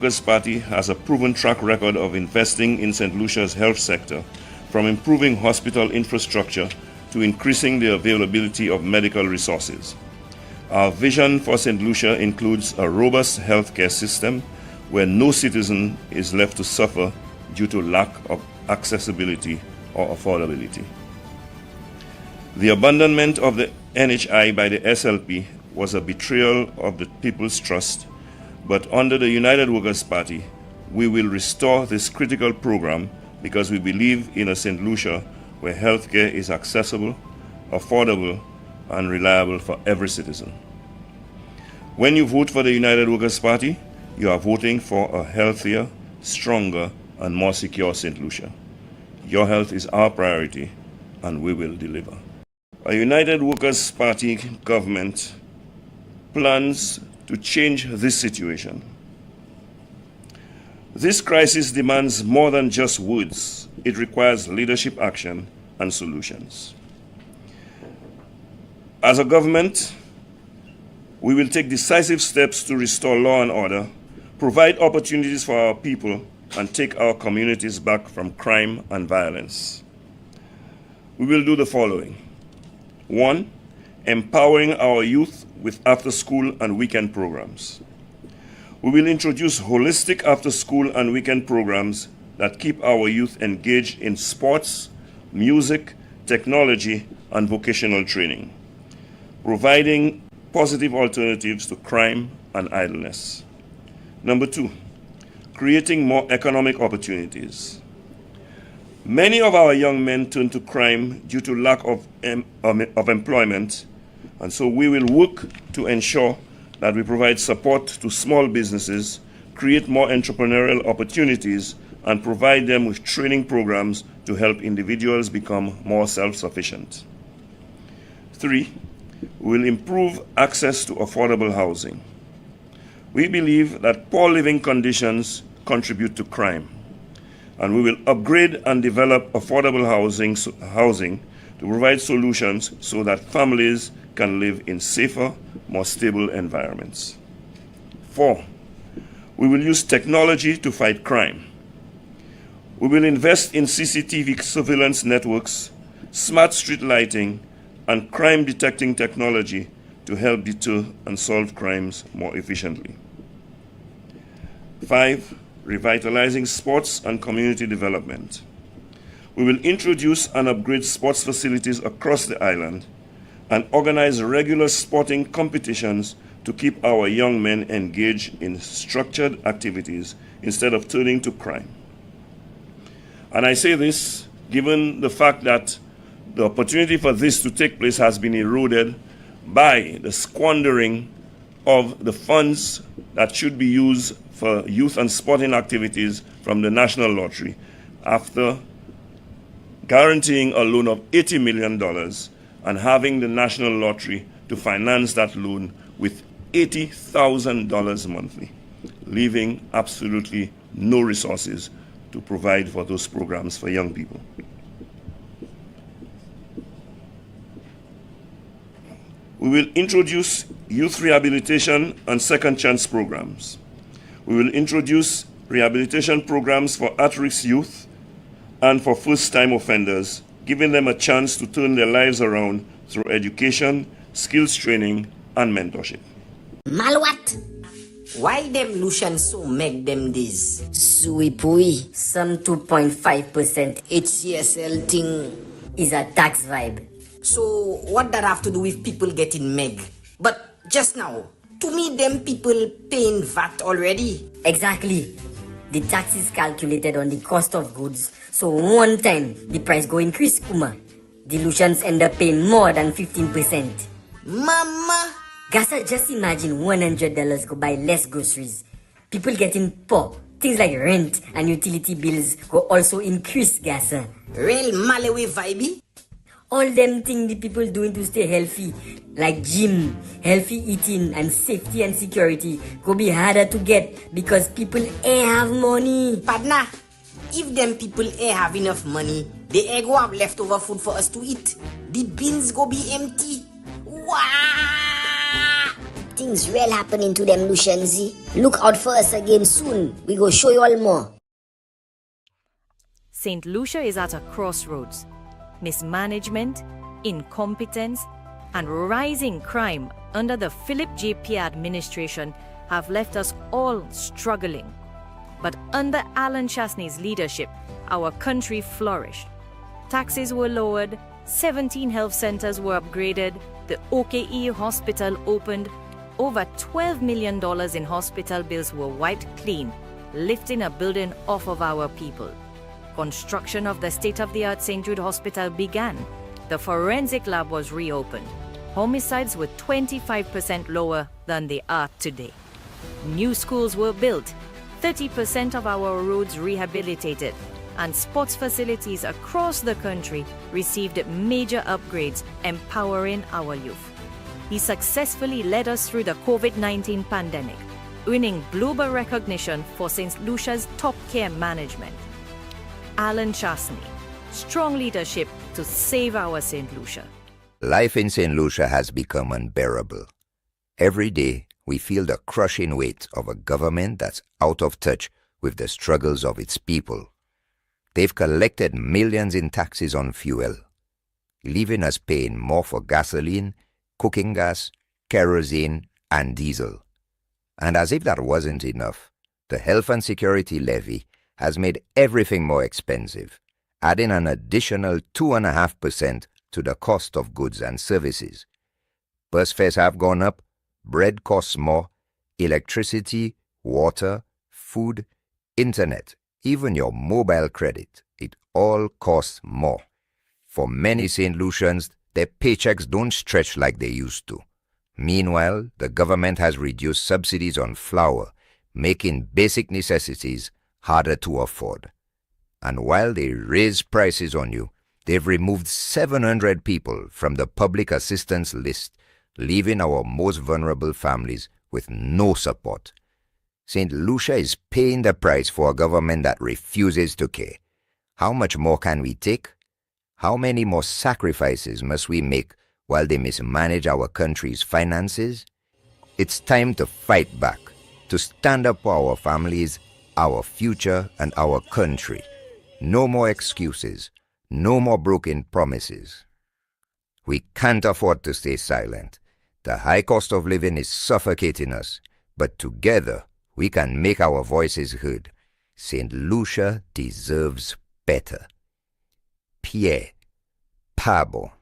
Workers' Party has a proven track record of investing in St. Lucia's health sector, from improving hospital infrastructure to increasing the availability of medical resources. Our vision for St. Lucia includes a robust healthcare system where no citizen is left to suffer due to lack of accessibility or affordability. The abandonment of the NHI by the SLP was a betrayal of the people's trust, but under the United Workers' Party, we will restore this critical program because we believe in a St. Lucia where healthcare is accessible, affordable, and reliable for every citizen. When you vote for the United Workers' Party, you are voting for a healthier, stronger, and more secure St. Lucia. Your health is our priority, and we will deliver. A United Workers' Party government plans to change this situation. This crisis demands more than just words. It requires leadership action and solutions. As a government, we will take decisive steps to restore law and order, provide opportunities for our people, and take our communities back from crime and violence. We will do the following. 1, empowering our youth with after-school and weekend programs. We will introduce holistic after-school and weekend programs that keep our youth engaged in sports, music, technology, and vocational training, providing positive alternatives to crime and idleness. Number 2, creating more economic opportunities. Many of our young men turn to crime due to lack of employment, and so we will work to ensure that we provide support to small businesses, create more entrepreneurial opportunities, and provide them with training programs to help individuals become more self-sufficient. 3, we will improve access to affordable housing. We believe that poor living conditions contribute to crime, and we will upgrade and develop affordable housing to provide solutions so that families can live in safer, more stable environments. 4, we will use technology to fight crime. We will invest in CCTV surveillance networks, smart street lighting, and crime detecting technology to help deter and solve crimes more efficiently. 5, revitalizing sports and community development. We will introduce and upgrade sports facilities across the island and organize regular sporting competitions to keep our young men engaged in structured activities instead of turning to crime. And I say this given the fact that the opportunity for this to take place has been eroded by the squandering of the funds that should be used for youth and sporting activities from the National Lottery after guaranteeing a loan of $80 million and having the National Lottery to finance that loan with $80,000 monthly, leaving absolutely no resources to provide for those programs for young people. We will introduce youth rehabilitation and second chance programs. We will introduce rehabilitation programs for at-risk youth and for first-time offenders, giving them a chance to turn their lives around through education, skills training, and mentorship. Malwat? Why them Lucians so make them this? Suipui, some 2.5% HCSL thing is a tax vibe. So what that have to do with people getting meg? But just now, to me them people paying VAT already. Exactly. The tax is calculated on the cost of goods. So one time the price go increase, Uma. The Lucians end up paying more than 15%. Mama! Gasa, just imagine $100 go buy less groceries. People getting poor. Things like rent and utility bills go also increase, Gasa. Real Malawi vibe? All them things the people doing to stay healthy, like gym, healthy eating, and safety and security, go be harder to get because people ain't have money. Partner, if them people ain't have enough money, they ain't go have leftover food for us to eat. The bins go be empty. Wow! things real happening to them Lucians. Look out for us again soon. We go show you all more. St. Lucia is at a crossroads. Mismanagement, incompetence, and rising crime under the Philip J. Pierre administration have left us all struggling. But under Alan Chasney's leadership, our country flourished. Taxes were lowered, 17 health centers were upgraded, the OKE hospital opened, over $12 million in hospital bills were wiped clean, lifting a burden off of our people. Construction of the state-of-the-art St. Jude Hospital began. The forensic lab was reopened. Homicides were 25% lower than they are today. New schools were built, 30% of our roads rehabilitated, and sports facilities across the country received major upgrades, empowering our youth. He successfully led us through the COVID-19 pandemic, winning global recognition for St. Lucia's top care management. Alan Chasney, strong leadership to save our St. Lucia. Life in St. Lucia has become unbearable. Every day, we feel the crushing weight of a government that's out of touch with the struggles of its people. They've collected millions in taxes on fuel, leaving us paying more for gasoline, cooking gas, kerosene, and diesel. And as if that wasn't enough, the Health and Security Levy has made everything more expensive, adding an additional 2.5% to the cost of goods and services. Bus fares have gone up, bread costs more, electricity, water, food, internet, even your mobile credit, it all costs more. For many St. Lucians, their paychecks don't stretch like they used to. Meanwhile, the government has reduced subsidies on flour, making basic necessities harder to afford. And while they raise prices on you, they've removed 700 people from the public assistance list, leaving our most vulnerable families with no support. St. Lucia is paying the price for a government that refuses to care. How much more can we take? How many more sacrifices must we make while they mismanage our country's finances? It's time to fight back, to stand up for our families, our future, and our country. No more excuses, no more broken promises. We can't afford to stay silent. The high cost of living is suffocating us, but together we can make our voices heard. St. Lucia deserves better. Pierre, Pabo.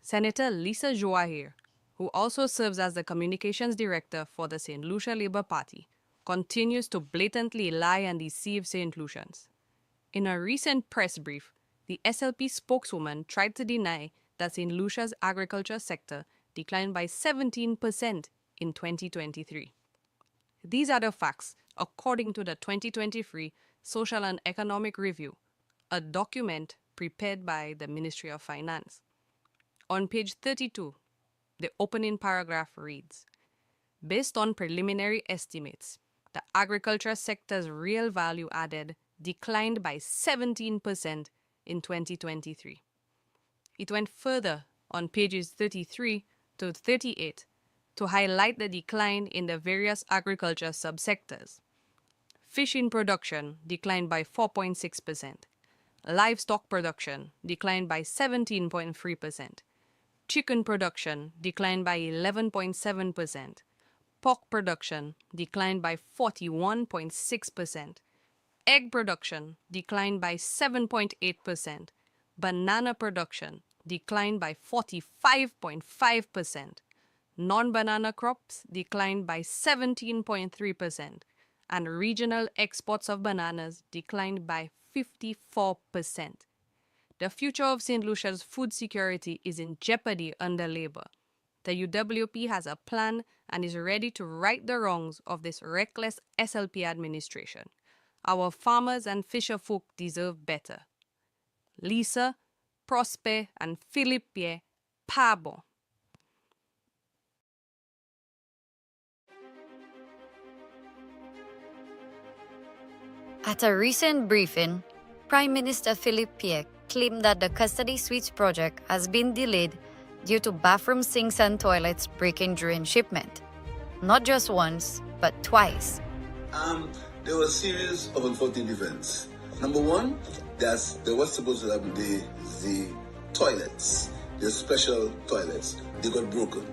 Senator Lisa Joa here, who also serves as the communications director for the St. Lucia Labour Party, continues to blatantly lie and deceive St. Lucians. In a recent press brief, the SLP spokeswoman tried to deny that St. Lucia's agriculture sector declined by 17% in 2023. These are the facts according to the 2023 Social and Economic Review, a document prepared by the Ministry of Finance. On page 32, the opening paragraph reads, "Based on preliminary estimates, the agriculture sector's real value added declined by 17% in 2023. It went further on pages 33 to 38 to highlight the decline in the various agriculture subsectors. Fishing production declined by 4.6%. Livestock production declined by 17.3%. Chicken production declined by 11.7%. Pork production declined by 41.6%. Egg production declined by 7.8%. Banana production declined by 45.5%. Non-banana crops declined by 17.3%. And regional exports of bananas declined by 54%. The future of St. Lucia's food security is in jeopardy under Labour. The UWP has a plan and is ready to right the wrongs of this reckless SLP administration. Our farmers and fisher folk deserve better. Lisa, Prosper, and Philippe Pierre, Pabo." At a recent briefing, Prime Minister Philippe Pierre claimed that the Custody Suites project has been delayed due to bathroom sinks and toilets breaking during shipment. Not just once, but twice. There were a series of unfortunate events. Number one, there was supposed to have the toilets, the special toilets. They got broken.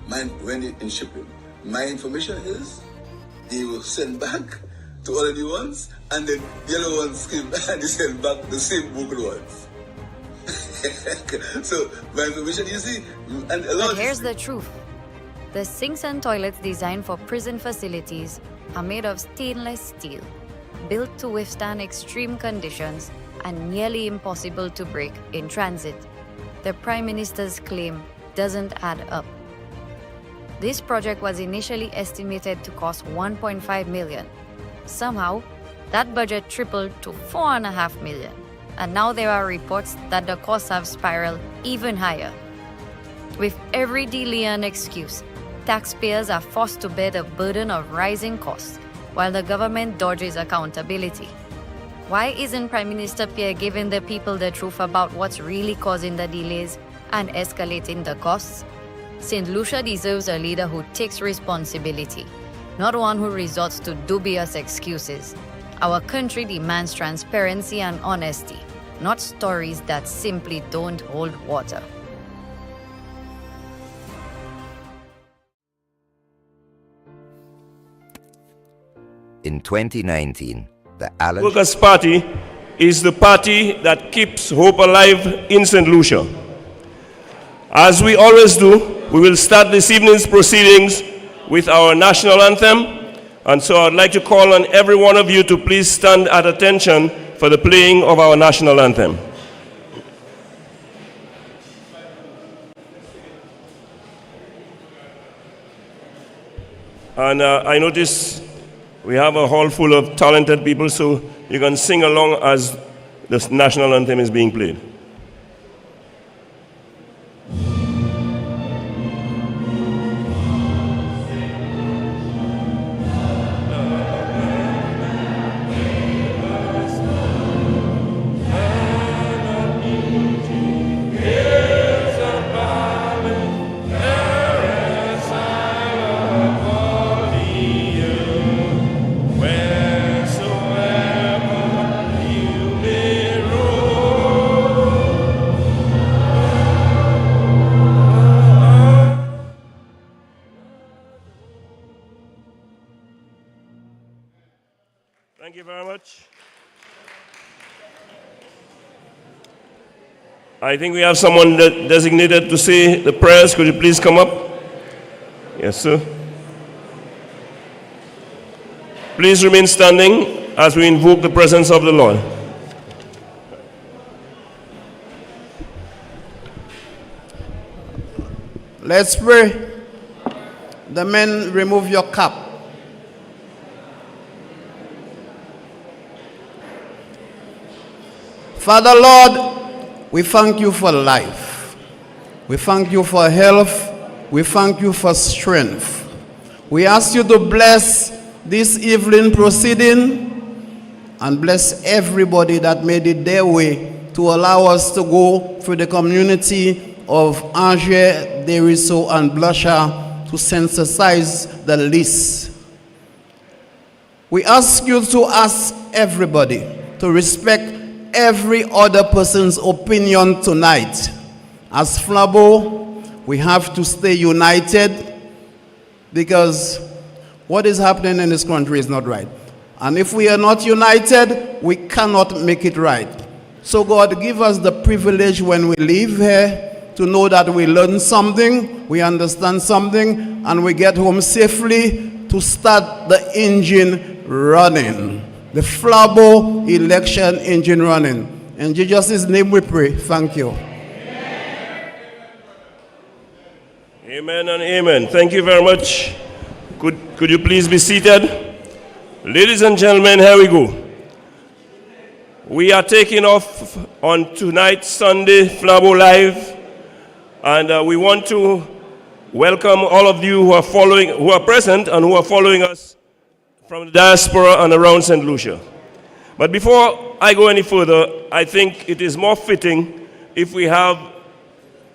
Mine went in shipping. My information is they were sent back to all the new ones, and then the other ones came back and they sent back the same broken ones. So my information, you see, and a lot. But here's the truth. The sinks and toilets designed for prison facilities are made of stainless steel, built to withstand extreme conditions and nearly impossible to break in transit. The Prime Minister's claim doesn't add up. This project was initially estimated to cost $1.5 million. Somehow, that budget tripled to $4.5 million. And now there are reports that the costs have spiraled even higher. With every delay and excuse, taxpayers are forced to bear the burden of rising costs while the government dodges accountability. Why isn't Prime Minister Pierre giving the people the truth about what's really causing the delays and escalating the costs? St. Lucia deserves a leader who takes responsibility, not one who resorts to dubious excuses. Our country demands transparency and honesty, not stories that simply don't hold water. In 2019, the Allen Workers' Party is the party that keeps hope alive in St. Lucia. As we always do, we will start this evening's proceedings with our national anthem. And so I'd like to call on every one of you to please stand at attention for the playing of our national anthem. And I notice we have a hall full of talented people, so you can sing along as the national anthem is being played. Thank you very much. I think we have someone designated to say the prayers. Could you please come up? Yes, sir. Please remain standing as we invoke the presence of the Lord. Let's pray. The men, remove your cap. Father Lord, we thank you for life. We thank you for health. We thank you for strength. We ask you to bless this evening proceeding and bless everybody that made it their way to allow us to go through the community of Rocher, Deriso, and Lucia to sensitize the list. We ask you to ask everybody to respect every other person's opinion tonight. As Flabo, we have to stay united because what is happening in this country is not right. And if we are not united, we cannot make it right. So God, give us the privilege when we leave here to know that we learn something, we understand something, and we get home safely to start the engine running. The Flabo election engine running. In Jesus' name we pray. Thank you. Amen and amen. Thank you very much. Could you please be seated? Ladies and gentlemen, here we go. We are taking off on tonight's Sunday Flabo Live, and we want to welcome all of you who are present and who are following us from the diaspora and around St. Lucia. But before I go any further, I think it is more fitting if we have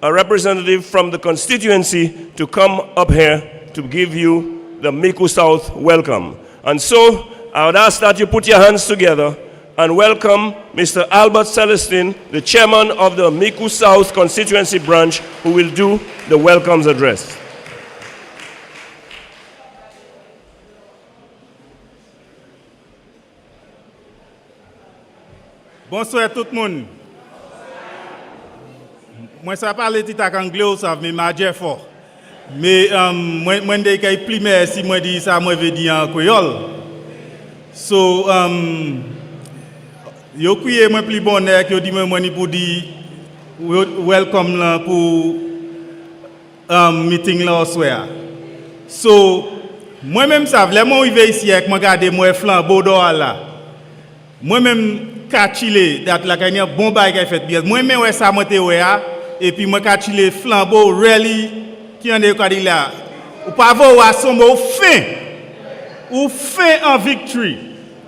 a representative from the constituency to come up here to give you the Micoud South welcome. And so, I would ask that you put your hands together and welcome Mr. Albert Celestin, the chairman of the Micoud South Constituency branch, who will do the welcomes address. Bonsoir tout le monde. Moi, ça parle petit anglais, vous savez, mais majeur fort. Mais moi, je suis plus merci, moi, dis ça, moi, je dis en créole. So, yo crié moi plus bonheur que dit moi pour dire welcome là pour meeting là soir. So, moi-même ça, vraiment arrivé ici avec moi garder moi flambeau d'or là. Moi-même Chile, dat la kanya bon bagay fait bien. Moi même ouais ça monté ouais et puis moi Chile flambeau really qui en est quoi là. Ou pas voir son mot fin. Ou fin en victory.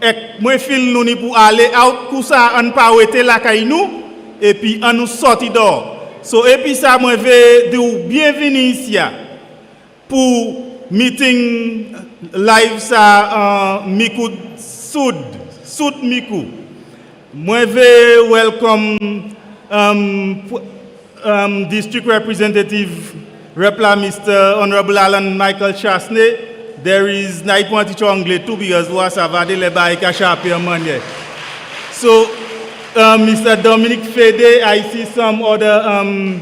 Et moi fil nous ni pour aller out pour ça on pas arrêter la kay nous et puis on nous sorti dehors. So et puis ça moi veux dire bienvenue ici pour meeting live ça Micoud Sud Micoud. Moi, je welcome District Representative Repla Mr. Honorable Alan Michael Chasney. There is night one teacher Anglais too because was avade le ba ikasha money. So, Mr. Dominic Fede, I see some other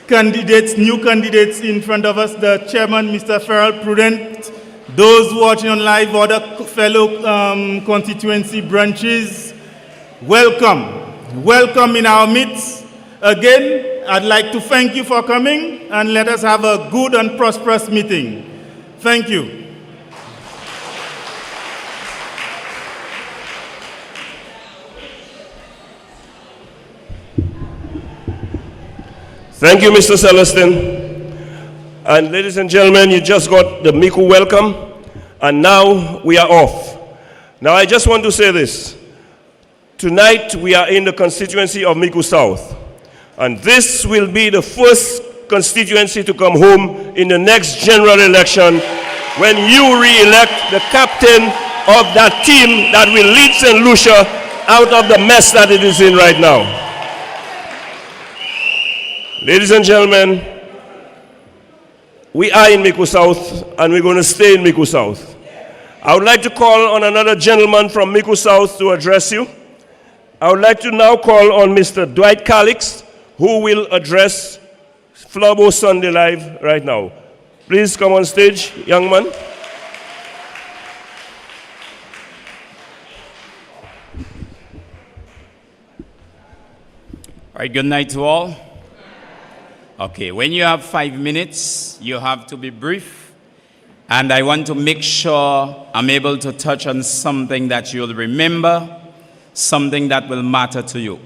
candidates, new candidates in front of us. The chairman, Mr. Farrell Prudent. Those watching on live, other fellow constituency branches. Welcome. Welcome in our midst. Again, I'd like to thank you for coming and let us have a good and prosperous meeting. Thank you. Thank you, Mr. Celestin. And ladies and gentlemen, you just got the Micoud welcome, and now we are off. Now I just want to say this. Tonight we are in the constituency of Micoud South, and this will be the first constituency to come home in the next general election when you re-elect the captain of that team that will lead St. Lucia out of the mess that it is in right now. Ladies and gentlemen, we are in Micoud South and we're going to stay in Micoud South. I would like to call on another gentleman from Micoud South to address you. I would like to now call on Mr. Dwight Calix, who will address Flabo Sunday Live right now. Please come on stage, young man. All right, good night to all. Okay, when you have 5 minutes, you have to be brief. And I want to make sure I'm able to touch on something that you'll remember, something that will matter to you.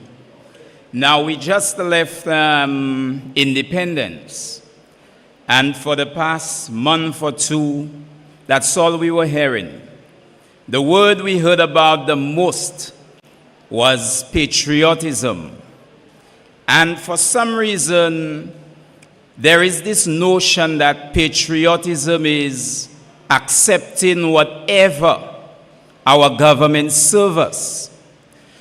Now, we just left independence. And for the past month or two, that's all we were hearing. The word we heard about the most was patriotism. And for some reason, there is this notion that patriotism is accepting whatever our government serves us.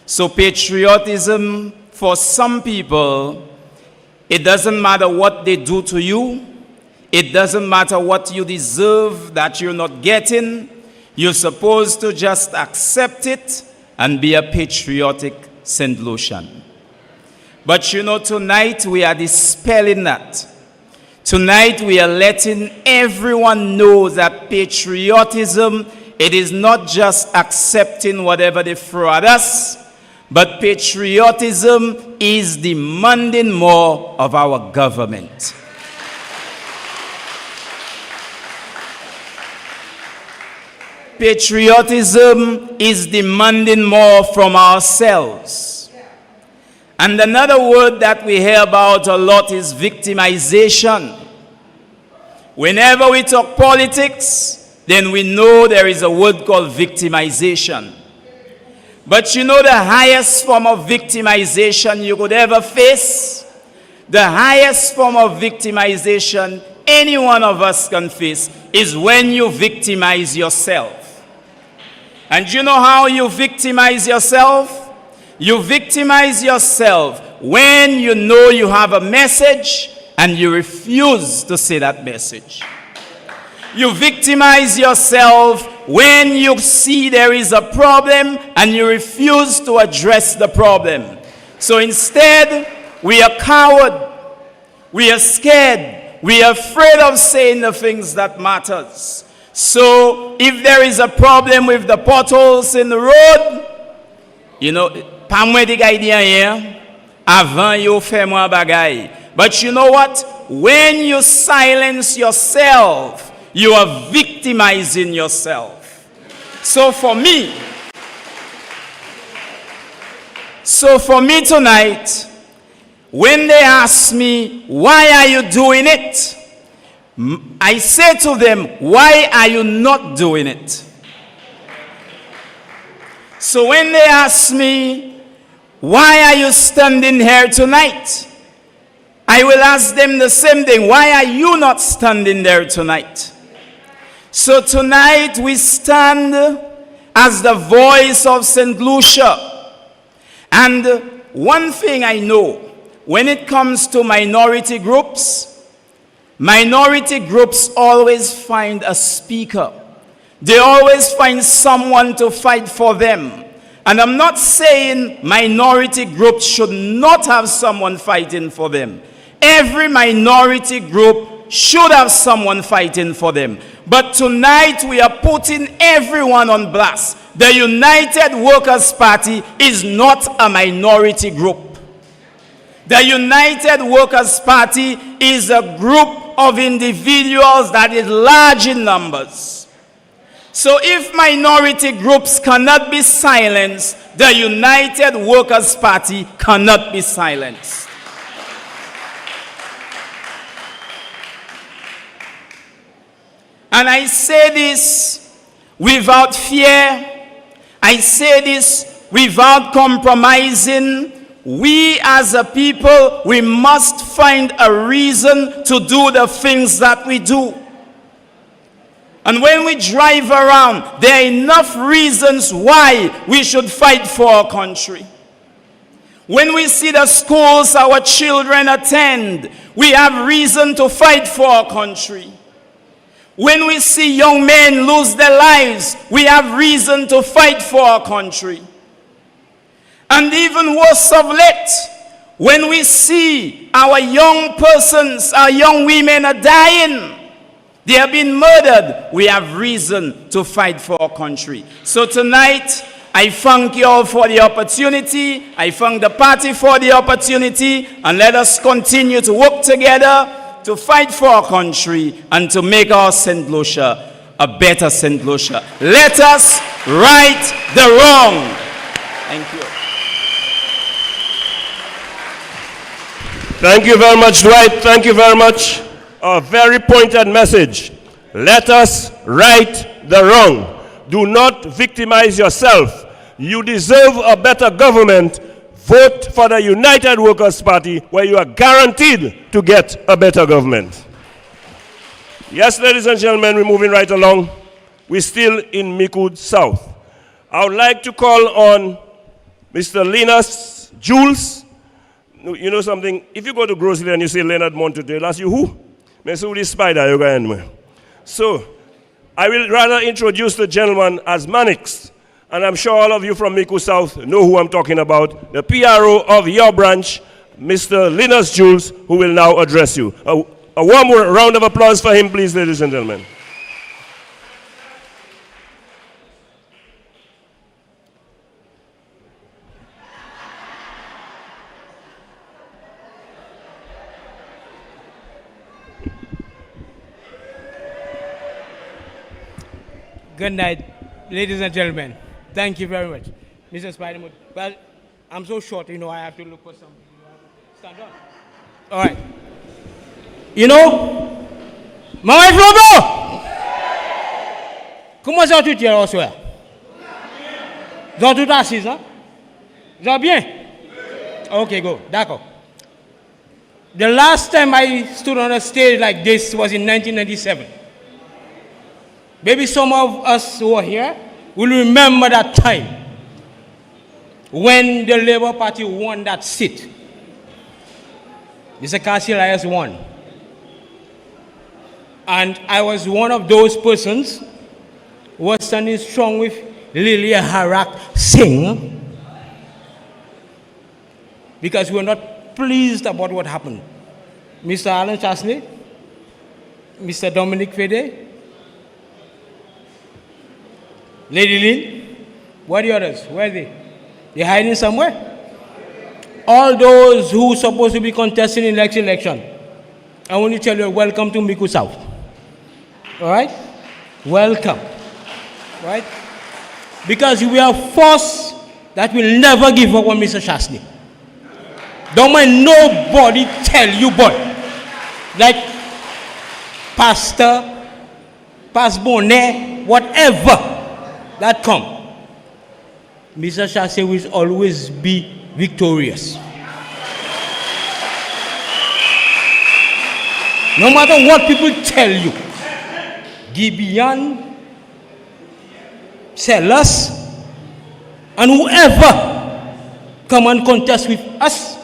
So patriotism, for some people, it doesn't matter what they do to you. It doesn't matter what you deserve that you're not getting. You're supposed to just accept it and be a patriotic St. Lucian. But you know, tonight we are dispelling that. Tonight we are letting everyone know that patriotism, it is not just accepting whatever they throw at us, but patriotism is demanding more of our government. Patriotism is demanding more from ourselves. And another word that we hear about a lot is victimization. Whenever we talk politics, then we know there is a word called victimization. But you know the highest form of victimization you could ever face? the highest form of victimization any one of us can face is when you victimize yourself. And you know how you victimize yourself? You victimize yourself when you know you have a message and you refuse to say that message. You victimize yourself when you see there is a problem and you refuse to address the problem. So instead, we are coward, we are scared, we are afraid of saying the things that matters. So if there is a problem with the potholes in the road, you know, pas moi de idea here, avant yo fais moi bagay. But you know what? When you silence yourself, you are victimizing yourself. So for me tonight, when they ask me, why are you doing it? I say to them, why are you not doing it? So when they ask me, why are you standing here tonight? I will ask them the same thing. Why are you not standing there tonight? So tonight we stand as the voice of St. Lucia. And one thing I know, when it comes to minority groups always find a speaker. They always find someone to fight for them. And I'm not saying minority groups should not have someone fighting for them. Every minority group should have someone fighting for them. But tonight we are putting everyone on blast. The United Workers' Party is not a minority group. The United Workers' Party is a group of individuals that is large in numbers. So if minority groups cannot be silenced, the United Workers' Party cannot be silenced. And I say this without fear. I say this without compromising. We as a people, we must find a reason to do the things that we do. And when we drive around, there are enough reasons why we should fight for our country. When we see the schools our children attend, we have reason to fight for our country. When we see young men lose their lives, we have reason to fight for our country. And even worse of late, when we see our young persons, our young women are dying, they have been murdered, we have reason to fight for our country. So tonight, I thank you all for the opportunity. I thank the party for the opportunity. And let us continue to work together to fight for our country and to make our St. Lucia a better St. Lucia. Let us right the wrong. Thank you. Thank you very much, Dwight. Thank you very much. A very pointed message. Let us right the wrong. Do not victimize yourself. You deserve a better government. Vote for the United Workers' Party, where you are guaranteed to get a better government. Yes, ladies and gentlemen, we're moving right along. We're still in Micoud South. I would like to call on Mr. Linus Jules. You know something? If you go to grocery and you say Leonard Monte, they'll ask you who? So, I will rather introduce the gentleman as Mannix. And I'm sure all of you from Micoud South know who I'm talking about. The PRO of your branch, Mr. Linus Jules, who will now address you. A warm round of applause for him, please, ladies and gentlemen. Good night, ladies and gentlemen. Thank you very much. Mr. Spiderman. Well, I'm so short, you know, I have to look for something. Stand on. All right. You know, my wife Lobo! Comment ça tu tiens au soir? Dans tout assise, hein? Vous bien? Ok, go. D'accord. The last time I stood on a stage like this was in 1997. Maybe some of us who are here will remember that time when the Labour Party won that seat. Mr. Cassie Elias won. And I was one of those persons who was standing strong with Lilia Harak Singh because we were not pleased about what happened. Mr. Alan Chasney, Mr. Dominic Fede, Lady Lynn, what are the others? Where are they? They're hiding somewhere? All those who are supposed to be contesting in next election, I want to tell you, welcome to Micoud South. All right? Welcome. Right? Because we are forced that will never give up on Mr. Chasney. Don't mind nobody tell you, but like Pastor, Bonnet, whatever that come, Mr. Chasney will always be victorious. No matter what people tell you, Gibeon, Sellers, and whoever come and contest with us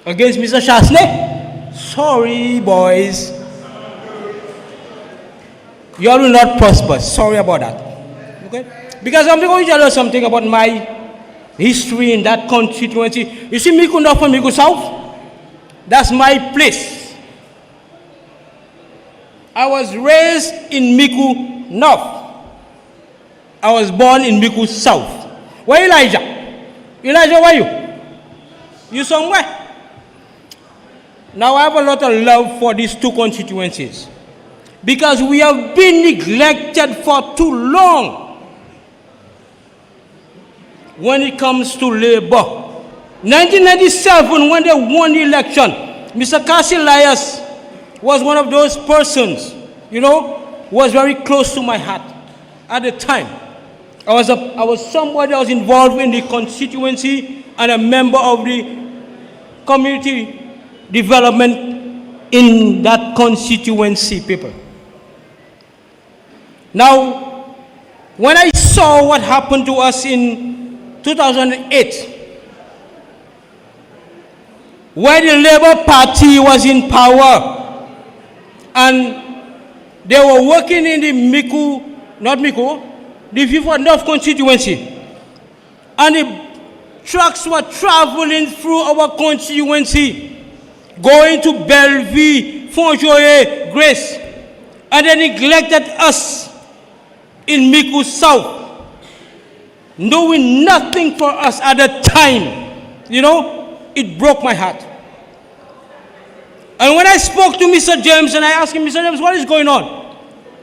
against Mr. Chasney, sorry boys, you all will not prosper. Sorry about that. Okay? Because I'm going to tell you something about my history in that constituency. You see Micoud North and Micoud South? That's my place. I was raised in Micoud North. I was born in Micoud South. Where Elijah? Elijah, where are you? You somewhere? Now I have a lot of love for these two constituencies because we have been neglected for too long. When it comes to labor, 1997, when they won the election, Mr. Cassie Elias was one of those persons, you know, was very close to my heart at the time. I was somebody that was involved in the constituency and a member of the community development in that constituency, people. Now, when I saw what happened to us in 2008, where the Labour Party was in power and they were working in the the Micoud North constituency, and the trucks were traveling through our constituency, going to Bellevue, Fonjoye, Grace, and they neglected us in Micoud South, knowing nothing for us at the time. You know, it broke my heart. And when I spoke to Mr. James and I asked him, Mr. James, what is going on?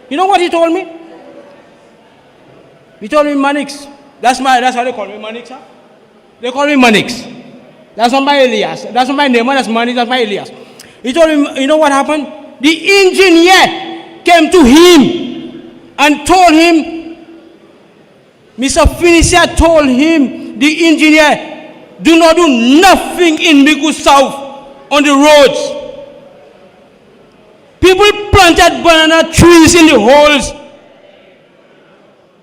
You know what he told me? He told me Manix. That's how they call me, Manix, huh? They call me Manix. That's not my Elias. That's not my name, that's Manix, that's my Elias. He told me, you know what happened? The engineer came to him and told him, Mr. Finicia told him, the engineer, do not do nothing in Micoud South on the roads. People planted banana trees in the holes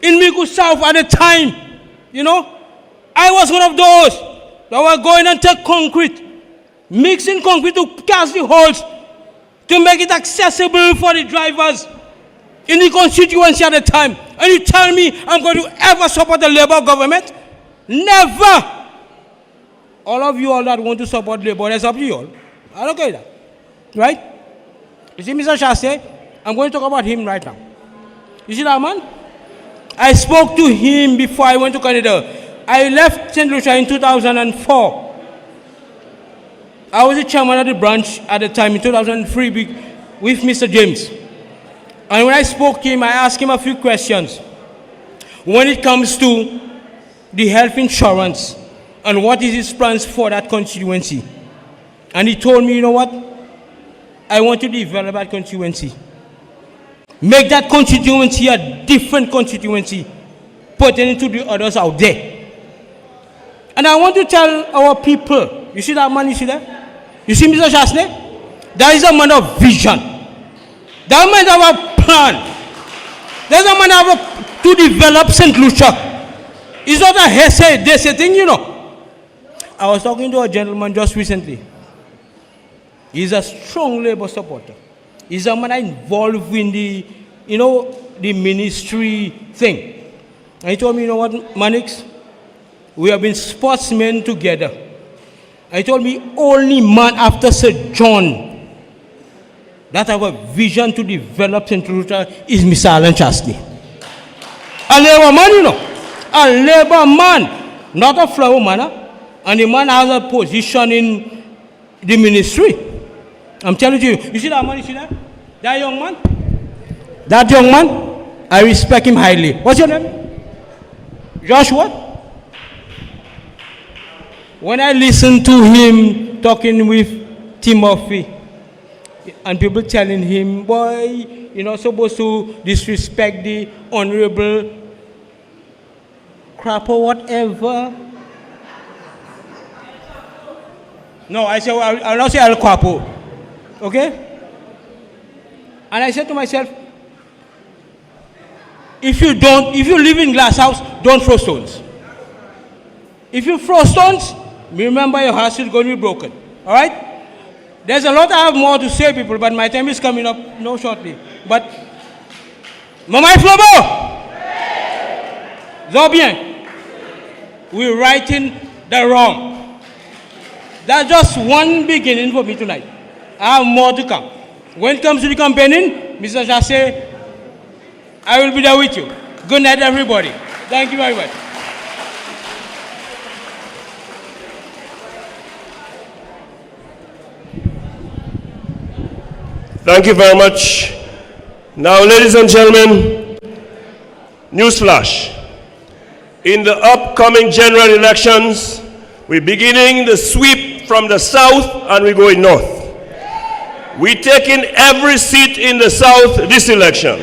in Micoud South at the time. You know, I was one of those that were going and take concrete, mixing concrete to cast the holes to make it accessible for the drivers in the constituency at the time. And you tell me I'm going to ever support the Labour government? Never! All of you all that want to support Labour, that's up to you all. I don't care that. Right? You see Mr. Chasney? I'm going to talk about him right now. You see that man? I spoke to him before I went to Canada. I left St. Lucia in 2004. I was the chairman of the branch at the time in 2003 with Mr. James. And when I spoke to him, I asked him a few questions. When it comes to the health insurance and what is his plans for that constituency. And he told me, you know what? I want to develop that constituency. Make that constituency a different constituency pertaining to the others out there. And I want to tell our people, you see that man, you see that? You see, Mr. Chasney? That is a man of vision. That man have a plan. There's a man have to develop St. Lucia. It's not a hearsay, they say thing, you know. I was talking to a gentleman just recently. He's a strong labor supporter. He's a man involved in the, you know, the ministry thing. And he told me, you know what, Manix? We have been sportsmen together. And he told me, only man after Sir John that have a vision to develop St. Lucia is Mr. Alan Chastney. A labor man, you know. A labor man, not a flower man. And the man has a position in the ministry. I'm telling you. You see that man, you see that? That young man? That young man, I respect him highly. What's your name? Joshua? When I listen to him talking with Timothy, and people telling him, boy, you're not supposed to disrespect the honorable crap or whatever. No, I say, well, I'll not say Al Quapo. Okay? And I said to myself, if you live in glass house, don't throw stones. If you throw stones, remember your house is going to be broken. All right? There's a lot I have more to say, people, but my time is coming up no shortly. But, Mamai Flobo! Zobien! We're righting the wrong. That's just one beginning for me tonight. I have more to come. When it comes to the campaigning, Mr. Chasse, I will be there with you. Good night, everybody. Thank you very much. Thank you very much. Now, ladies and gentlemen, newsflash. In the upcoming general elections, we're beginning the sweep from the south and we're going north. We're taking every seat in the south this election.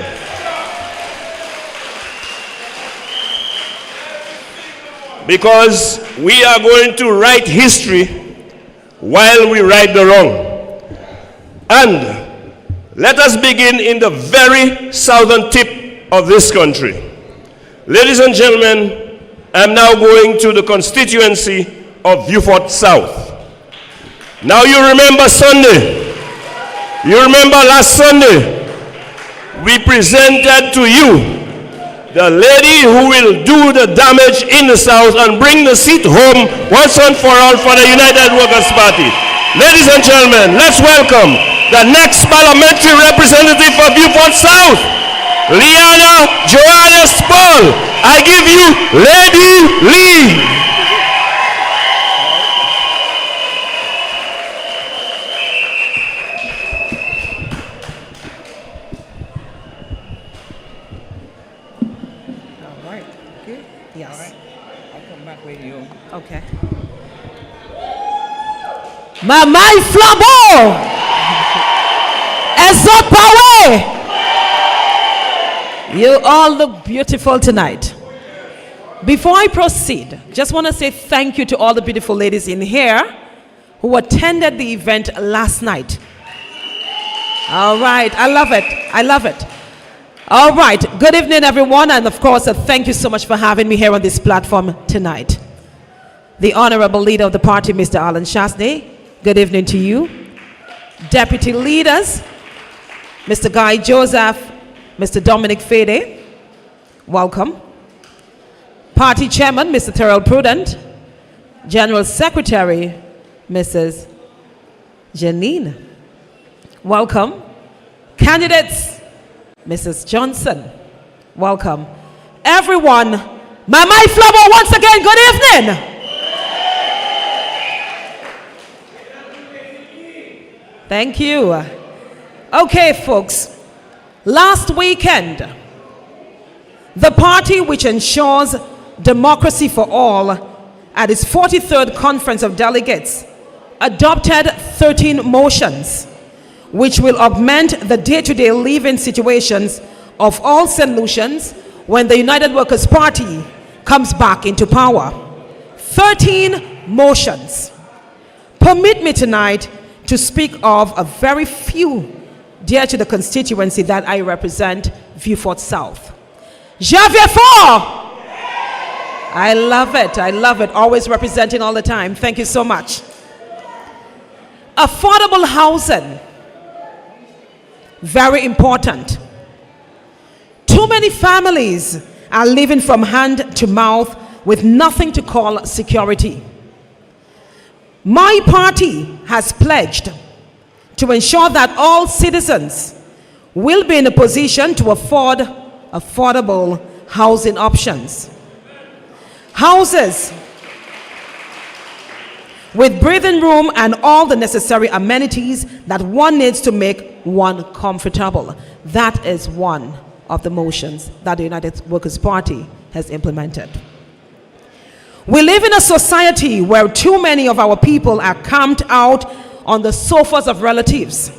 Because we are going to write history while we right the wrong. And let us begin in the very southern tip of this country. Ladies and gentlemen, I'm now going to the constituency of Beaufort South. Now you remember Sunday. You remember last Sunday, we presented to you the lady who will do the damage in the South and bring the seat home once and for all for the United Workers' Party. Ladies and gentlemen, let's welcome the next parliamentary representative for Beaufort South, Liana Johannes Paul. I give you Lady Lee. All right. Okay. Yes. All right. I'll come back with you. Okay. Mamai Flabo! Ezot Pawe! You all look beautiful tonight. Before I proceed, just want to say thank you to all the beautiful ladies in here who attended the event last night. All right, I love it. I love it. All right, good evening, everyone, and of course, thank you so much for having me here on this platform tonight. The Honorable Leader of the party, Mr. Alan Chastney, good evening to you. Deputy Leaders, Mr. Guy Joseph, Mr. Dominic Fede, welcome. Party Chairman, Mr. Terrell Prudent, General Secretary, Mrs. Janine, welcome. Candidates, Mrs. Johnson, welcome. Everyone, Mamai Flabo, once again, good evening. Thank you. Okay, folks. Last weekend, the party which ensures democracy for all at its 43rd Conference of Delegates adopted 13 motions which will augment the day-to-day living situations of all St. Lucians when the United Workers' Party comes back into power. 13 motions. Permit me tonight to speak of a very few dear to the constituency that I represent, Vieux-Fort South. Javier Fort! I love it. I love it. Always representing all the time. Thank you so much. Affordable housing. Very important. Too many families are living from hand to mouth with nothing to call security. My party has pledged to ensure that all citizens will be in a position to afford affordable housing options. Houses with breathing room and all the necessary amenities that one needs to make one comfortable. That is one of the motions that the United Workers' Party has implemented. We live in a society where too many of our people are camped out on the sofas of relatives,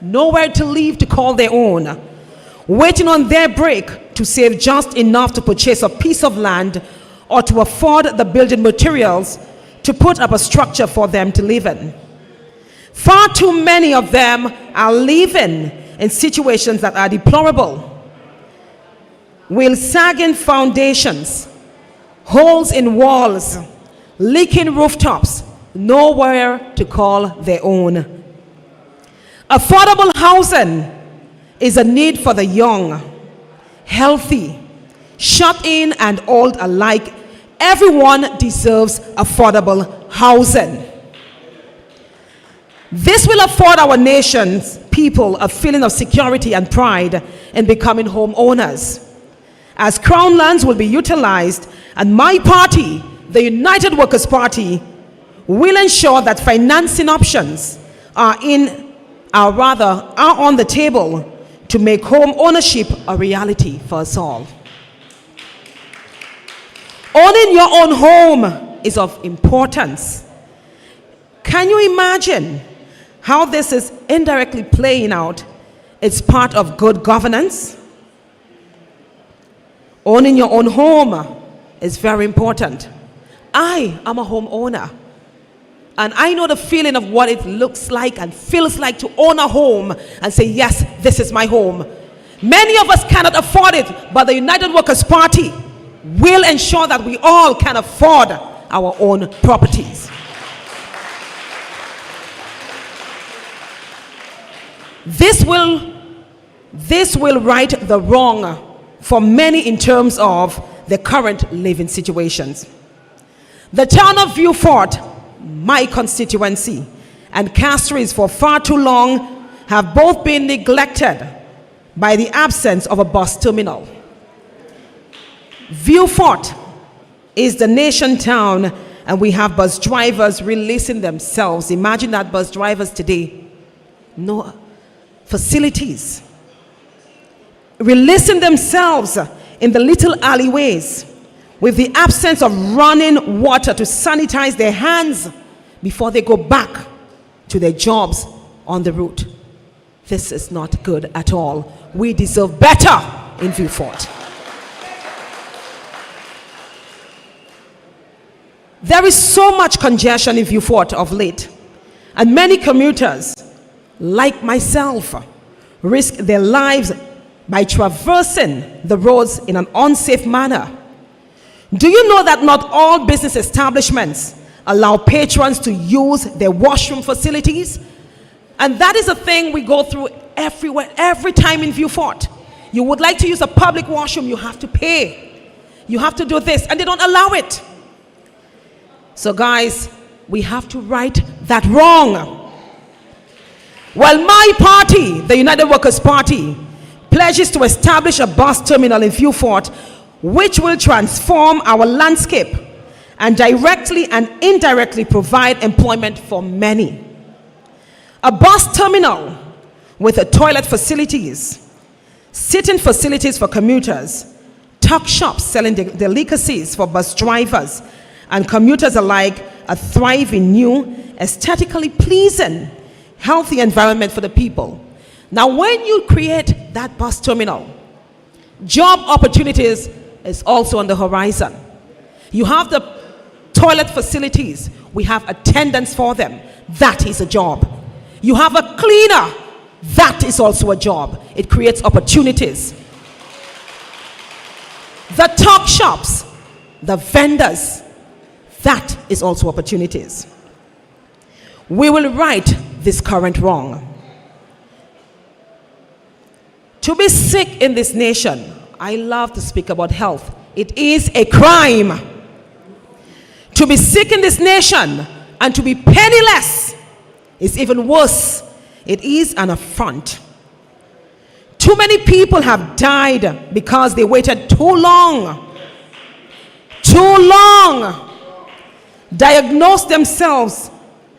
nowhere to live to call their own, waiting on their break to save just enough to purchase a piece of land or to afford the building materials to put up a structure for them to live in. Far too many of them are living in situations that are deplorable, with sagging foundations, holes in walls, leaking rooftops, nowhere to call their own. Affordable housing is a need for the young, healthy, shut in and old alike. Everyone deserves affordable housing. This will afford our nation's people a feeling of security and pride in becoming homeowners, as Crown lands will be utilized, and my party, the United Workers' Party, will ensure that financing options are on the table to make home ownership a reality for us all. Owning your own home is of importance. Can you imagine how this is indirectly playing out? It's part of good governance. Owning your own home is very important. I am a homeowner, and I know the feeling of what it looks like and feels like to own a home and say, yes, this is my home. Many of us cannot afford it, but the United Workers' Party will ensure that we all can afford our own properties. This will right the wrong for many in terms of their current living situations. The town of Vieux-Fort, my constituency, and Castries for far too long have both been neglected by the absence of a bus terminal. Vieux-Fort is the nation town, and we have bus drivers releasing themselves. Imagine that, bus drivers today, no facilities, releasing themselves in the little alleyways with the absence of running water to sanitize their hands before they go back to their jobs on the route. This is not good at all. We deserve better in Vieux-Fort. There is so much congestion in Vieux-Fort of late, and many commuters, like myself, risk their lives by traversing the roads in an unsafe manner. Do you know that not all business establishments allow patrons to use their washroom facilities? And that is a thing we go through everywhere, every time in Vieux-Fort. You would like to use a public washroom, you have to pay. You have to do this, and they don't allow it. So guys, we have to right that wrong. Well, my party, the United Workers' Party, pledges to establish a bus terminal in Vieux-Fort, which will transform our landscape and directly and indirectly provide employment for many. A bus terminal with a toilet facilities, sitting facilities for commuters, tuck shops selling delicacies for bus drivers and commuters alike, a thriving, new, aesthetically pleasing, healthy environment for the people. Now, when you create that bus terminal, job opportunities is also on the horizon. You have the toilet facilities. We have attendants for them. That is a job. You have a cleaner. That is also a job. It creates opportunities. The talk shops, the vendors, that is also opportunities. We will right this current wrong. To be sick in this nation, I love to speak about health. It is a crime. To be sick in this nation and to be penniless is even worse. It is an affront. Too many people have died because they waited too long. Too long. Diagnosed themselves.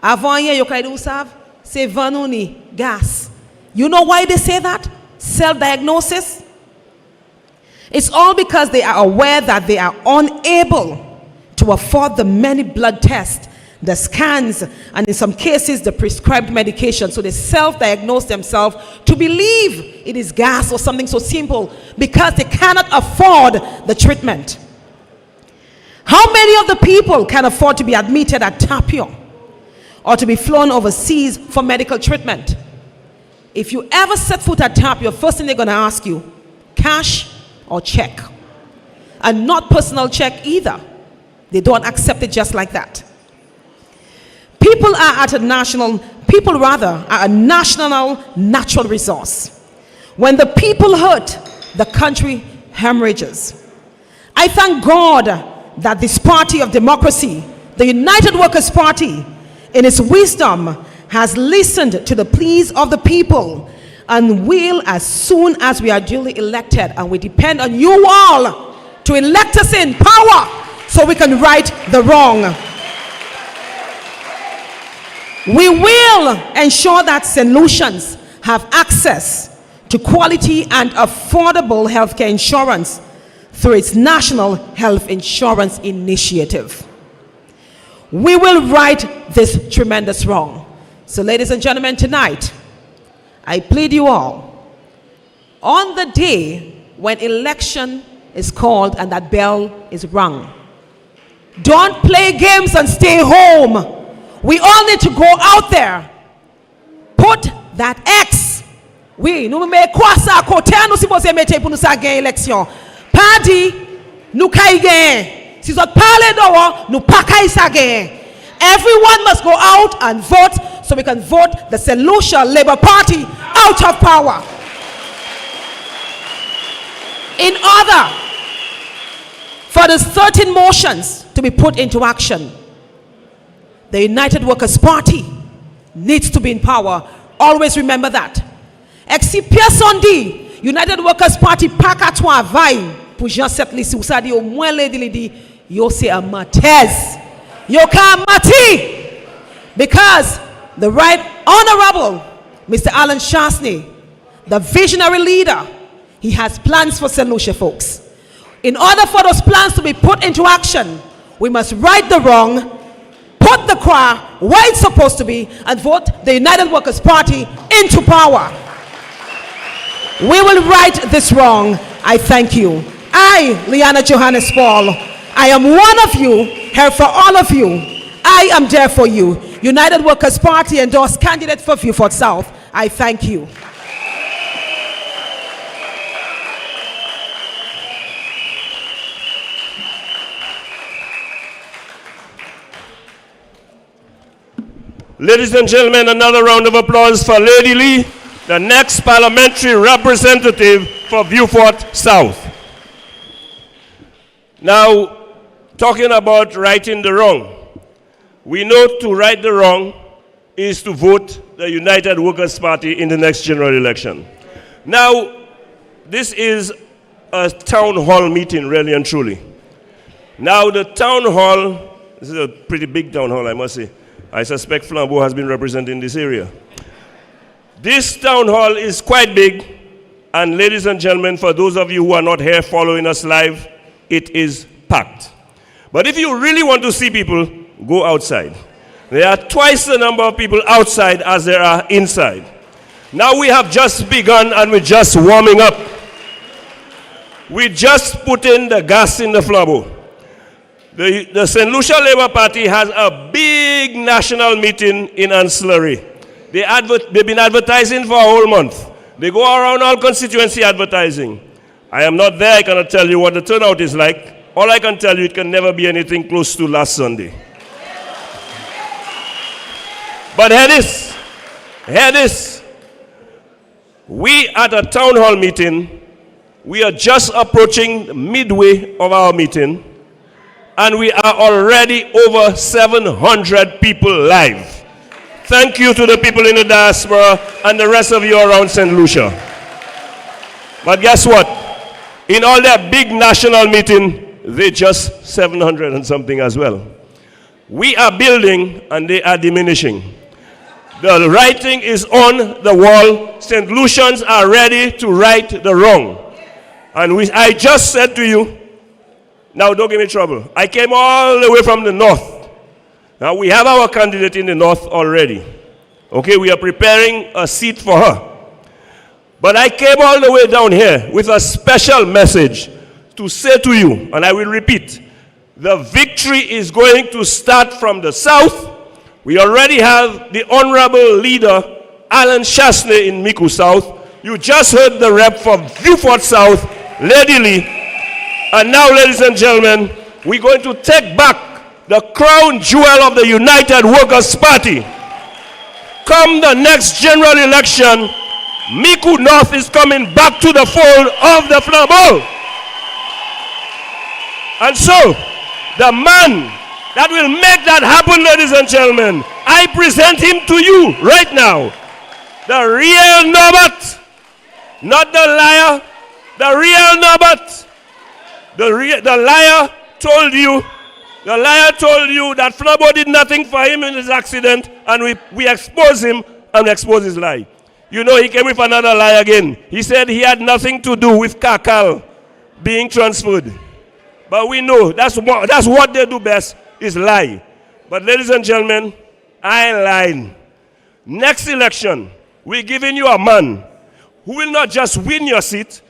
Avant hier, you can have say vanuni gas. You know why they say that? Self-diagnosis. It's all because they are aware that they are unable to afford the many blood tests, the scans, and in some cases the prescribed medication. So they self-diagnose themselves to believe it is gas or something so simple because they cannot afford the treatment. How many of the people can afford to be admitted at Tapio or to be flown overseas for medical treatment? If you ever set foot at Tapio, first thing they're going to ask you, cash or check? And not personal check either. They don't accept it just like that. People are a national natural resource. When the people hurt, the country hemorrhages. I thank God that this party of democracy, the United Workers' Party, in its wisdom, has listened to the pleas of the people and will, as soon as we are duly elected, and we depend on you all to elect us in power so we can right the wrong. We will ensure that St. Lucians have access to quality and affordable healthcare insurance through its National Health Insurance Initiative. We will right this tremendous wrong. So, ladies and gentlemen, tonight, I plead you all, on the day when election is called and that bell is rung, don't play games and stay home. We all need to go out there. Put that X. Oui, nous me quoi ça côté nous supposé mettre pour nous ça gagner élection. Parti nous kay gagner. Si vous parlez d'or, nous pas kay ça gagner. Everyone must go out and vote so we can vote the St. Lucia Labour Party out of power. In order for the 13 motions to be put into action, the United Workers' Party needs to be in power. Always remember that. Exception dit, United Workers' Party pas qu'à toi vaille pour Jean cette liste ou ça dit au moins les yo c'est un matez. Yo ka mati. Because the Right Honorable Mr. Alan Shastney, the visionary leader, he has plans for St. Lucia folks. In order for those plans to be put into action, we must right the wrong, put the choir where it's supposed to be, and vote the United Workers' Party into power. We will right this wrong. I thank you. I, Liana Johannes Paul, I am one of you, here for all of you. I am there for you. United Workers' Party endorsed candidate for Beaufort South. I thank you. Ladies and gentlemen, another round of applause for Lady Lee, the next parliamentary representative for Beaufort South. Now, talking about righting the wrong, we know to right the wrong is to vote the United Workers' Party in the next general election. Now, this is a town hall meeting, really and truly. Now, the town hall, this is a pretty big town hall, I must say. I suspect Flambeau has been representing this area. This town hall is quite big, and ladies and gentlemen, for those of you who are not here following us live, it is packed. But if you really want to see people, go outside. There are twice the number of people outside as there are inside. Now we have just begun and we're just warming up. We just put in the gas in the Flambeau. The St. Lucia Labour Party has a big national meeting in Ancillary. They've been advertising for a whole month. They go around all constituency advertising. I am not there. I cannot tell you what the turnout is like. All I can tell you, it can never be anything close to last Sunday. But hear this. We at a town hall meeting, we are just approaching midway of our meeting, and we are already over 700 people live. Thank you to the people in the diaspora and the rest of you around St. Lucia. But guess what? In all their big national meeting, they just 700 and something as well. We are building and they are diminishing. The writing is on the wall. St. Lucians are ready to right the wrong. And I just said to you, now don't give me trouble. I came all the way from the north. Now we have our candidate in the north already. Okay, we are preparing a seat for her. But I came all the way down here with a special message to say to you, and I will repeat, the victory is going to start from the south. We already have the honorable leader, Alan Chasney in Micoud South. You just heard the rep from Viewfort South, Lady Lee. And now, ladies and gentlemen, we're going to take back the crown jewel of the United Workers' Party. Come the next general election, Micoud North is coming back to the fold of the flambeau. And so, the man that will make that happen, ladies and gentlemen, I present him to you right now. The real Norbert, not the liar, the real Norbert. The liar told you that Flambeau did nothing for him in his accident, and we expose him and expose his lie. You know, he came with another lie again. He said he had nothing to do with Kakal being transferred. But we know that's what they do best, is lie. But ladies and gentlemen, I ain't lying. Next election, we're giving you a man who will not just win your seat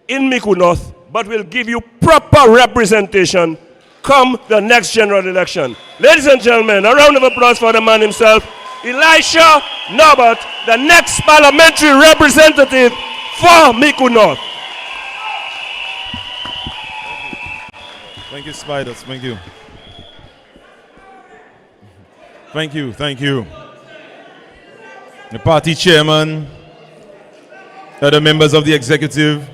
in Micoud North, but will give you proper representation come the next general election. Ladies and gentlemen, a round of applause for the man himself, Elisha Norbert, the next parliamentary representative for Micoud North. Thank you, Spiders. Thank you. Thank you. Thank you. The party chairman, other members of the executive,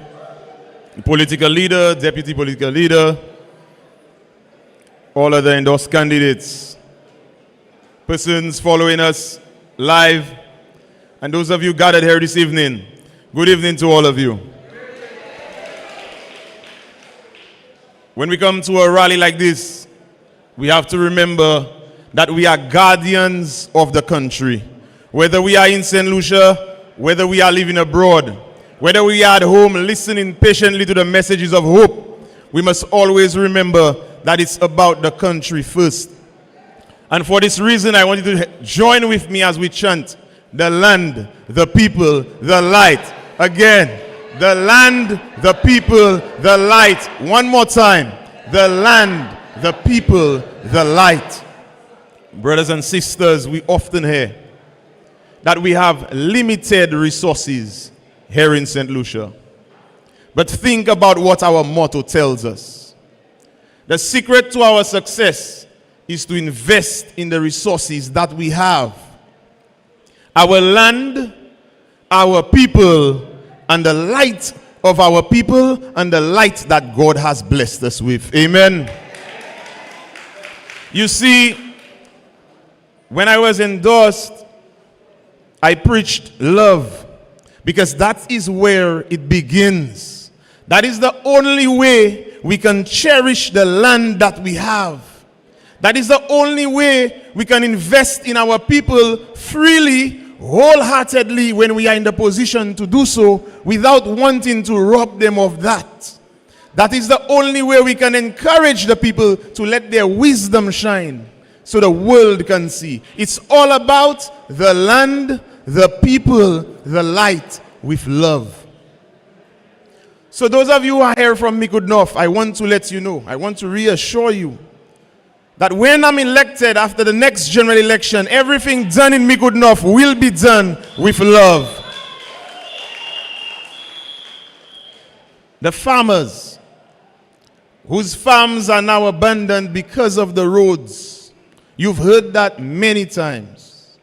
the political leader, deputy political leader, all other endorsed candidates, persons following us live, and those of you gathered here this evening, good evening to all of you. When we come to a rally like this, we have to remember that we are guardians of the country. Whether we are in St. Lucia, whether we are living abroad, whether we are at home listening patiently to the messages of hope, we must always remember that it's about the country first. And for this reason, I want you to join with me as we chant, the land, the people, the light. Again, the land, the people, the light. One more time, the land, the people, the light. Brothers and sisters, we often hear that we have limited resources here in St. Lucia. But think about what our motto tells us. The secret to our success is to invest in the resources that we have. Our land, our people, and the light of our people, and the light that God has blessed us with. Amen. You see, when I was endorsed, I preached love, because that is where it begins. That is the only way we can cherish the land that we have. That is the only way we can invest in our people freely, wholeheartedly, when we are in the position to do so without wanting to rob them of that. That is the only way we can encourage the people to let their wisdom shine so the world can see. It's all about the land, the people, the light with love. So those of you who are here from Micoud North, I want to let you know, I want to reassure you that when I'm elected after the next general election, everything done in Micoud North will be done with love. The farmers whose farms are now abandoned because of the roads, you've heard that many times.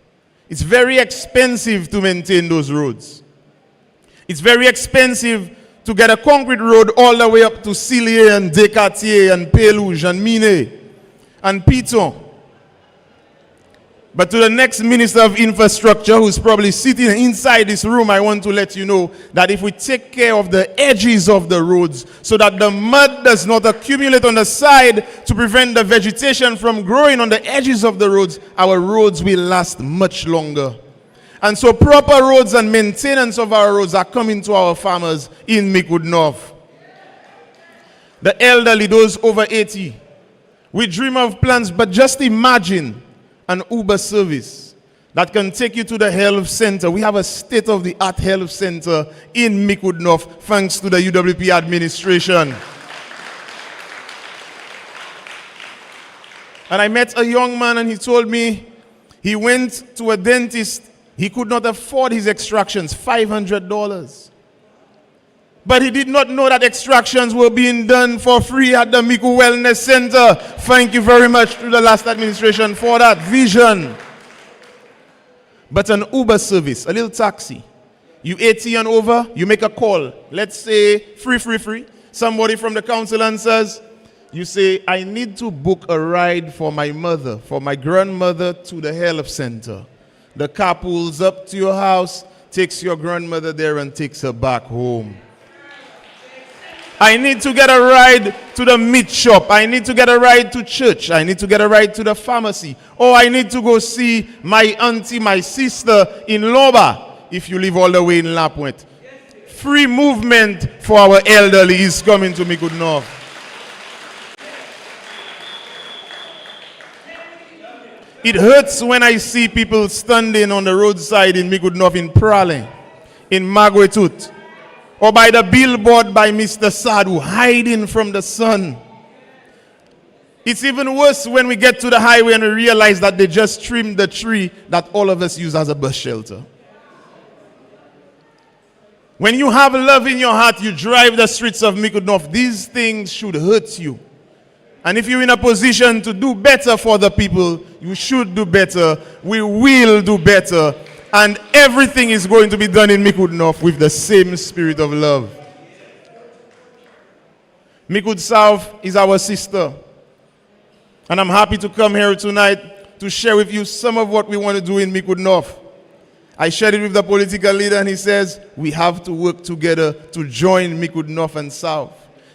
It's very expensive to maintain those roads. It's very expensive to get a concrete road all the way up to Cilliers and Descartiers and Pélouge and Minet and Piton. But to the next Minister of Infrastructure, who's probably sitting inside this room, I want to let you know that if we take care of the edges of the roads so that the mud does not accumulate on the side to prevent the vegetation from growing on the edges of the roads, our roads will last much longer. And so proper roads and maintenance of our roads are coming to our farmers in Micoud North. The elderly, those over 80, we dream of plans, but just imagine an Uber service that can take you to the health center. We have a state-of-the-art health center in Micoud North, thanks to the UWP administration. And I met a young man and he told me he went to a dentist. He could not afford his extractions, $500. But he did not know that extractions were being done for free at the Micoud Wellness Center. Thank you very much to the last administration for that vision. But an Uber service, a little taxi. You 80 and over, you make a call. Let's say free. Somebody from the council answers. You say, I need to book a ride for my mother, for my grandmother to the health center. The car pulls up to your house, takes your grandmother there and takes her back home. I need to get a ride to the meat shop. I need to get a ride to church. I need to get a ride to the pharmacy. Or I need to go see my auntie, my sister in Loba, if you live all the way in Lapointe. Free movement for our elderly is coming to Micoud North. It hurts when I see people standing on the roadside in Micoud North, in Pralin, in Maguetut, or by the billboard by Mr. Sadu, hiding from the sun. It's even worse when we get to the highway and we realize that they just trimmed the tree that all of us use as a bus shelter. When you have love in your heart, you drive the streets of Micoud North. These things should hurt you. And if you're in a position to do better for the people, you should do better. We will do better. And everything is going to be done in Micoud North with the same spirit of love. Micoud South is our sister. And I'm happy to come here tonight to share with you some of what we want to do in Micoud North. I shared it with the political leader and he says, we have to work together to join Micoud North and South.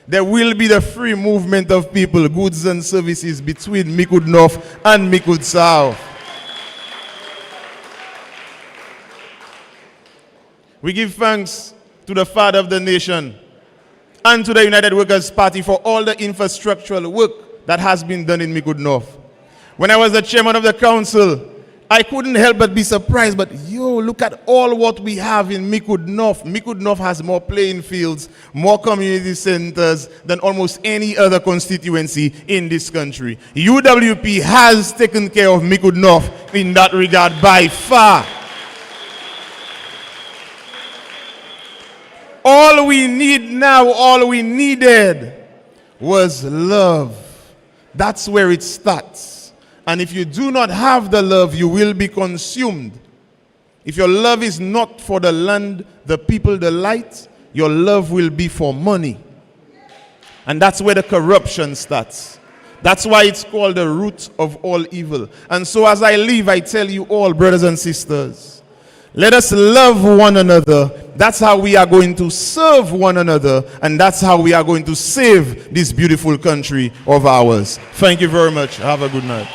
There will be the free movement of people, goods and services between Micoud North and Micoud South. We give thanks to the Father of the nation and to the United Workers' Party for all the infrastructural work that has been done in Micoud North. When I was the chairman of the council, I couldn't help but be surprised, but look at all what we have in Micoud North. Micoud North has more playing fields, more community centers than almost any other constituency in this country. UWP has taken care of Micoud North in that regard by far. All we need now, all we needed was love. That's where it starts. And if you do not have the love, you will be consumed. If your love is not for the land, the people, the light, your love will be for money. And that's where the corruption starts. That's why it's called the root of all evil. And so as I leave, I tell you all, brothers and sisters, let us love one another. That's how we are going to serve one another. And that's how we are going to save this beautiful country of ours. Thank you very much. Have a good night.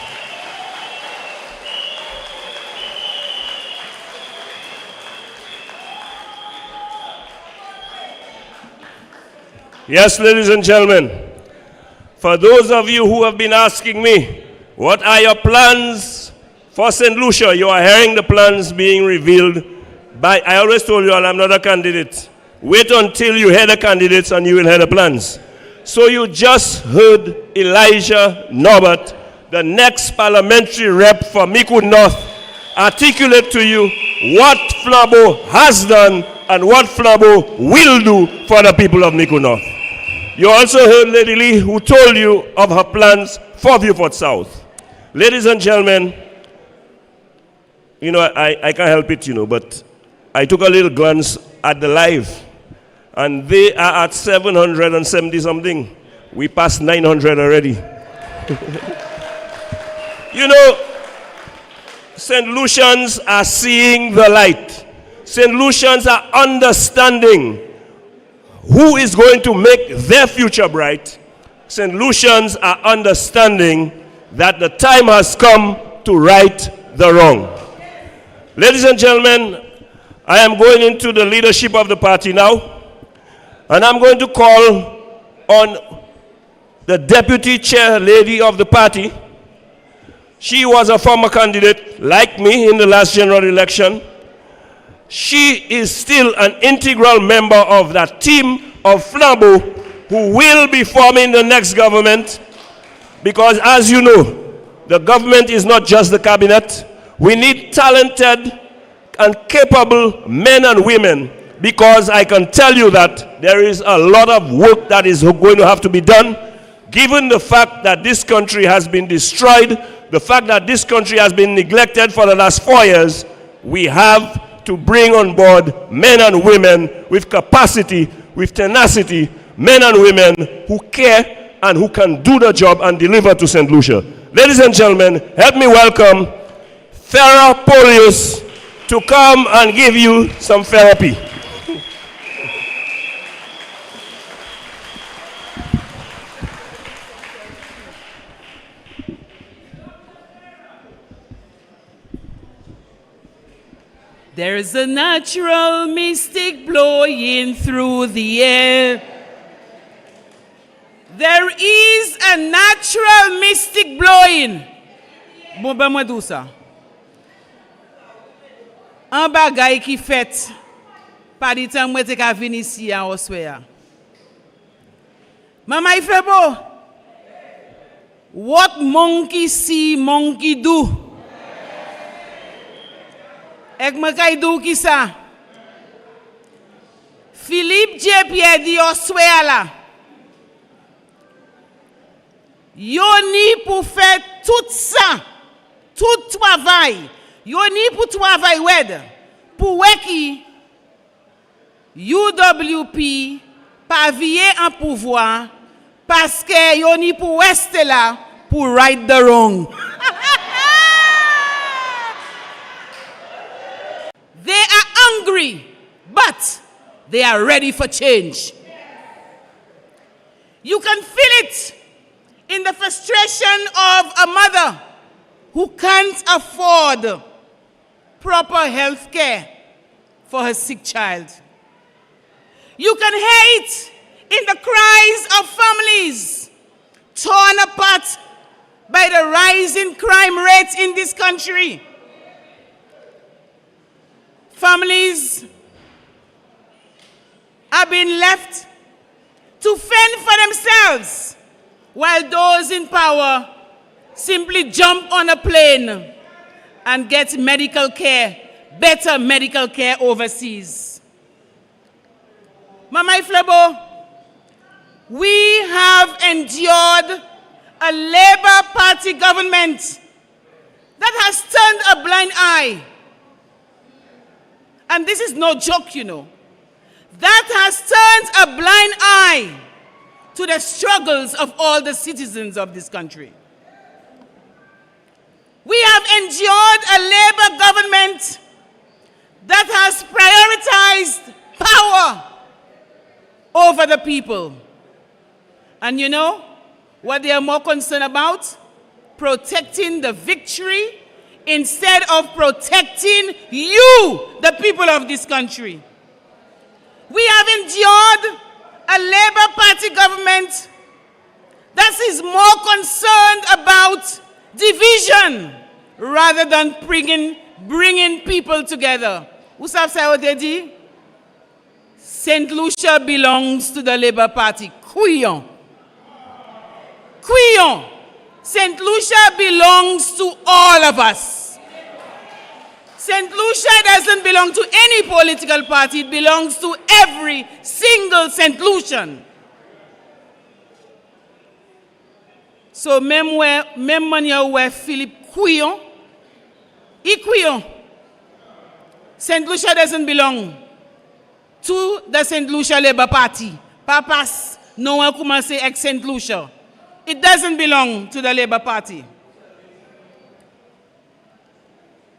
Yes, ladies and gentlemen, for those of you who have been asking me, what are your plans for St. Lucia? You are hearing the plans being revealed by, I always told you all I'm not a candidate. Wait until you hear the candidates and you will hear the plans. So you just heard Elijah Norbert, the next parliamentary rep for Micoud North, articulate to you what Flabo has done and what Flabo will do for the people of Micoud North. You also heard Lady Lee, who told you of her plans for Beaufort South. Ladies and gentlemen, you know, I can't help it, but I took a little glance at the live, and they are at 770 something. We passed 900 already. You know, St. Lucians are seeing the light. St. Lucians are understanding who is going to make their future bright. St. Lucians are understanding that the time has come to right the wrong. Ladies and gentlemen, I am going into the leadership of the party now, and I'm going to call on the deputy chair lady of the party. She was a former candidate like me in the last general election. She is still an integral member of that team of Flabo who will be forming the next government, because as you know, the government is not just the cabinet. We need talented and capable men and women, because I can tell you that there is a lot of work that is going to have to be done, given the fact that this country has been destroyed, the fact that this country has been neglected for the last 4 years. We have to bring on board men and women with capacity, with tenacity, men and women who care and who can do the job and deliver to St. Lucia. Ladies and gentlemen, help me welcome Farah Polius to come and give you some therapy. There is a natural mystic blowing through the air. There is a natural mystic blowing. Bon ben moi douce. Un bagay qui fait pas di temps moi te ka vinn ici en Oswea. Mama Ifebo. What monkey see, monkey do. Ek mwen kay dou ki sa? Philippe J. di Oswea la. Yo ni pour faire tout ça, tout travail. Yo ni pour travail wed. Pour weki UWP pa viye en pouvoir parce que yo ni pour rester là pour right the wrong. They are angry, but they are ready for change. You can feel it in the frustration of a mother who can't afford proper health care for her sick child. You can hear it in the cries of families torn apart by the rising crime rates in this country. Families are being left to fend for themselves, while those in power simply jump on a plane and get medical care, better medical care overseas. Mama Iflebo, we have endured a Labour Party government that has turned a blind eye. And this is no joke, you know. That has turned a blind eye to the struggles of all the citizens of this country. We have endured a Labour government that has prioritized power over the people. And you know what they are more concerned about? Protecting the victory instead of protecting you, the people of this country. We have endured a Labour Party government that is more concerned about division rather than bringing people together. Who savez what they dit? St. Lucia belongs to the Labour Party. Couillon. Couillon. St. Lucia belongs to all of us. St. Lucia doesn't belong to any political party. It belongs to every single St. Lucian. So même manière où Philippe Couillon, St. Lucia doesn't belong to the St. Lucia Labour Party. Papas, no one commence ex St. Lucia. It doesn't belong to the Labour Party.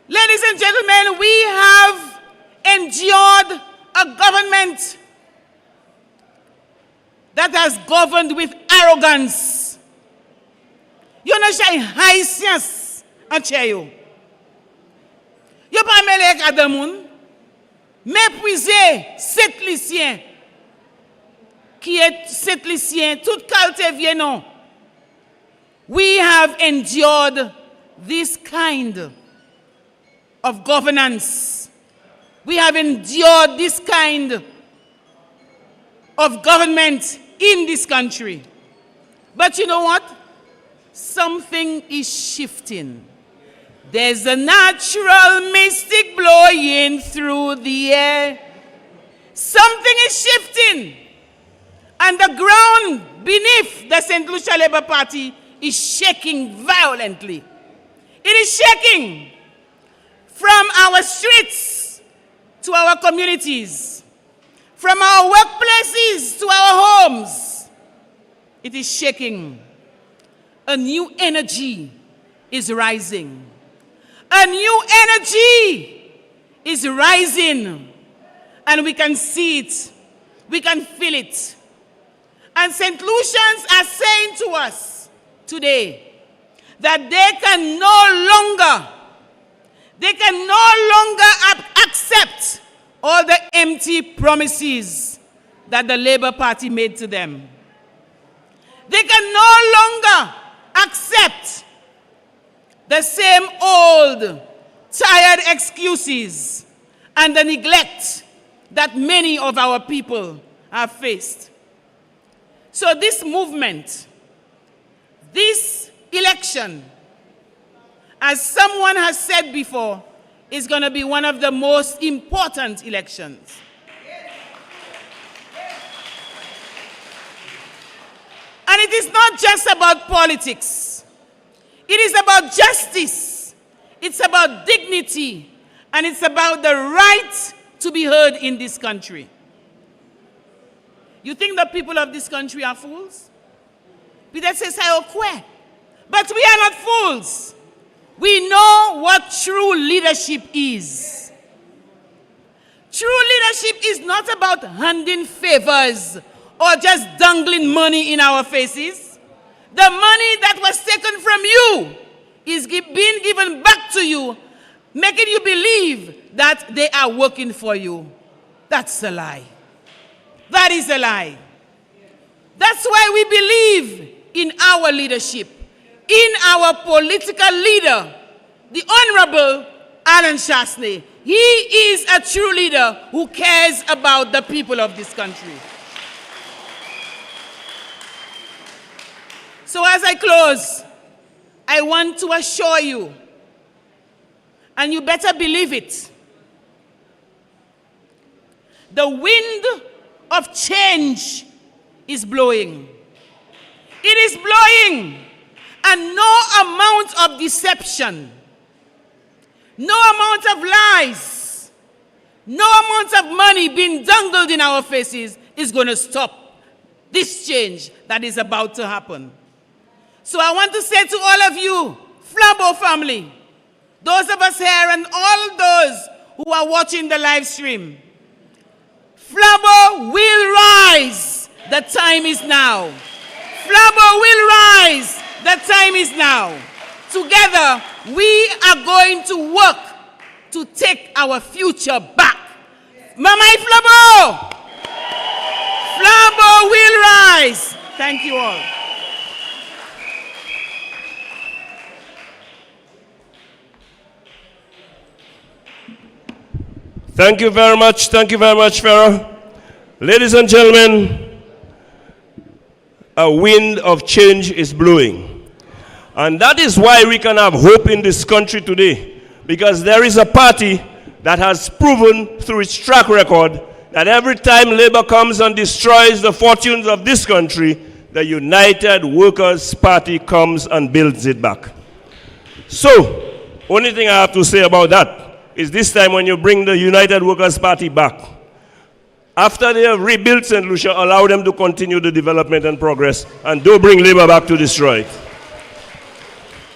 Ladies and gentlemen, we have endured a government that has governed with arrogance. You know, j'ai haïtiens en chayo. Yo pas mêlé avec Adamoun, mépriser cet lycéen qui est cet lycéen, tout qualité vient non. We have endured this kind of governance. We have endured this kind of government in this country. But you know what? Something is shifting. There's a natural mystic blowing through the air. Something is shifting. And the ground beneath the St. Lucia Labour Party is shaking violently. It is shaking from our streets to our communities, from our workplaces to our homes. It is shaking. A new energy is rising. A new energy is rising. And we can see it. We can feel it. And St. Lucians are saying to us today that they can no longer accept all the empty promises that the Labour Party made to them. They can no longer accept the same old, tired excuses and the neglect that many of our people have faced. So this movement, this election, as someone has said before, is going to be one of the most important elections. And it is not just about politics. It is about justice. It's about dignity. And it's about the right to be heard in this country. You think the people of this country are fools? Peter says, but we are not fools. We know what true leadership is. True leadership is not about handing favors or just dangling money in our faces. The money that was taken from you is being given back to you, making you believe that they are working for you. That's a lie. That is a lie. That's why we believe in our leadership, in our political leader, the Honorable Alan Shasney. He is a true leader who cares about the people of this country. So as I close, I want to assure you, and you better believe it, the wind of change is blowing. It is blowing, and no amount of deception, no amount of lies, no amount of money being dangled in our faces is going to stop this change that is about to happen. So I want to say to all of you, Flambeau family, those of us here and all those who are watching the live stream, Flambeau will rise. The time is now. Flambeau will rise. The time is now. Together, we are going to work to take our future back. Mama Flambeau! Flambeau will rise. Thank you all. Thank you very much, Farah. Ladies and gentlemen, a wind of change is blowing. And that is why we can have hope in this country today, because there is a party that has proven through its track record that every time Labour comes and destroys the fortunes of this country, the United Workers' Party comes and builds it back. So, only thing I have to say about that is this time when you bring the United Workers' Party back, after they have rebuilt St. Lucia, allow them to continue the development and progress, and don't bring Labour back to destroy it.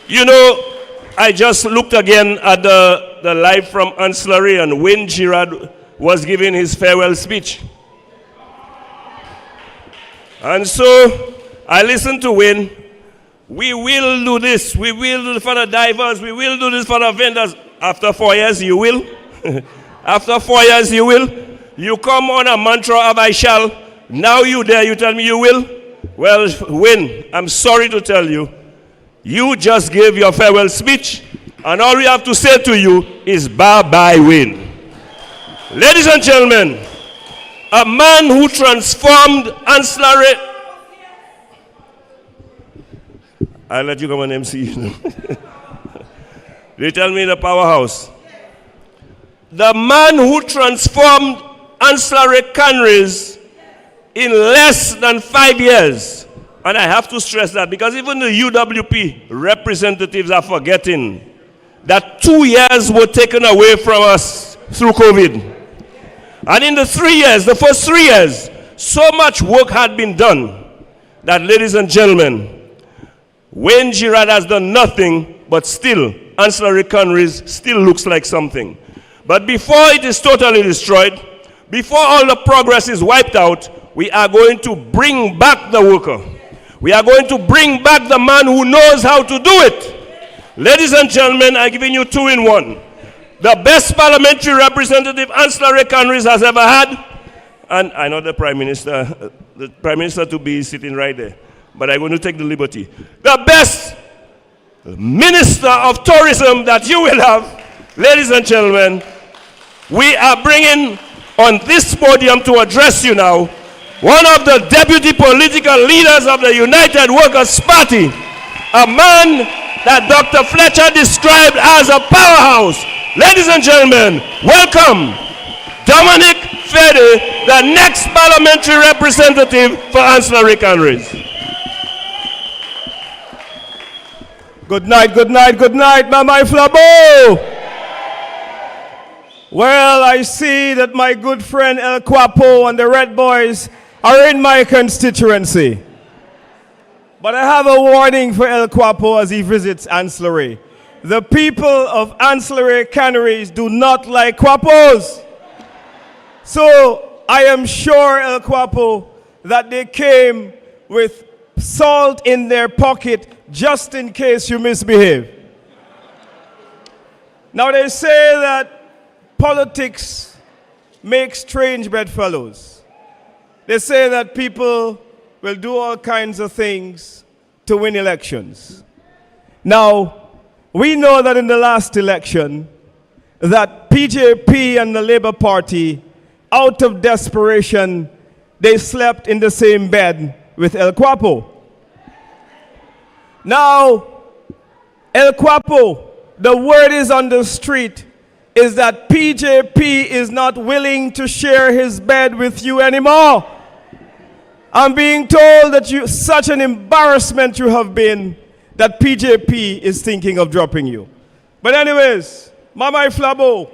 You know, I just looked again at the live from Ancillary, and Wayne Girard was giving his farewell speech. And so I listened to Wayne. We will do this. We will do it for the divers. We will do this for the vendors. After 4 years, you will. After 4 years, you will. You come on a mantra of I shall. Now you there, you tell me you will. Well, Wayne, I'm sorry to tell you, you just gave your farewell speech, and all we have to say to you is bye-bye, Wayne. Ladies and gentlemen, a man who transformed Ancillary. I'll let you come on MC. They tell me the powerhouse. The man who transformed Ancillary canneries in less than 5 years. And I have to stress that because even the UWP representatives are forgetting that 2 years were taken away from us through COVID. And in the 3 years, the first 3 years, so much work had been done that, ladies and gentlemen, Wayne Girard has done nothing, but still, Ancillary canneries still looks like something. But before it is totally destroyed, before all the progress is wiped out, we are going to bring back the worker. We are going to bring back the man who knows how to do it. Ladies and gentlemen, I'm giving you 2 in 1. The best parliamentary representative Ancillary canneries has ever had. And I know the Prime Minister to be sitting right there. But I'm going to take the liberty. The best Minister of Tourism that you will have, ladies and gentlemen, we are bringing on this podium to address you now one of the deputy political leaders of the United Workers' Party, a man that Dr. Fletcher described as a powerhouse. Ladies and gentlemen, welcome Dominic Fede, the next parliamentary representative for Ancillary canneries. Good night, Mama Flabo. Well, I see that my good friend El Quapo and the Red Boys are in my constituency. But I have a warning for El Quapo as he visits Ancillary. The people of Ancillary canneries do not like Quapos. So I am sure, El Quapo, that they came with salt in their pocket just in case you misbehave. Now they say that politics makes strange bedfellows. They say that people will do all kinds of things to win elections. Now, we know that in the last election, that PJP and the Labour Party, out of desperation, they slept in the same bed with El Quapo. Now, El Quapo, the word is on the street is that PJP is not willing to share his bed with you anymore. I'm being told that such an embarrassment you have been that PJP is thinking of dropping you. But anyways, Mama Flabo,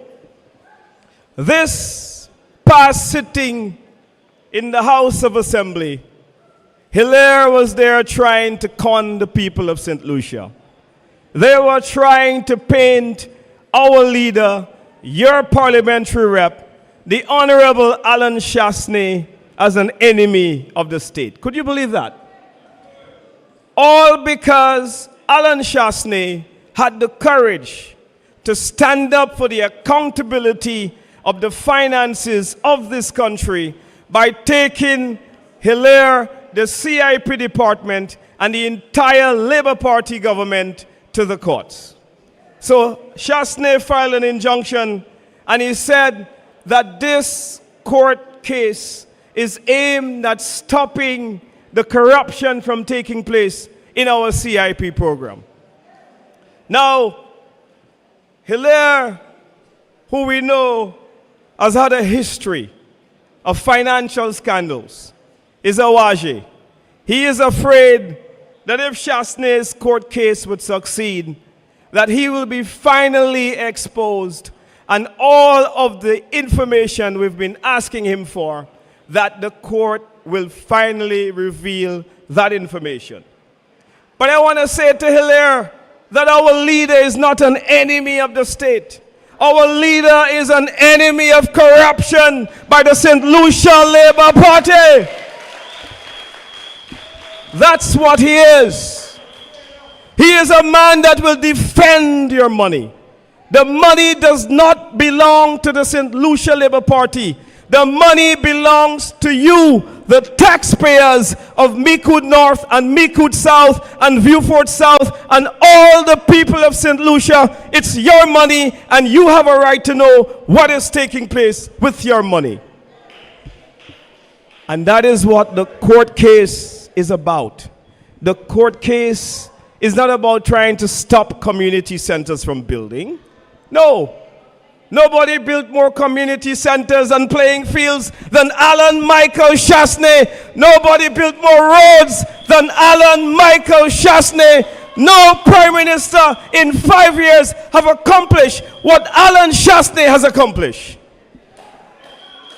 this past sitting in the House of Assembly, Hilaire was there trying to con the people of St. Lucia. They were trying to paint our leader, your parliamentary rep, the Honorable Alan Chasney, as an enemy of the state. Could you believe that? All because Alan Chasney had the courage to stand up for the accountability of the finances of this country by taking Hilaire, the CIP department, and the entire Labour Party government to the courts. So Chasney filed an injunction, and he said that this court case is aimed at stopping the corruption from taking place in our CIP program. Now, Hilaire, who we know has had a history of financial scandals, is a wage. He is afraid that if Chasney's court case would succeed, that he will be finally exposed and all of the information we've been asking him for, that the court will finally reveal that information. But I want to say to Hilaire that our leader is not an enemy of the state. Our leader is an enemy of corruption by the St. Lucia Labour Party. That's what he is. He is a man that will defend your money. The money does not belong to the St. Lucia Labour Party. The money belongs to you, the taxpayers of Micoud North and Micoud South and Viewfort South and all the people of St. Lucia. It's your money and you have a right to know what is taking place with your money. And that is what the court case is about. The court case is not about trying to stop community centers from building. No. Nobody built more community centers and playing fields than Alan Michael Chasney. Nobody built more roads than Alan Michael Chasney. No prime minister in 5 years have accomplished what Alan Chasney has accomplished.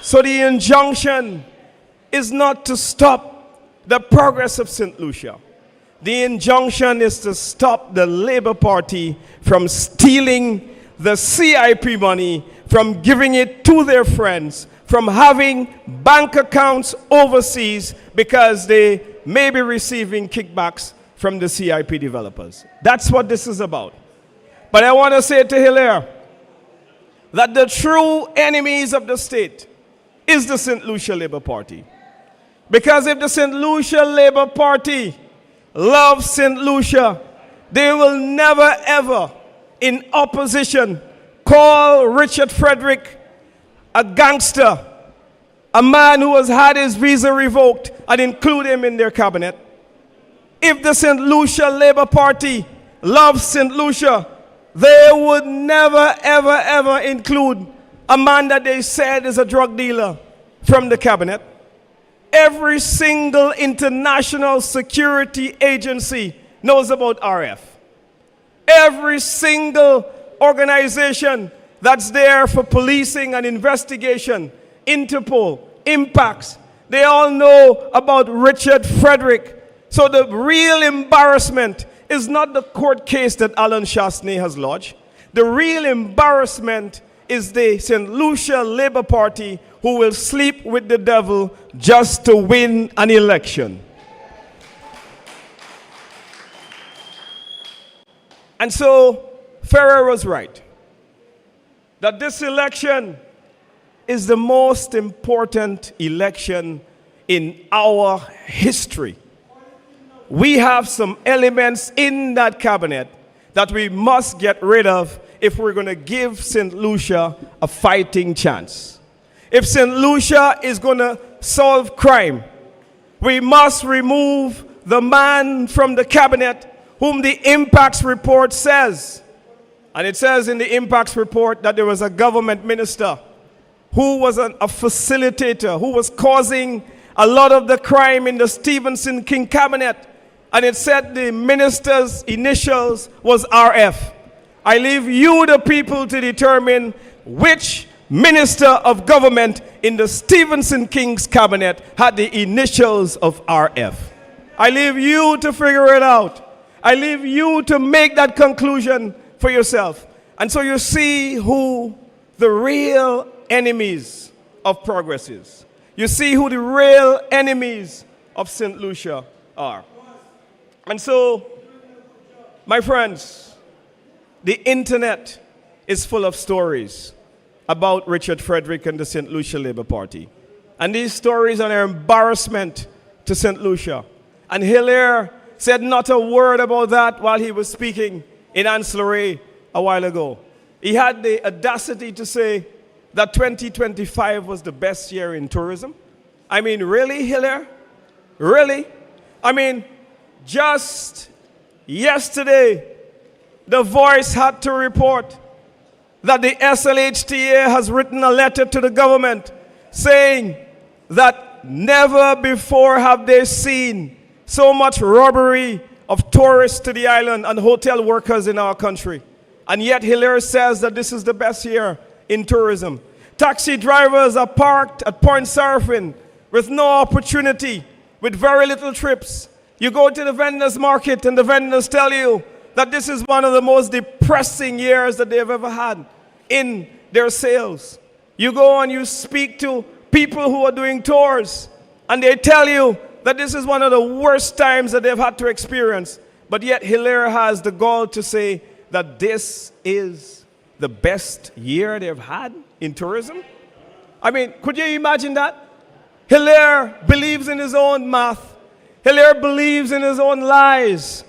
So the injunction is not to stop the progress of St. Lucia. The injunction is to stop the Labour Party from stealing the CIP money, from giving it to their friends, from having bank accounts overseas because they may be receiving kickbacks from the CIP developers. That's what this is about. But I want to say to Hilaire that the true enemies of the state is the St. Lucia Labour Party. Because if the St. Lucia Labour Party loves St. Lucia, they will never ever in opposition call Richard Frederick a gangster, a man who has had his visa revoked, and include him in their cabinet. If the St. Lucia Labour Party loves St. Lucia, they would never, ever, ever include a man that they said is a drug dealer from the cabinet. Every single international security agency knows about RF. Every single organization that's there for policing and investigation, Interpol, Impacts, they all know about Richard Frederick. So the real embarrassment is not the court case that Alan Chasney has lodged. The real embarrassment is the St. Lucia Labour Party who will sleep with the devil just to win an election. And so Ferrer was right that this election is the most important election in our history. We have some elements in that cabinet that we must get rid of if we're going to give St. Lucia a fighting chance. If St. Lucia is going to solve crime, we must remove the man from the cabinet whom the impacts report says. And it says in the impacts report that there was a government minister who was a facilitator, who was causing a lot of the crime in the Stephenson King cabinet. And it said the minister's initials was RF. I leave you, the people, to determine which minister of government in the Stephenson King's cabinet had the initials of RF. I leave you to figure it out. I leave you to make that conclusion for yourself. And so you see who the real enemies of progress is. You see who the real enemies of St. Lucia are. And so, my friends, the internet is full of stories about Richard Frederick and the St. Lucia Labour Party. And these stories are an embarrassment to St. Lucia. And Hilaire said not a word about that while he was speaking in Ancillary a while ago. He had the audacity to say that 2025 was the best year in tourism. I mean, really, Hilaire? Really? I mean, just yesterday, The Voice had to report that the SLHTA has written a letter to the government saying that never before have they seen so much robbery of tourists to the island and hotel workers in our country. And yet Hilaire says that this is the best year in tourism. Taxi drivers are parked at Point Surfing with no opportunity, with very little trips. You go to the vendors market and the vendors tell you that this is one of the most depressing years that they've ever had in their sales. You go and you speak to people who are doing tours and they tell you that this is one of the worst times that they've had to experience. But yet Hilaire has the gall to say that this is the best year they've had in tourism. I mean, could you imagine that? Hilaire believes in his own math. Hilaire believes in his own lies.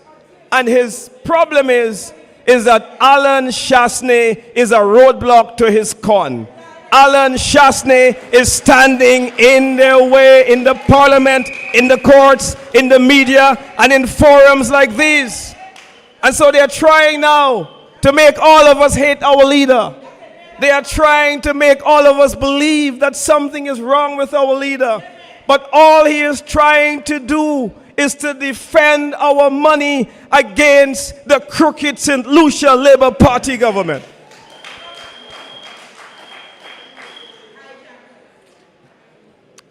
And his problem is that Alan Chasney is a roadblock to his con. Alan Chasney is standing in their way in the parliament, in the courts, in the media, and in forums like these. And so they are trying now to make all of us hate our leader. They are trying to make all of us believe that something is wrong with our leader. But all he is trying to do is to defend our money against the crooked St. Lucia Labour Party government.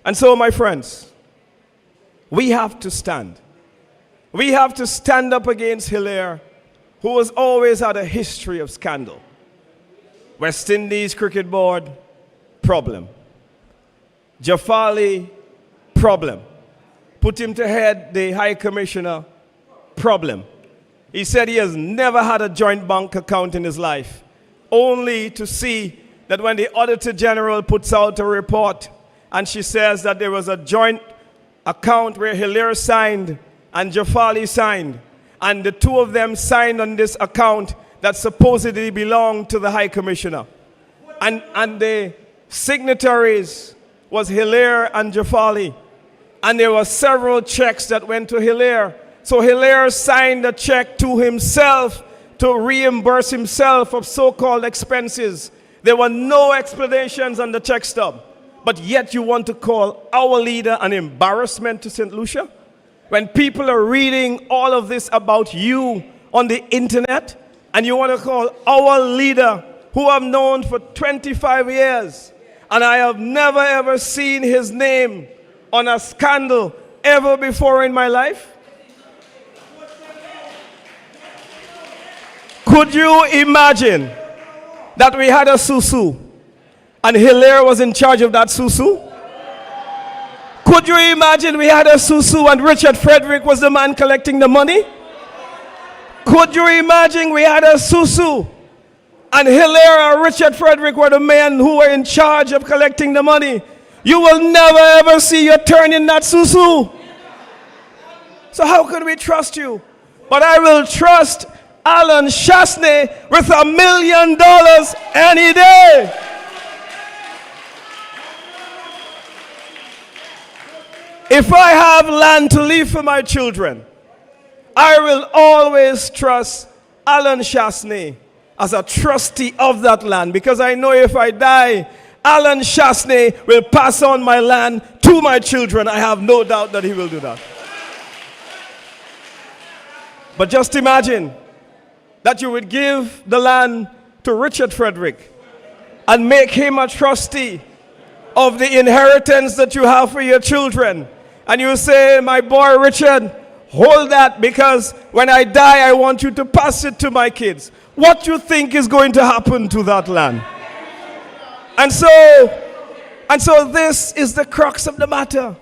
And so, my friends, we have to stand. We have to stand up against Hilaire, who has always had a history of scandal. West Indies Cricket Board, problem. Jafali, problem. Put him to head the High Commissioner, problem. He said he has never had a joint bank account in his life, only to see that when the Auditor General puts out a report and she says that there was a joint account where Hilaire signed and Jafali signed, and the two of them signed on this account that supposedly belonged to the High Commissioner. And the signatories was Hilaire and Jafali. And there were several checks that went to Hilaire. So Hilaire signed a check to himself to reimburse himself of so-called expenses. There were no explanations on the check stub. But yet you want to call our leader an embarrassment to St. Lucia? When people are reading all of this about you on the internet, and you want to call our leader, who I've known for 25 years, and I have never ever seen his name on a scandal ever before in my life? Could you imagine that we had a susu and Hilaire was in charge of that susu? Could you imagine we had a susu and Richard Frederick was the man collecting the money? Could you imagine we had a susu and Hilaire or Richard Frederick were the men who were in charge of collecting the money? You will never ever see your turn in that susu. So how could we trust you? But I will trust Alan Chasney with $1 million any day. If I have land to leave for my children, I will always trust Alan Chasney as a trustee of that land, because I know if I die, Alan Chasney will pass on my land to my children. I have no doubt that he will do that. But just imagine that you would give the land to Richard Frederick and make him a trustee of the inheritance that you have for your children. And you say, my boy Richard, hold that, because when I die, I want you to pass it to my kids. What do you think is going to happen to that land? And so this is the crux of the matter.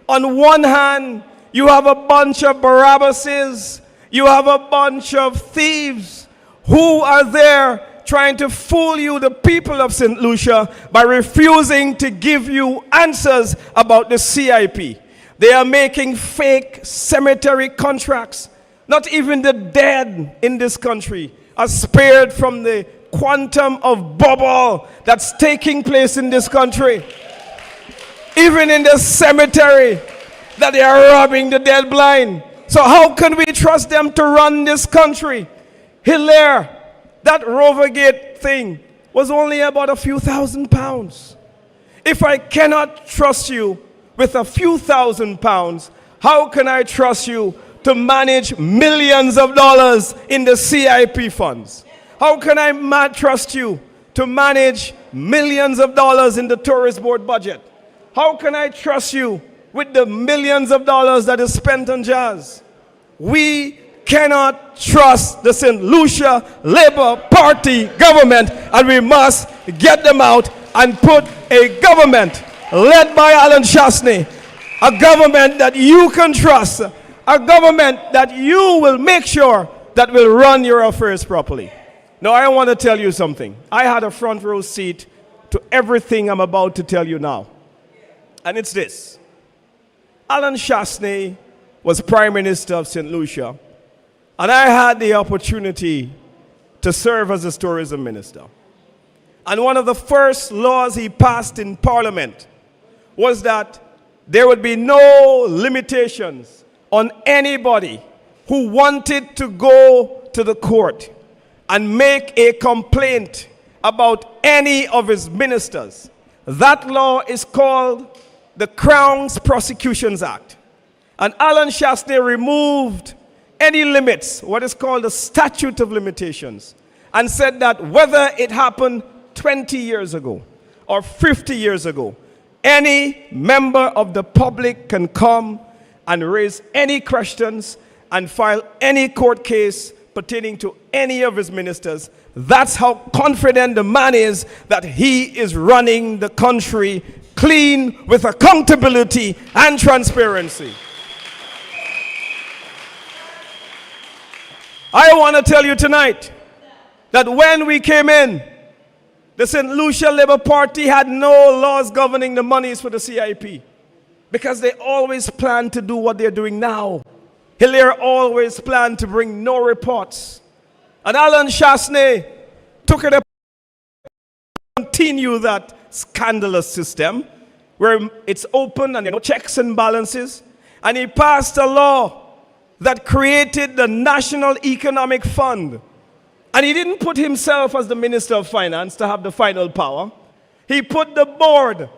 On one hand, you have a bunch of Barabbases, you have a bunch of thieves who are there trying to fool you, the people of St. Lucia, by refusing to give you answers about the CIP. They are making fake cemetery contracts. Not even the dead in this country are spared from the quantum of bubble that's taking place in this country. Even in the cemetery, that they are robbing the dead blind. So how can we trust them to run this country? Hilaire, that Rovergate thing was only about a few £1,000s. If I cannot trust you with a few £1,000s, how can I trust you to manage millions of dollars in the CIP funds? How can I trust you to manage millions of dollars in the tourist board budget? How can I trust you with the millions of dollars that is spent on jazz? We cannot trust the St. Lucia Labour Party government, and we must get them out and put a government led by Alan Shastney, a government that you can trust, a government that you will make sure that will run your affairs properly. Now, I want to tell you something. I had a front row seat to everything I'm about to tell you now. And it's this. Alan Shastney was Prime Minister of St. Lucia, and I had the opportunity to serve as his tourism minister. And one of the first laws he passed in Parliament was that there would be no limitations on anybody who wanted to go to the court and make a complaint about any of his ministers. That law is called the Crown's Prosecutions Act. And Alan Shastney removed any limits, what is called the statute of limitations, and said that whether it happened 20 years ago or 50 years ago, any member of the public can come and raise any questions and file any court case pertaining to any of his ministers. That's how confident the man is that he is running the country clean with accountability and transparency. I want to tell you tonight that when we came in, the St. Lucia Labour Party had no laws governing the monies for the CIP because they always planned to do what they're doing now. Hilaire always planned to bring no reports. And Alan Shastney took it upon to continue that scandalous system where it's open and there are no checks and balances. And he passed a law that created the National Economic Fund. And he didn't put himself as the Minister of Finance to have the final power. He put the board,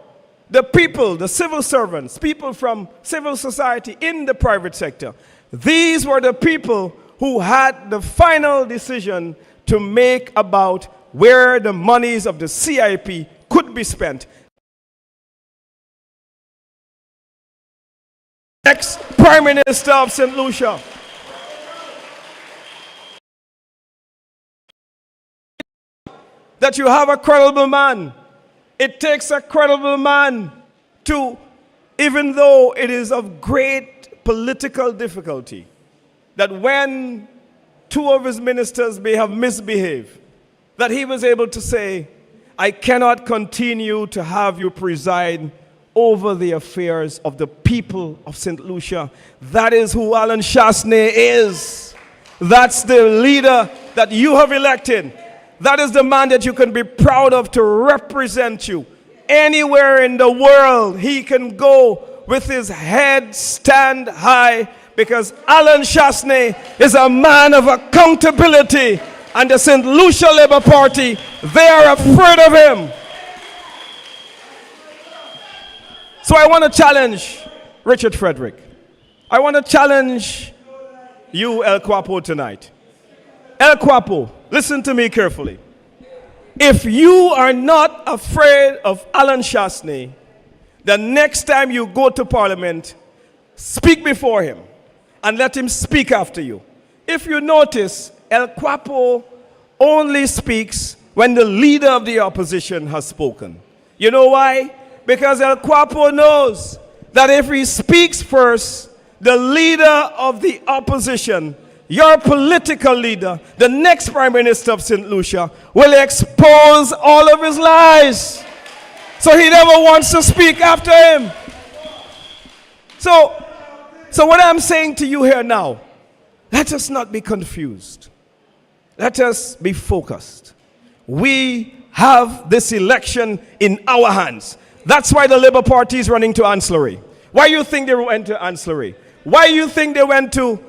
the people, the civil servants, people from civil society in the private sector. These were the people who had the final decision to make about where the monies of the CIP could be spent. Ex-Prime Minister of St. Lucia. That you have a credible man. It takes a credible man to, even though it is of great political difficulty, that when two of his ministers may have misbehaved, that he was able to say, I cannot continue to have you preside over the affairs of the people of St. Lucia. That is who Alan Shastney is. That's the leader that you have elected. That is the man that you can be proud of to represent you. Anywhere in the world, he can go with his head stand high because Alan Shastney is a man of accountability, and the St. Lucia Labour Party, they are afraid of him. So I want to challenge Richard Frederick. I want to challenge you, El Quapo, tonight. El Quapo, listen to me carefully. If you are not afraid of Alan Shastney, the next time you go to Parliament, speak before him and let him speak after you. If you notice, El Quapo only speaks when the leader of the opposition has spoken. You know why? Because El Quapo knows that if he speaks first, the leader of the opposition, your political leader, the next Prime Minister of St. Lucia, will expose all of his lies. So he never wants to speak after him. So what I'm saying to you here now, let us not be confused. Let us be focused. We have this election in our hands. That's why the Labour Party is running to ancillary. Why do you think they went to ancillary? Why do you think they went to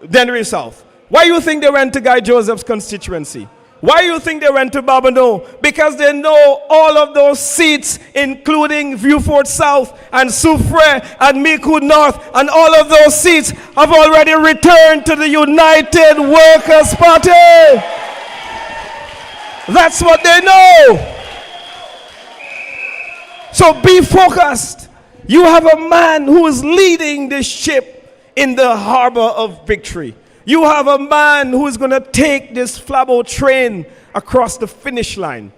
Dennery South? Why do you think they went to Guy Joseph's constituency? Why do you think they went to Babano? Because they know all of those seats, including Viewfort South and Soufrière and Micoud North, and all of those seats have already returned to the United Workers' Party. That's what they know. So be focused. You have a man who is leading this ship in the harbor of victory. You have a man who is going to take this Flabo train across the finish line.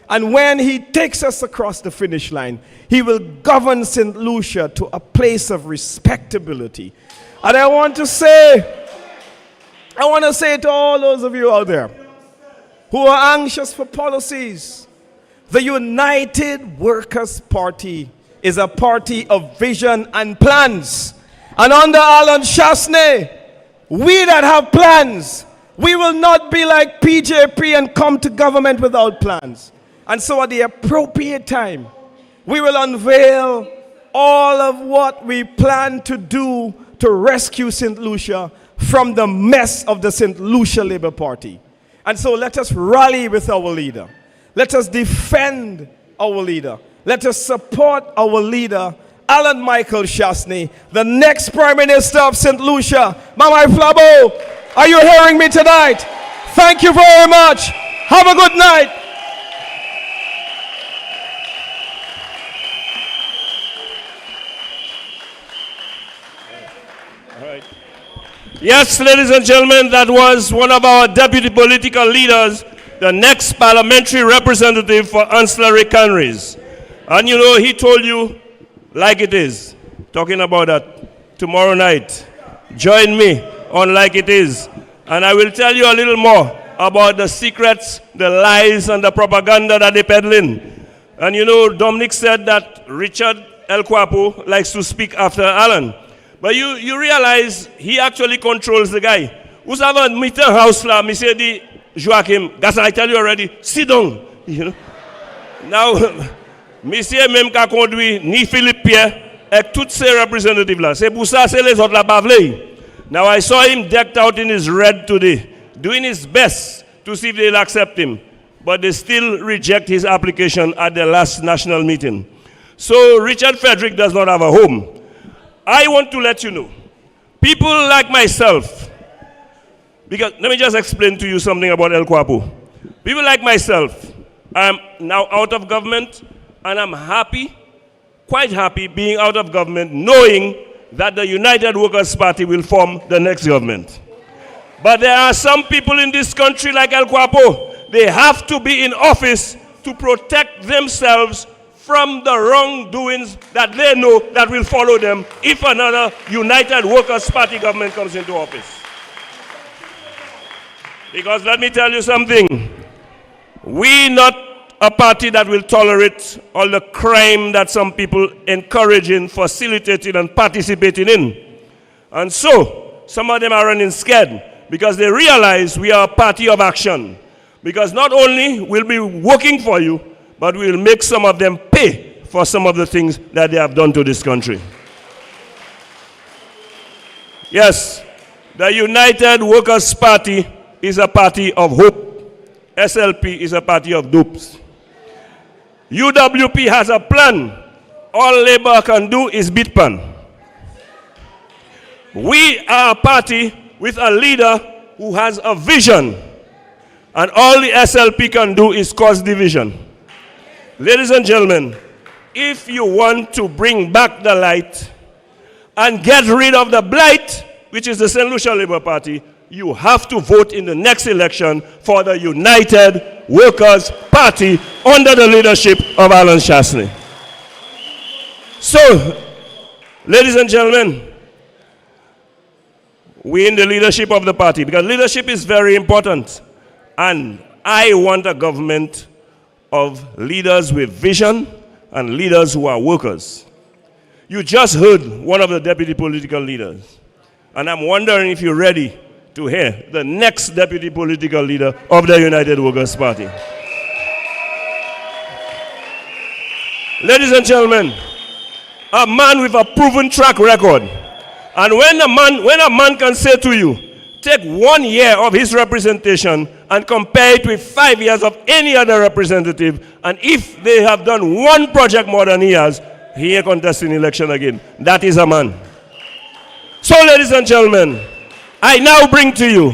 And when he takes us across the finish line, he will govern St. Lucia to a place of respectability. And I want to say to all those of you out there who are anxious for policies, the United Workers' Party is a party of vision and plans. And under Alan Chasney, we that have plans, we will not be like PJP and come to government without plans. And so at the appropriate time, we will unveil all of what we plan to do to rescue St. Lucia from the mess of the St. Lucia Labour Party. And so let us rally with our leader. Let us defend our leader. Let us support our leader, Alan Michael Chasney, the next Prime Minister of St. Lucia. Mamai Flabo, are you hearing me tonight? Thank you very much. Have a good night. All right. Yes, ladies and gentlemen, that was one of our deputy political leaders, the next parliamentary representative for ancillary canneries. And you know, he told you like it is, talking about that tomorrow night. Join me on Like It Is, and I will tell you a little more about the secrets, the lies, and the propaganda that they peddling. And you know, Dominic said that Richard El Quapo likes to speak after Alan. But you realize he actually controls the guy. Who's have a meeting house la, me say di Joachim, that's I tell you already, sit down. You know? Now, Monsieur même qu'a conduit ni Philippe Pierre et toutes ces représentatives là. C'est pour ça c'est les autres là pas vle. Now I saw him decked out in his red today, doing his best to see if they'll accept him, but they still reject his application at the last national meeting. So Richard Frederick does not have a home. I want to let you know, people like myself, because let me just explain to you something about El Quapo. People like myself, I'm now out of government. And I'm happy, quite happy, being out of government, knowing that the United Workers' Party will form the next government. But there are some people in this country like El Quapo, they have to be in office to protect themselves from the wrongdoings that they know that will follow them if another United Workers' Party government comes into office. Because let me tell you something, we not a party that will tolerate all the crime that some people encouraging, facilitating, and participating in. And so, some of them are running scared because they realize we are a party of action. Because not only will we be working for you, but we will make some of them pay for some of the things that they have done to this country. Yes, the United Workers' Party is a party of hope. SLP is a party of dupes. UWP has a plan. All Labour can do is beat pan. We are a party with a leader who has a vision. And all the SLP can do is cause division. Ladies and gentlemen, if you want to bring back the light and get rid of the blight, which is the St. Lucia Labour Party, you have to vote in the next election for the United Workers' Party under the leadership of Alan Chasney. So, ladies and gentlemen, we in the leadership of the party, because leadership is very important. And I want a government of leaders with vision and leaders who are workers. You just heard one of the deputy political leaders. And I'm wondering if you're ready to hear the next deputy political leader of the United Workers' Party. Ladies and gentlemen, a man with a proven track record. And when a man can say to you, take 1 year of his representation and compare it with 5 years of any other representative, and if they have done one project more than he has, he ain't contesting election again. That is a man. So, ladies and gentlemen, I now bring to you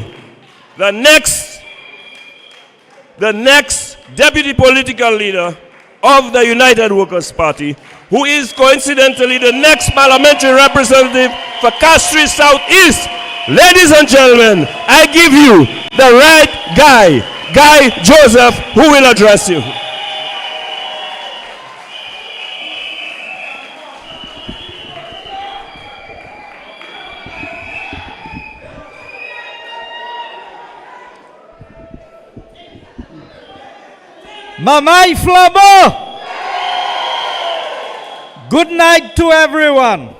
the next deputy political leader of the United Workers' Party, who is coincidentally the next parliamentary representative for Castries Southeast. Ladies and gentlemen, I give you the right Guy Joseph, who will address you. Mamai Flabo! Good night to everyone.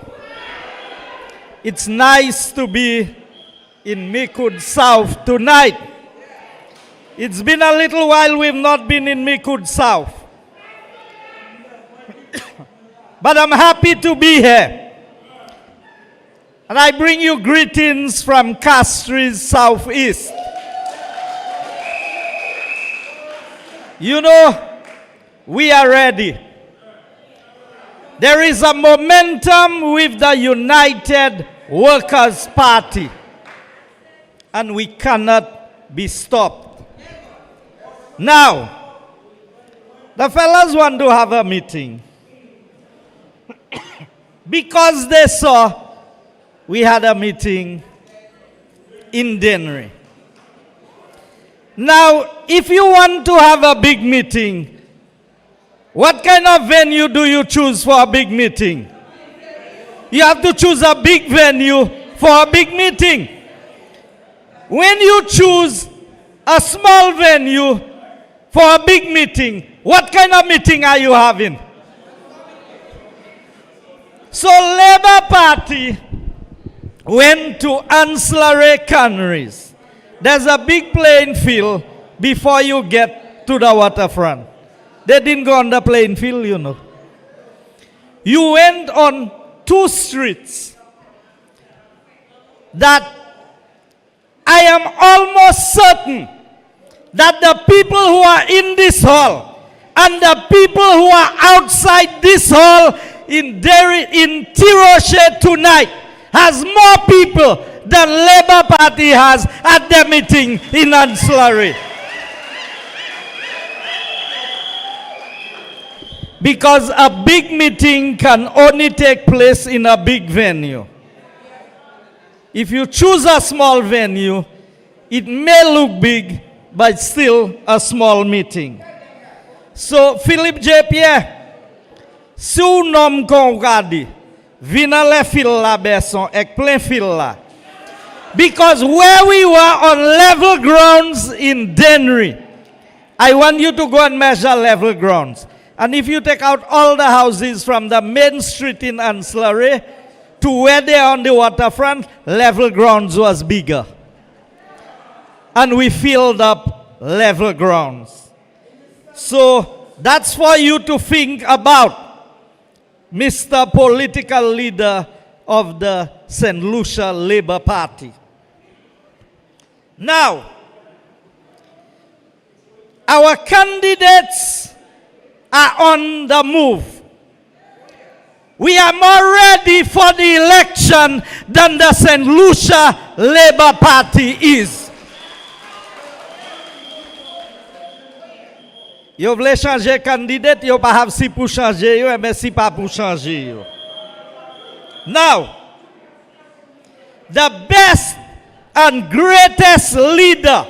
It's nice to be in Micoud South tonight. It's been a little while we've not been in Micoud South. But I'm happy to be here. And I bring you greetings from Castries Southeast. You know, we are ready. There is a momentum with the United Workers' Party, and we cannot be stopped. Now, the fellas want to have a meeting because they saw we had a meeting in Dennery. Now, if you want to have a big meeting, what kind of venue do you choose for a big meeting? You have to choose a big venue for a big meeting. When you choose a small venue for a big meeting, what kind of meeting are you having? So Labour Party went to ancillary canneries. There's a big playing field before you get to the waterfront. They didn't go on the playing field, you know. You went on 2 streets that I am almost certain that the people who are in this hall and the people who are outside this hall in Rocher tonight has more people than Labour Party has at their meeting in Ancillary. Because a big meeting can only take place in a big venue. If you choose a small venue, it may look big, but still a small meeting. So, Philippe J. Pierre, si ou nom kon gadi, vina le fil la beson ek plein fil la. Because where we were on level grounds in Dennery, I want you to go and measure level grounds. And if you take out all the houses from the main street in Ancillary to where they are on the waterfront, level grounds was bigger. And we filled up level grounds. So that's for you to think about, Mr. Political Leader of the St. Lucia Labour Party. Now, our candidates are on the move. We are more ready for the election than the St. Lucia Labour Party is. Yo vle changer candidate, yo pa have si pou changer yo, mais si pa pou changer yo. Now, the best and greatest leader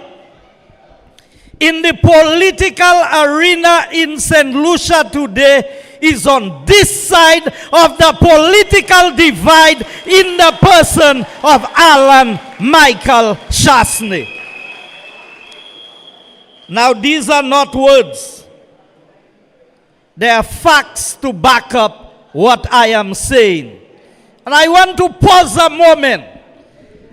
in the political arena in St. Lucia today is on this side of the political divide in the person of Alan Michael Chasney. Now, these are not words. They are facts to back up what I am saying. And I want to pause a moment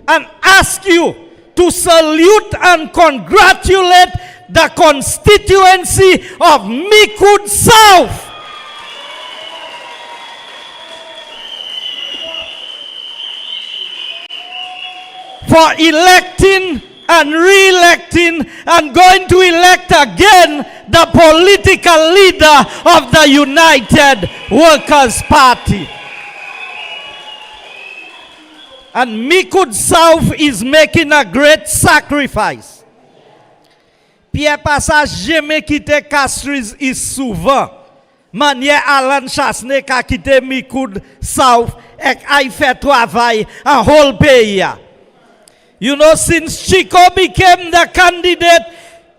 and ask you to salute and congratulate the constituency of Micoud South. For for electing and re-electing and going to elect again the political leader of the United Workers' Party. And Micoud South is making a great sacrifice. Pierre Passage jamais quitté Castries is souvent. Manière Alan Chasne ka quitté Micoud South et a fait travail en whole pays. You know, since Chico became the candidate,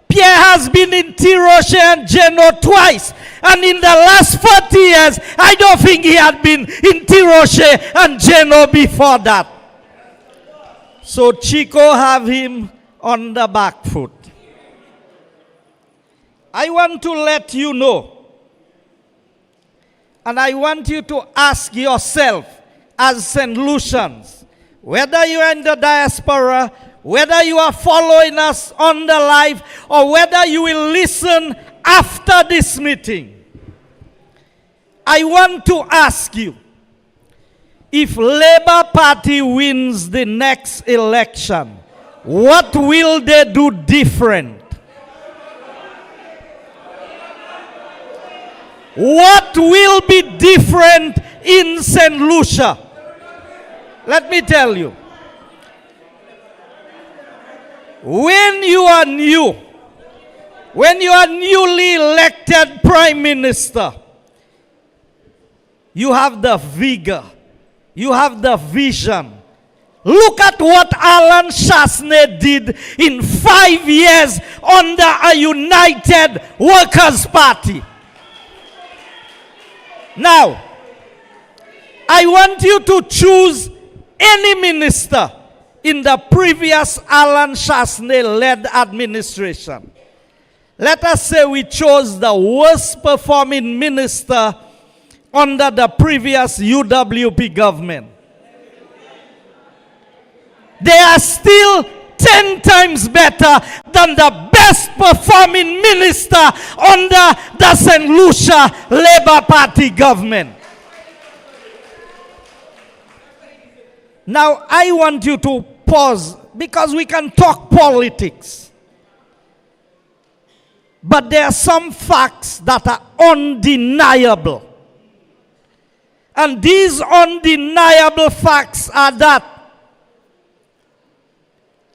Pierre has been in Rocher and Geno twice. And in the last 40 years, I don't think he had been in Rocher and Geno before that. So Chico have him on the back foot. I want to let you know, and I want you to ask yourself as St. Lucians, whether you are in the diaspora, whether you are following us on the live, or whether you will listen after this meeting, I want to ask you, if Labour Party wins the next election, what will they do different? What will be different in St. Lucia? Let me tell you. When you are new, when you are newly elected Prime Minister, you have the vigor, you have the vision. Look at what Alan Chasne did in 5 years under a United Workers' Party. Now, I want you to choose any minister in the previous Alan Chasne-led administration. Let us say we chose the worst performing minister under the previous UWP government. They are still 10 times better than the best performing minister under the St. Lucia Labour Party government. Now, I want you to pause because we can talk politics. But there are some facts that are undeniable. And these undeniable facts are that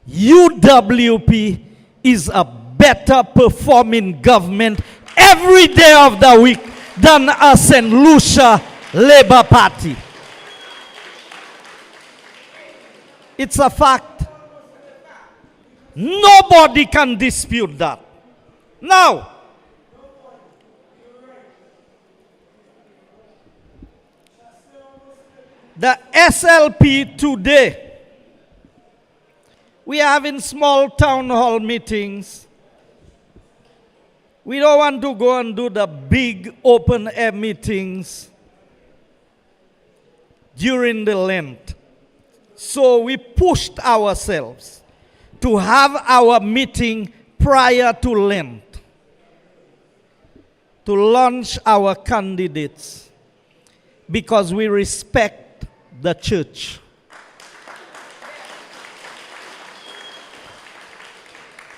UWP is a better performing government every day of the week than a St. Lucia Labour Party. It's a fact. Nobody can dispute that. Now, the SLP today, we are having small town hall meetings. We don't want to go and do the big open air meetings during the Lent. So we pushed ourselves to have our meeting prior to Lent, to launch our candidates, because we respect the church.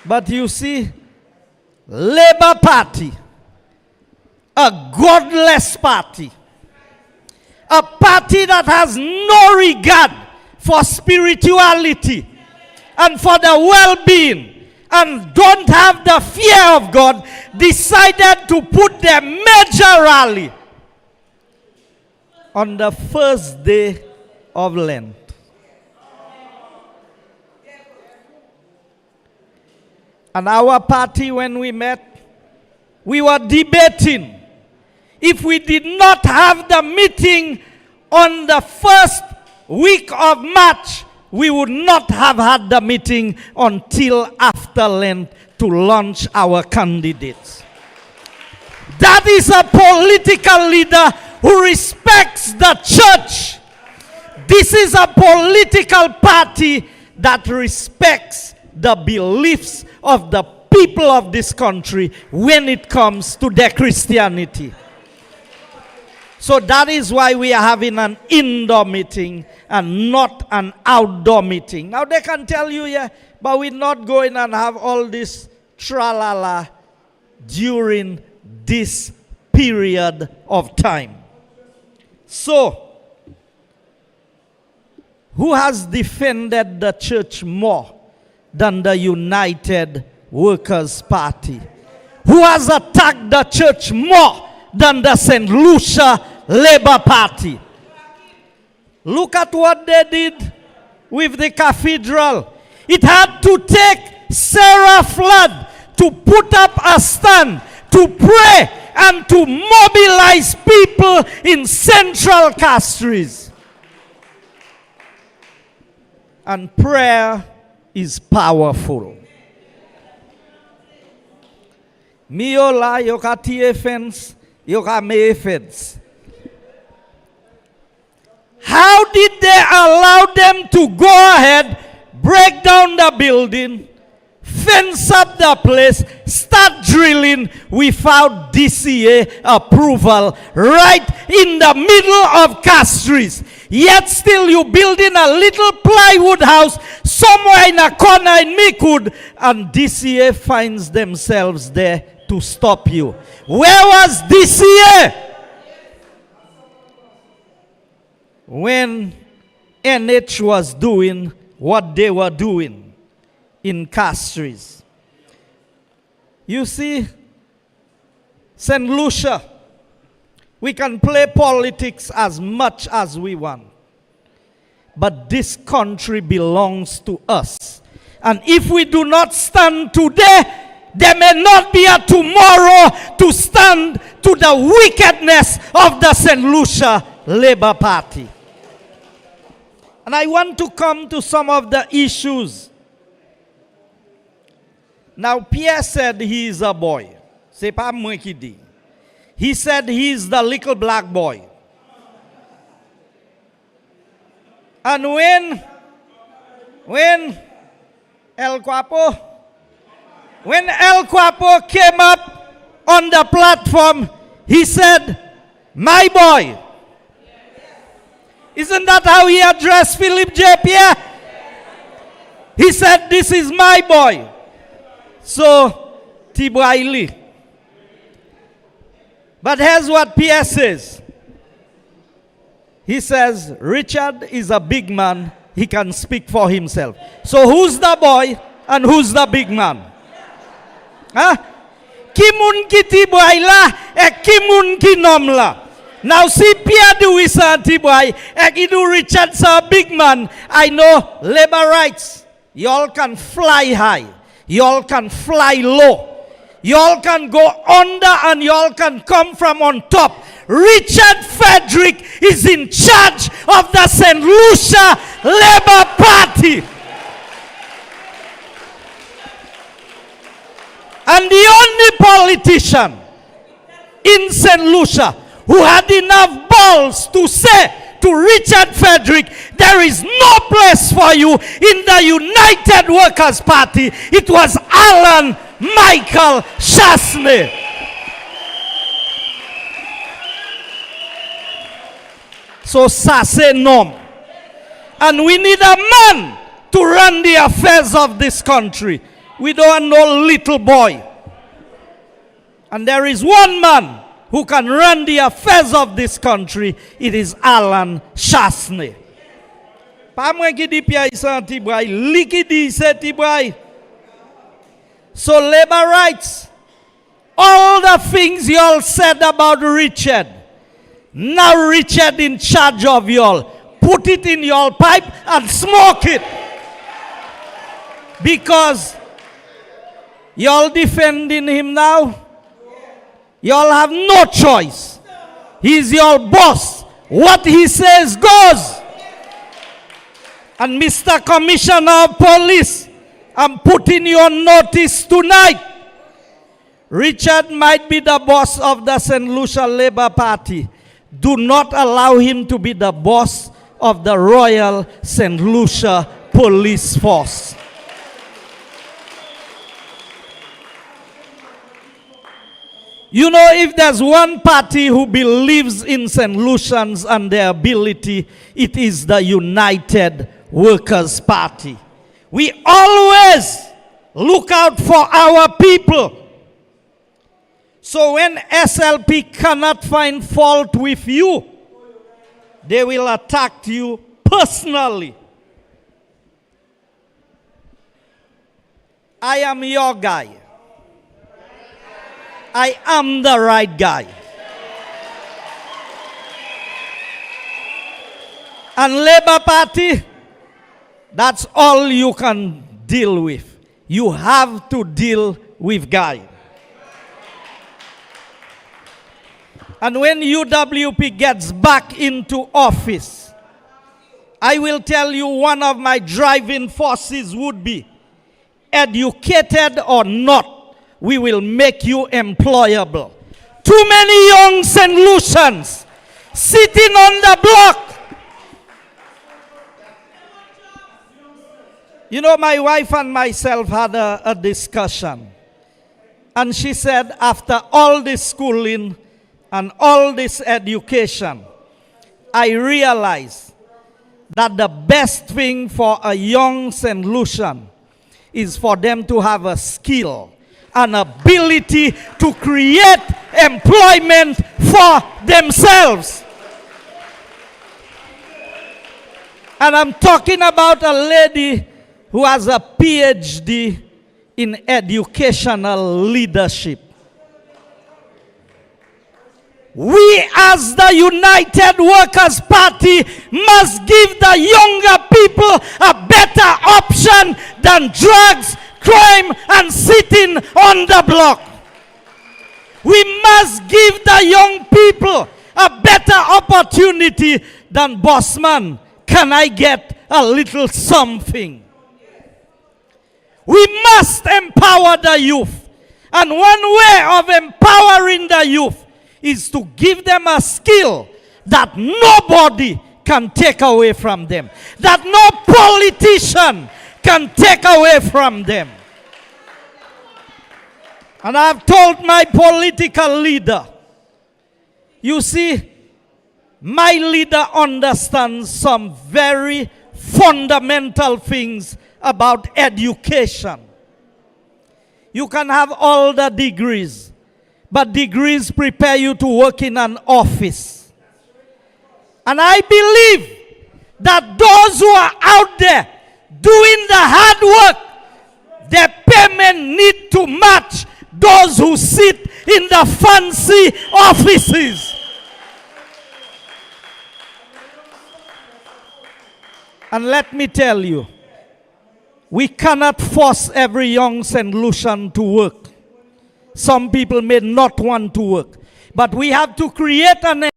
But you see, Labour Party, a godless party, a party that has no regard for spirituality and for the well-being and don't have the fear of God, decided to put their major rally on the first day of Lent. And our party, when we met, we were debating. If we did not have the meeting on the first week of March, we would not have had the meeting until after Lent to launch our candidates. That is a political leader who respects the church. This is a political party that respects the beliefs of the people of this country when it comes to their Christianity. So that is why we are having an indoor meeting and not an outdoor meeting. Now they can tell you, yeah, but we're not going and have all this tralala during this period of time. So, who has defended the church more than the United Workers' Party? Who has attacked the church more than the St. Lucia Labour Party? Look at what they did with the cathedral. It had to take Sarah Flood to put up a stand, to pray, and to mobilize people in Central Castries. And prayer is powerful. Miola yokati offense, yokame offense. How did they allow them to go ahead, break down the building, fence up the place, start drilling without DCA approval right in the middle of Castries? Yet still you building a little plywood house somewhere in a corner in Micoud, and DCA finds themselves there to stop you. Where was DCA when NH was doing what they were doing in Castries? You see, St. Lucia, we can play politics as much as we want, but this country belongs to us. And if we do not stand today, there may not be a tomorrow to stand to the wickedness of the St. Lucia Labour Party. And I want to come to some of the issues. Now, Pierre said he is a boy. C'est pas moi qui dis. He said he is the little black boy. And when El Guapo came up on the platform, he said, "My boy." Isn't that how he addressed Philip J. Pierre? He said, "This is my boy." So, Tibraili. But here's what Pierre says. He says, Richard is a big man. He can speak for himself. So who's the boy and who's the big man? Huh? Kimun ki Tibraila e kimun ki nomla. Now see Pierre do is a Tibrai, e do Richard's a big man. I know labor rights. Y'all can fly high. Y'all can fly low. Y'all can go under and y'all can come from on top. Richard Frederick is in charge of the St. Lucia Labour Party. And the only politician in St. Lucia who had enough balls to say to Richard Frederick, there is no place for you in the United Workers' Party, it was Alan Michael Chasney. So ça c'est nom. And we need a man to run the affairs of this country. We don't want no little boy. And there is one man who can run the affairs of this country. It is Alan Chasney. Pas moi qui dis Pierre Tibrai, lui qui dit c'est Tibrai. So labor rights, all the things y'all said about Richard, now Richard in charge of y'all. Put it in your pipe and smoke it. Because y'all defending him now. Y'all have no choice. He's your boss. What he says goes. And Mr. Commissioner of Police, I'm putting you on notice tonight. Richard might be the boss of the St. Lucia Labour Party. Do not allow him to be the boss of the Royal St. Lucia Police Force. You know, if there's one party who believes in St. Lucians and their ability, it is the United Workers' Party. We always look out for our people. So when SLP cannot find fault with you, they will attack you personally. I am your guy. I am the right guy. And Labour Party, that's all you can deal with. You have to deal with Guy. And when UWP gets back into office, I will tell you one of my driving forces would be, educated or not, we will make you employable. Too many young St. Lucians sitting on the block. You know, my wife and myself had a discussion. And she said, after all this schooling and all this education, I realized that the best thing for a young St. Lucian is for them to have a skill, an ability to create employment for themselves. And I'm talking about a lady who has a PhD in educational leadership. We as the United Workers' Party must give the younger people a better option than drugs, crime, and sitting on the block. We must give the young people a better opportunity than, boss man, can I get a little something? We must empower the youth. And one way of empowering the youth is to give them a skill that nobody can take away from them, that no politician can take away from them. And I've told my political leader, you see, my leader understands some very fundamental things about education. You can have all the degrees, but degrees prepare you to work in an office. And I believe that those who are out there doing the hard work, their payment need to match those who sit in the fancy offices. And let me tell you, we cannot force every young St. Lucian to work. Some people may not want to work. But we have to create an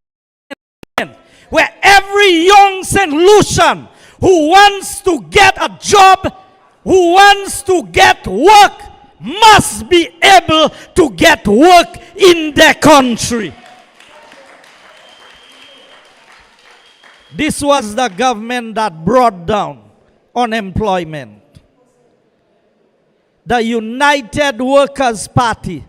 environment where every young St. Lucian who wants to get a job, who wants to get work, must be able to get work in their country. This was the government that brought down unemployment. The United Workers' Party,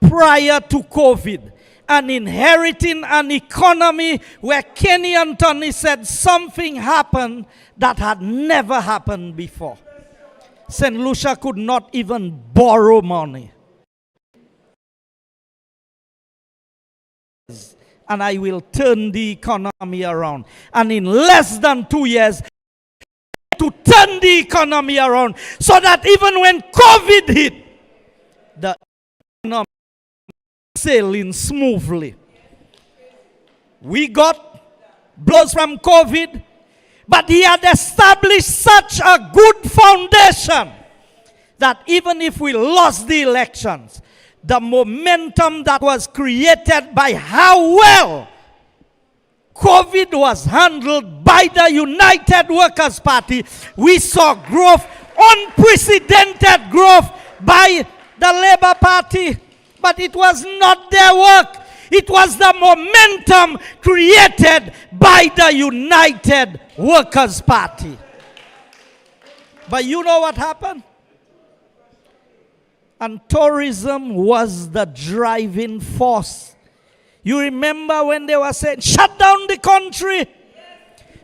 prior to COVID, and inheriting an economy where Kenny and Tony said something happened that had never happened before. St. Lucia could not even borrow money. And I will turn the economy around. And in less than 2 years, to turn the economy around so that even when COVID hit, the economy was sailing smoothly. We got blows from COVID, but he had established such a good foundation that even if we lost the elections, the momentum that was created by how well COVID was handled by the United Workers' Party, we saw growth, unprecedented growth by the Labour Party. But it was not their work. It was the momentum created by the United Workers' Party. But you know what happened? And tourism was the driving force. You remember when they were saying, shut down the country?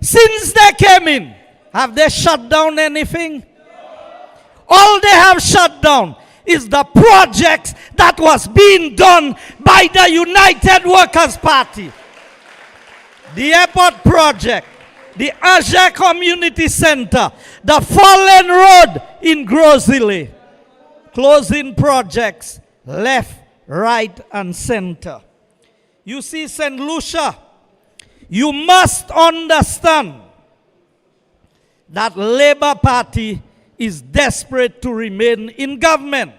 Since they came in, have they shut down anything? All they have shut down is the projects that was being done by the United Workers' Party. The airport project, the Rocher Community Center, the Fallen Road in Grozile. Closing projects left, right, and center. You see, St. Lucia, you must understand that Labour Party is desperate to remain in government.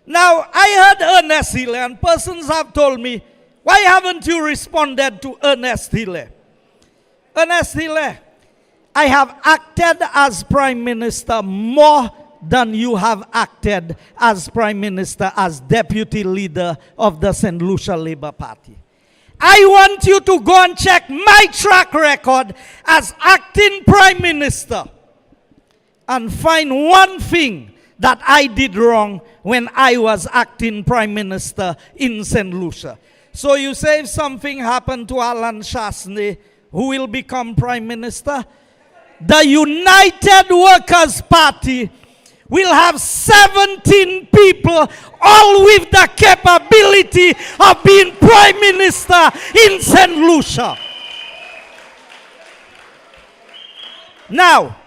Now, I heard Ernest Hille, and persons have told me, why haven't you responded to Ernest Hille? Ernest Hille, I have acted as Prime Minister more than you have acted as Prime Minister, as Deputy Leader of the St. Lucia Labour Party. I want you to go and check my track record as acting Prime Minister and find one thing that I did wrong when I was acting Prime Minister in St. Lucia. So you say if something happened to Alan Chasney, who will become Prime Minister? The United Workers' Party will have 17 people, all with the capability of being Prime Minister in St. Lucia. Now,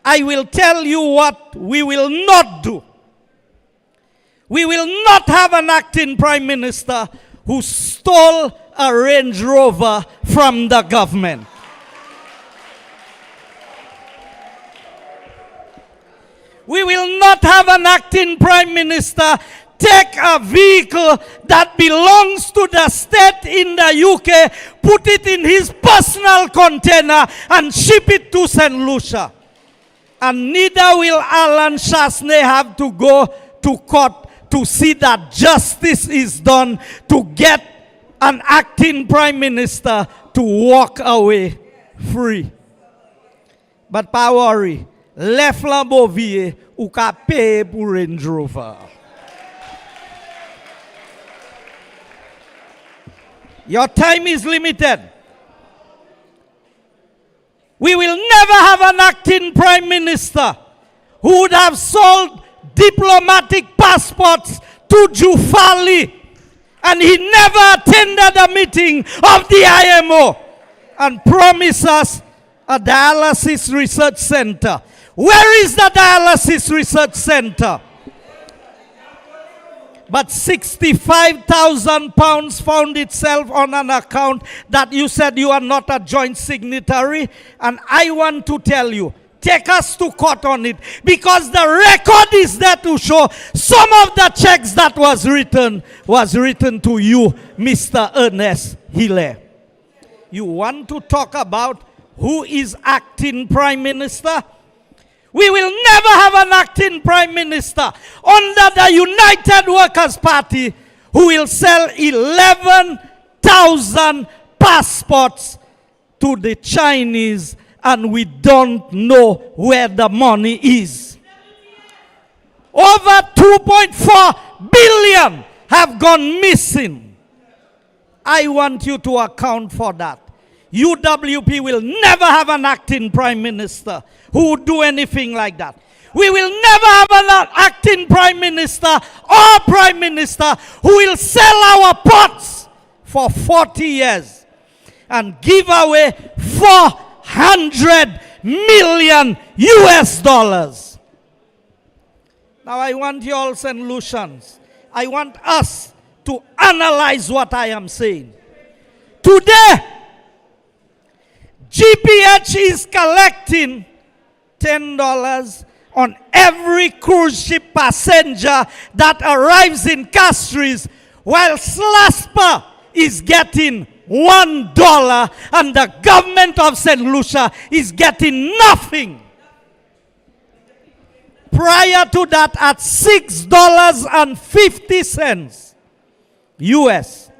I will tell you what we will not do. We will not have an acting Prime Minister who stole a Range Rover from the government. We will not have an acting Prime Minister take a vehicle that belongs to the state in the UK, put it in his personal container and ship it to St. Lucia. And neither will Alan Chasney have to go to court to see that justice is done to get an acting Prime Minister to walk away free. But pa worry, le flambeau vie ou ka paye pour Range Rover. Your time is limited. We will never have an acting Prime Minister who would have sold diplomatic passports to Jufali, and he never attended a meeting of the IMO and promised us a dialysis research center. Where is the dialysis research center? But 65,000 pounds found itself on an account that you said you are not a joint signatory. And I want to tell you, take us to court on it, because the record is there to show some of the checks that was written to you, Mr. Ernest Hille. You want to talk about who is acting Prime Minister? We will never have an acting Prime Minister under the United Workers' Party who will sell 11,000 passports to the Chinese, and we don't know where the money is. Over 2.4 billion have gone missing. I want you to account for that. UWP will never have an acting Prime Minister who would do anything like that. We will never have an acting Prime Minister or Prime Minister who will sell our ports for 40 years and give away 400 million US dollars. Now I want you all St. Lucians, I want us to analyze what I am saying. Today, GPH is collecting $10 on every cruise ship passenger that arrives in Castries, while SLASPA is getting $1 and the government of St. Lucia is getting nothing. Prior to that, at $6.50 US,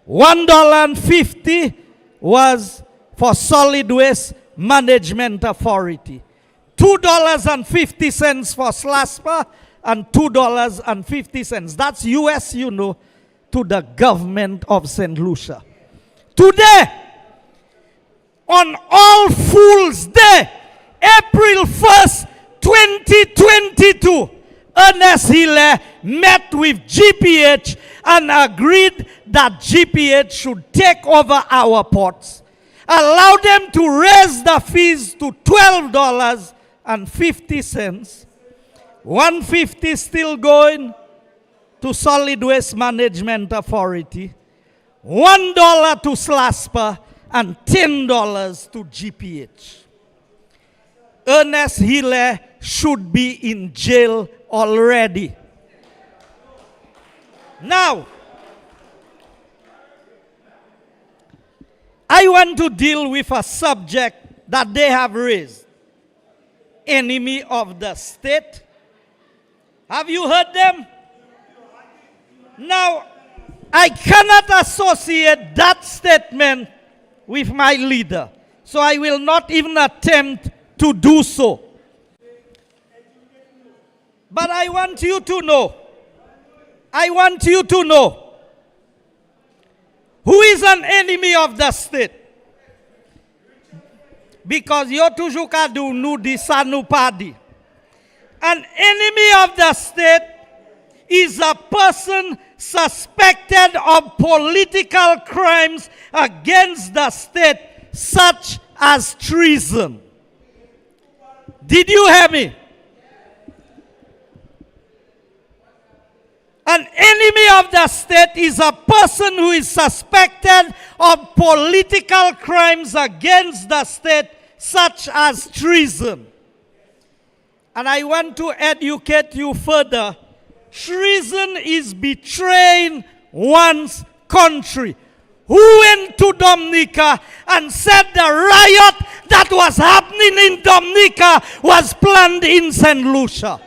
$1.50 was for Solid Waste Management Authority, $2.50 for SLASPA, and $2.50. That's US, you know, to the government of St. Lucia. Today, on All Fools Day, April 1st, 2022, Ernest Hiller met with GPH and agreed that GPH should take over our ports, allow them to raise the fees to $12.50, $1.50 still going to Solid Waste Management Authority, $1 to SLASPA, and $10 to GPH. Ernest Hiller should be in jail already. Now, I want to deal with a subject that they have raised. Enemy of the state. Have you heard them? Now, I cannot associate that statement with my leader, so I will not even attempt to do so. But I want you to know, who is an enemy of the state? Because yo toujours ka do nou di sa nou pa di. An enemy of the state is a person suspected of political crimes against the state, such as treason. Did you hear me? An enemy of the state is a person who is suspected of political crimes against the state, such as treason. And I want to educate you further. Treason is betraying one's country. Who went to Dominica and said the riot that was happening in Dominica was planned in St. Lucia?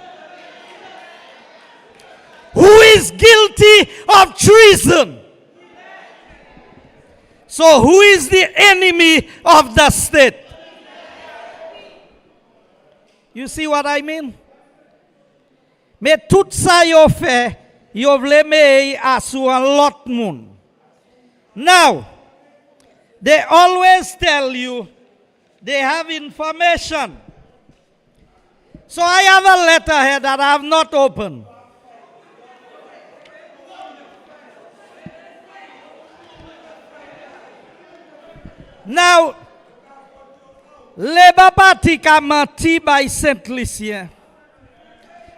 Who is guilty of treason? So who is the enemy of the state? You see what I mean? Mais tout ça yo fait, yo vle me asu an lot moun. Now, they always tell you they have information. So I have a letter here that I have not opened. Now, Labour Party ka menti by St. Lucien.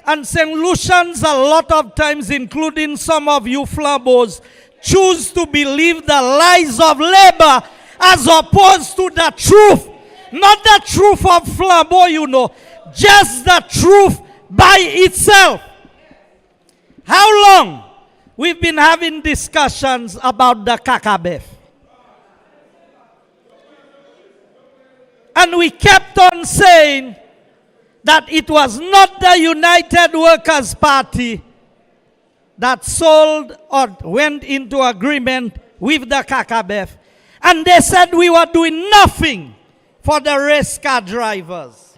And St. Lucians a lot of times, including some of you flambeaus, choose to believe the lies of Labour as opposed to the truth. Not the truth of flambeau, you know, just the truth by itself. How long we've been having discussions about the Kakabef? And we kept on saying that it was not the United Workers' Party that sold or went into agreement with the Kakabef. And they said we were doing nothing for the race car drivers.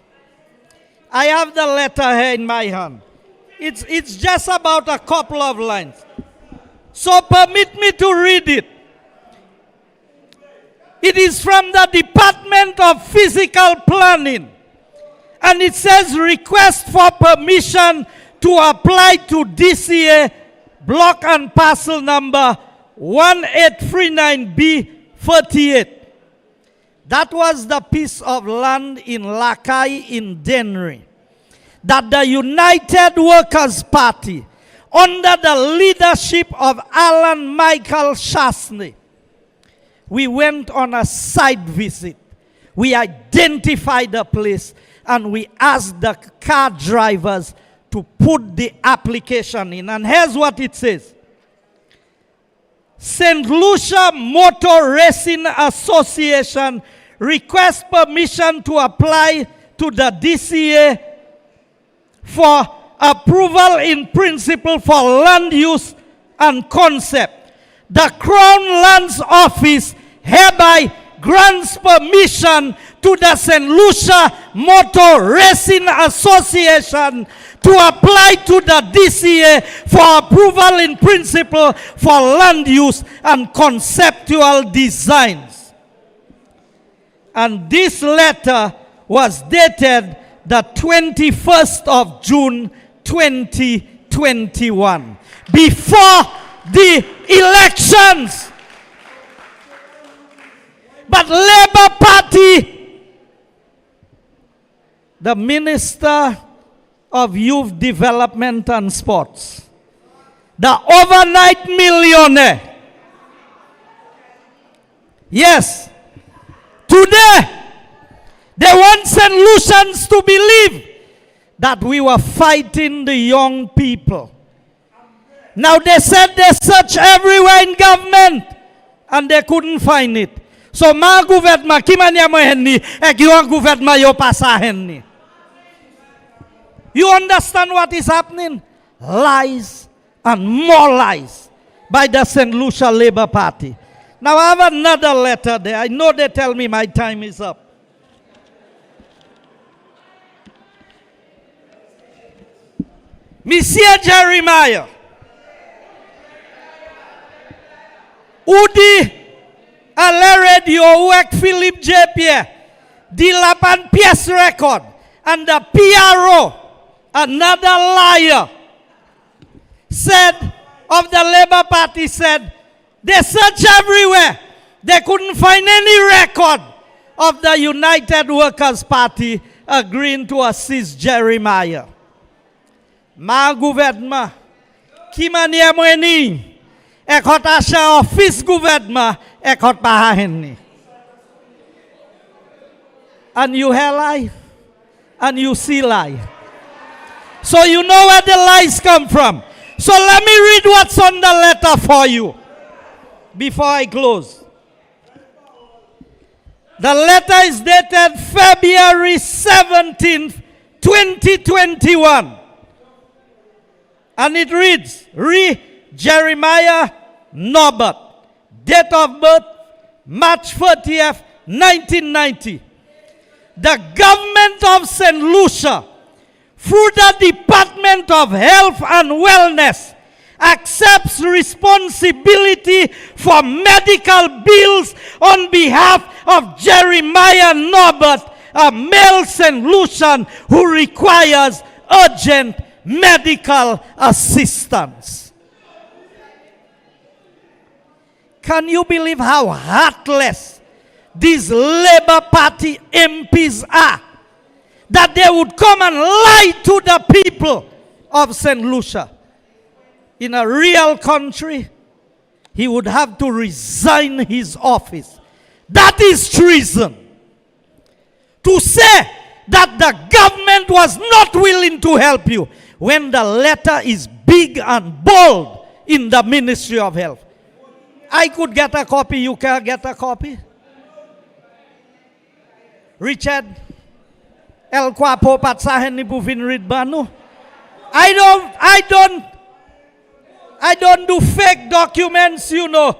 I have the letter here in my hand. It's just about a couple of lines. So permit me to read it. It is from the Department of Physical Planning. And it says request for permission to apply to DCA block and parcel number 1839B38. That was the piece of land in Lakai in Dennery that the United Workers' Party, under the leadership of Alan Michael Shastney, we went on a site visit. We identified the place and we asked the car drivers to put the application in. And here's what it says. St. Lucia Motor Racing Association requests permission to apply to the DCA for approval in principle for land use and concept. The Crown Lands Office hereby grants permission to the St. Lucia Motor Racing Association to apply to the DCA for approval in principle for land use and conceptual designs. And this letter was dated the 21st of June 2021, before the elections. But Labour Party, the Minister of Youth Development and Sports, the overnight millionaire, yes, today they want St. Lucians to believe that we were fighting the young people. Now they said they searched everywhere in government and they couldn't find it. So ma gouvernement kimanya mo henni ek yo gouvernement yo pasa henni. You understand what is happening? Lies and more lies by the St. Lucia Labour Party. Now I have another letter there. I know they tell me my time is up. Monsieur Jeremiah, Udi ale radio wek Philip J. Pierre, di lapan pièce record, and the PRO, another liar, said, of the Labour Party said, they searched everywhere. They couldn't find any record of the United Workers' Party agreeing to assist Jeremiah. Ma gouvernement, ki manye mweni, ekot ashe office gouvernement, ekot pahahenni. And you hear lie, and you see lie. So you know where the lies come from. So let me read what's on the letter for you before I close. The letter is dated February 17th, 2021. And it reads, Jeremiah Norbert, date of birth, March 30th, 1990. The government of St. Lucia, through the Department of Health and Wellness, accepts responsibility for medical bills on behalf of Jeremiah Norbert, a male St. Lucian who requires urgent medical assistance. Can you believe how heartless these Labour Party MPs are? That they would come and lie to the people of St. Lucia. In a real country, he would have to resign his office. That is treason. To say that the government was not willing to help you when the letter is big and bold in the Ministry of Health. I could get a copy, you can get a copy. Richard, El Quapo Patsahen ni Buvin Ridbanu. I don't do fake documents, you know.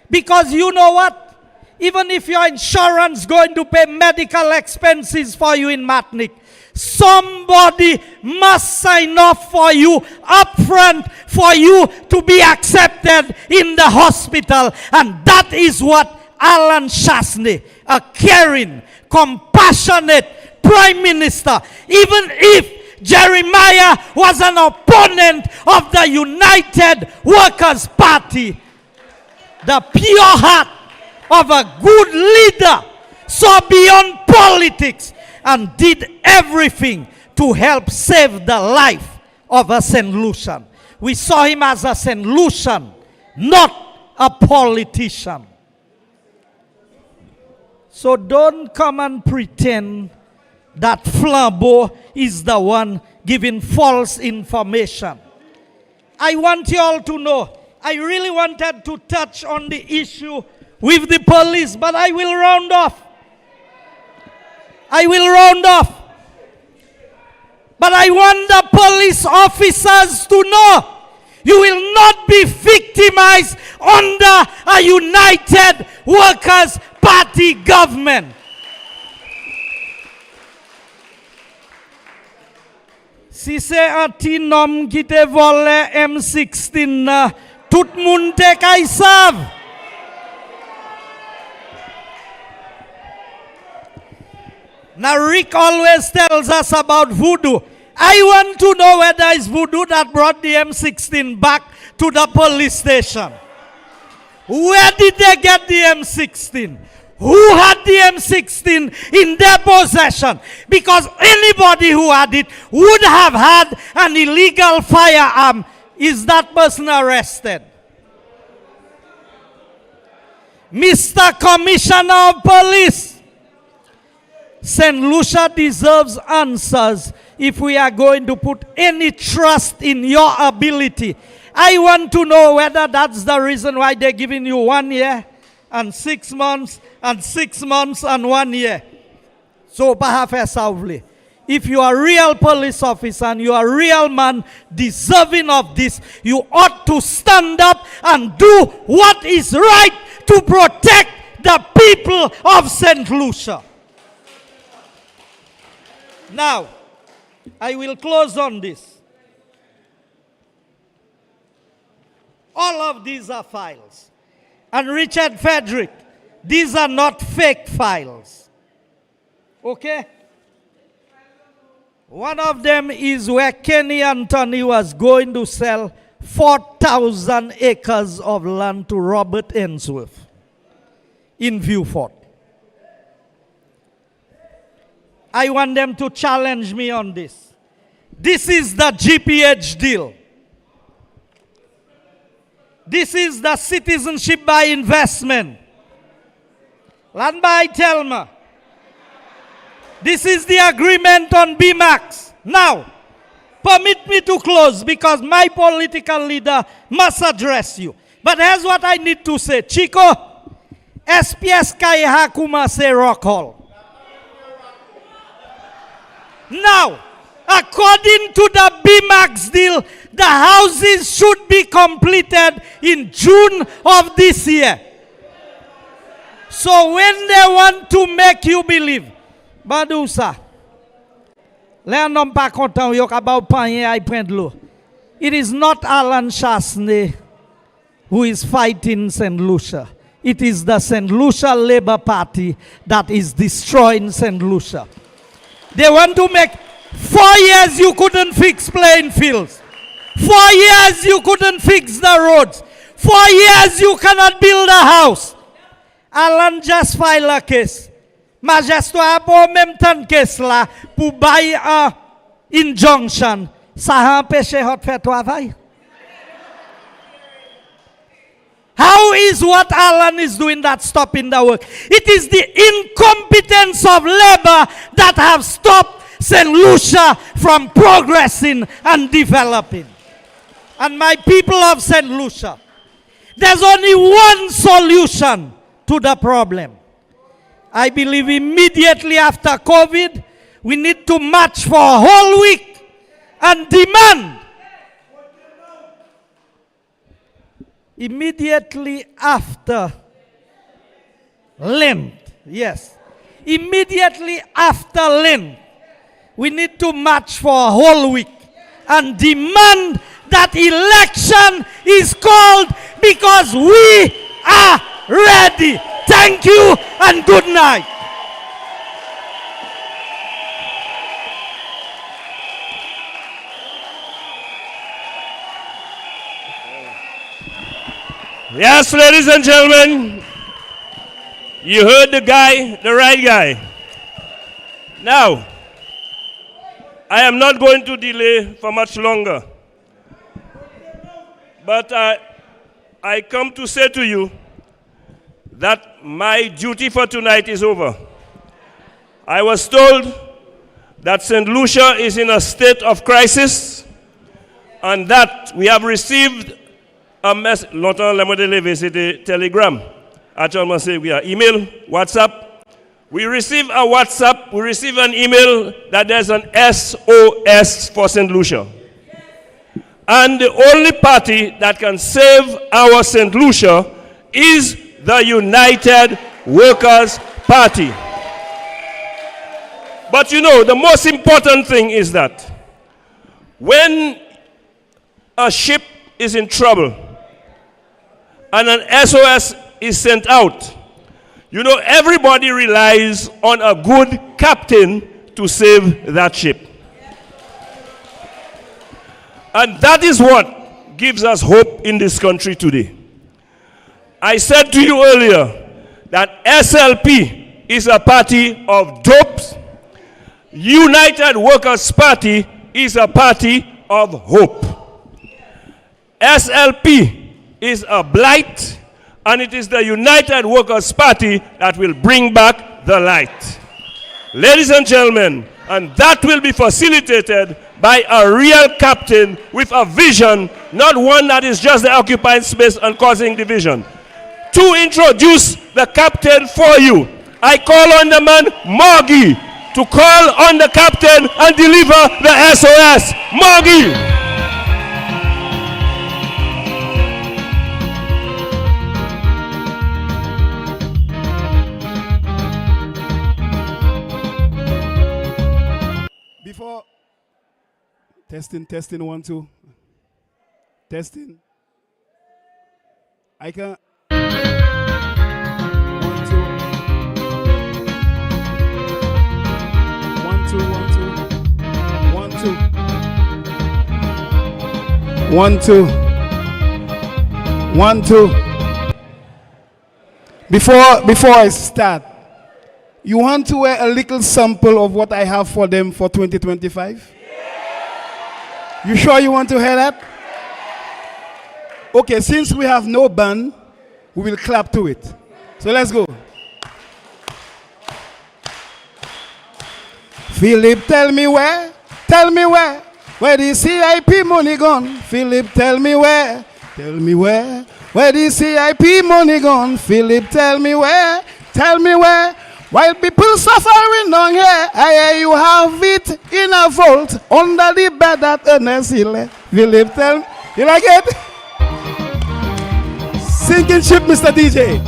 Because you know what? Even if your insurance going to pay medical expenses for you in Matnik, somebody must sign off for you up front for you to be accepted in the hospital. And that is what Alan Shasney, a caring, compassionate Prime Minister, even if Jeremiah was an opponent of the United Workers' Party, the pure heart of a good leader saw beyond politics and did everything to help save the life of a St. Lucian. We saw him as a St. Lucian, not a politician. So don't come and pretend that Flambeau is the one giving false information. I want you all to know, I really wanted to touch on the issue with the police, but I will round off. But I want the police officers to know you will not be victimized under a United Workers' Party government. Si c'est un petit homme qui te volé M16, tout le monde te kay savent. Now Rick always tells us about voodoo. I want to know whether it's voodoo that brought the M16 back to the police station. Where did they get the M16? Who had the M16 in their possession? Because anybody who had it would have had an illegal firearm. Is that person arrested? Mr. Commissioner of Police, St. Lucia deserves answers if we are going to put any trust in your ability. I want to know whether that's the reason why they're giving you 1 year and 6 months and 6 months and 1 year. So perhaps if you are a real police officer and you are a real man deserving of this, you ought to stand up and do what is right to protect the people of St. Lucia. Now, I will close on this. All of these are files. And Richard Frederick, these are not fake files. Okay? One of them is where Kenny Anthony was going to sell 4,000 acres of land to Robert Ainsworth in Viewfort. I want them to challenge me on this. This is the GPH deal. This is the citizenship by investment. Land by Telma. This is the agreement on BMAX. Now, permit me to close because my political leader must address you. But here's what I need to say. Chico, SPS Kaya Hakuma say Rock Hall. Now, according to the BMAX deal, the houses should be completed in June of this year. So when they want to make you believe, Badousa, it is not Alan Chasney who is fighting St. Lucia. It is the St. Lucia Labour Party that is destroying St. Lucia. They want to make 4 years you couldn't fix playing fields. 4 years you couldn't fix the roads. 4 years you cannot build a house. Alan just filed a case. Majesto a pour même temps case là pour buy a injunction. Ça empêche hot faire travail. How is what Alan is doing that stopping the work? It is the incompetence of labor that have stopped St. Lucia from progressing and developing. And my people of St. Lucia, there's only one solution to the problem. I believe immediately after COVID, we need to march for a whole week and demand immediately after Lent, yes, immediately after Lent, we need to march for a whole week and demand that election is called because we are ready. Thank you and good night. Yes, ladies and gentlemen, you heard the guy, the right guy. Now, I am not going to delay for much longer, but I come to say to you that my duty for tonight is over. I was told that St. Lucia is in a state of crisis and that we have received a message. Longtemps, les mots de lever, c'était telegram. Actuellement, c'est email, WhatsApp. We receive a WhatsApp, we receive an email that there's an SOS for St. Lucia. And the only party that can save our St. Lucia is the United Workers' Party. But you know, the most important thing is that When a ship is in trouble and an SOS is sent out, you know, everybody relies on a good captain to save that ship. And that is what gives us hope in this country today. I said to you earlier that SLP is a party of dopes. United Workers' Party is a party of hope. SLP is a blight, and it is the United Workers' Party that will bring back the light. Ladies and gentlemen, and that will be facilitated by a real captain with a vision, not one that is just occupying space and causing division. To introduce the captain for you, I call on the man Morgie to call on the captain and deliver the SOS. Morgie! Before testing 1 2 testing, I can 1 2 1 2 1 2 1 2 1 2 Before I start, you want to wear a little sample of what I have for them for 2025? You sure you want to hear that? Okay, since we have no band, we will clap to it. So let's go. Philip, tell me where the CIP money gone? Philip, tell me where the CIP money gone? Philip, tell me where? While people suffering down here, I hear you have it in a vault under the bed at Ernest Hill. Philip, tell me, you like it? Sinking ship, Mr. DJ.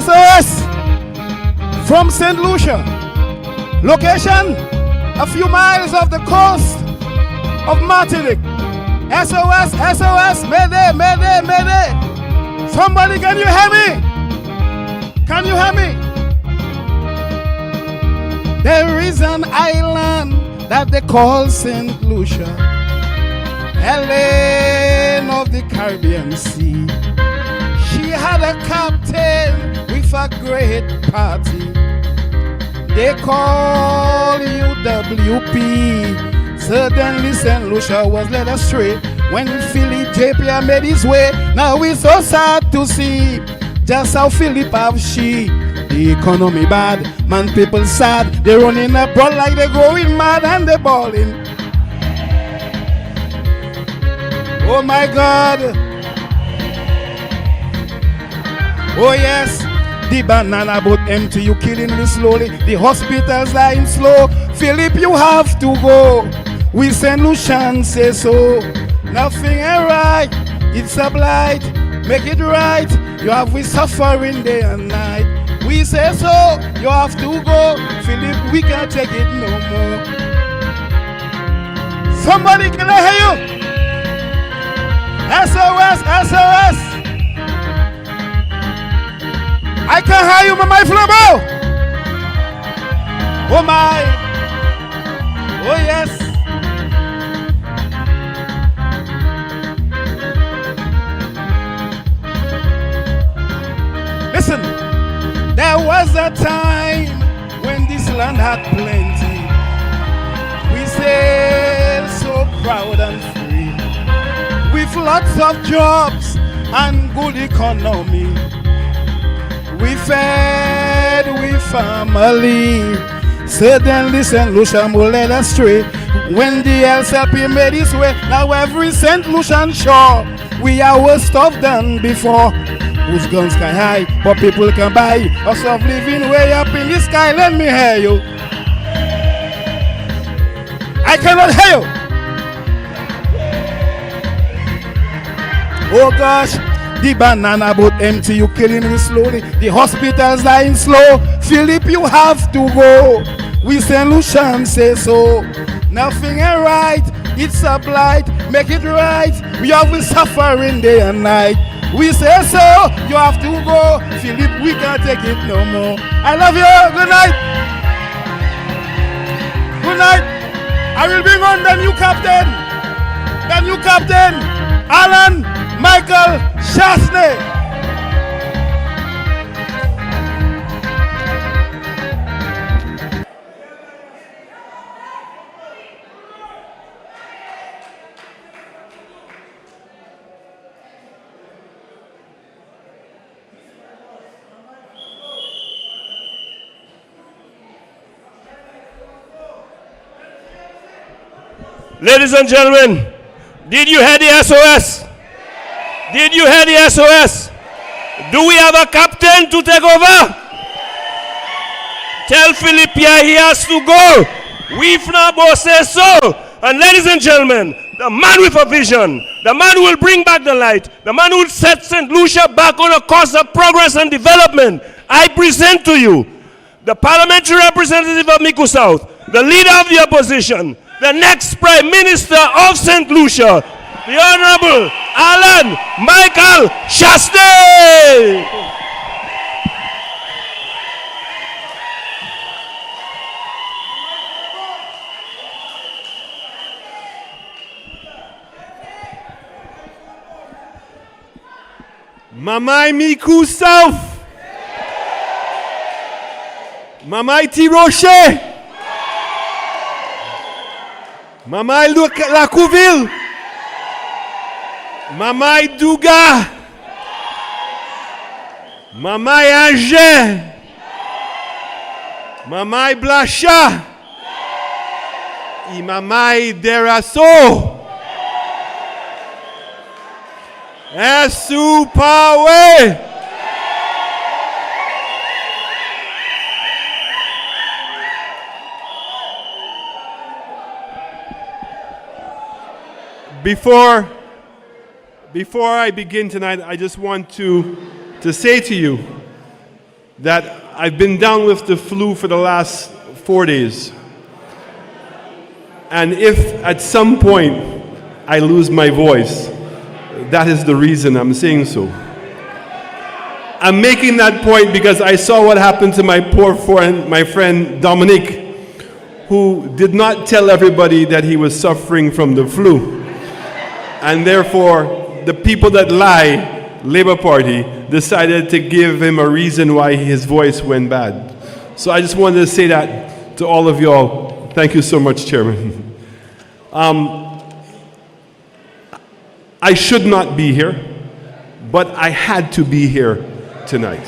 SOS from St. Lucia. Location, a few miles off the coast of Martinique. SOS, SOS, Mayday, Mayday, Mayday. Somebody, can you hear me? Can you hear me? There is an island that they call St. Lucia, Helen of the Caribbean Sea. She had a captain with a great party. They call UWP. Suddenly St. Lucia was led astray when Philip JP made his way. Now it's so sad to see just how Philip have she. The economy bad, man people sad. They running abroad like they going mad and they balling. Oh my God. Oh yes, the banana boat empty, you killing me slowly. The hospitals dying slow. Philip, you have to go. We St. Lucian say so. Nothing ain't right, it's a blight. Make it right. You have we suffering day and night. We say so, you have to go. Philip, we can't take it no more. Somebody, can I hear you? SOS, SOS. I can hear you, my Flobo. Oh my. Oh yes. Listen, there was a time when this land had plenty. We sail so proud and free, with lots of jobs and good economy. We fed, we family. Suddenly St. Lucian will lead us astray. When the LCP made its way, now every St. Lucian shore, we are worse off than before. whose guns sky high, but people can buy us of living way up in the sky. Let me hear you. I cannot hear you. Oh gosh, the banana boat empty, you killing me slowly. The hospital's dying slow. Philip, you have to go. We St. Lucian say so. Nothing ain't right, it's a blight. Make it right. We have been suffering day and night. We say so, you have to go. Philip, we can't take it no more. I love you. Good night. Good night. I will bring on the new captain. The new captain, Alan Michael Chasney. Ladies and gentlemen, did you hear the SOS? Did you hear the SOS? Do we have a captain to take over? Tell Philip he has to go. We FNABO say so. And ladies and gentlemen, the man with a vision, the man who will bring back the light, the man who will set St. Lucia back on a course of progress and development, I present to you the parliamentary representative of Micoud South, the leader of the opposition, the next Prime Minister of St. Lucia, the Honorable Alan Michael Chasney. Mamai Micoud South. Mamai Ti Rocher. Mamai Lacouville. Mamai Douga. Mamai Angers. Mamai Blacha. Et Mamai Derasso. Esu Pawe. Before I begin tonight, I just want to say to you that I've been down with the flu for the last 4 days. And if at some point I lose my voice, that is the reason I'm saying so. I'm making that point because I saw what happened to my poor friend, my friend Dominic, who did not tell everybody that he was suffering from the flu. And therefore, the people that lie, Labour Party, decided to give him a reason why his voice went bad. So I just wanted to say that to all of y'all. Thank you so much, Chairman. I should not be here, but I had to be here tonight.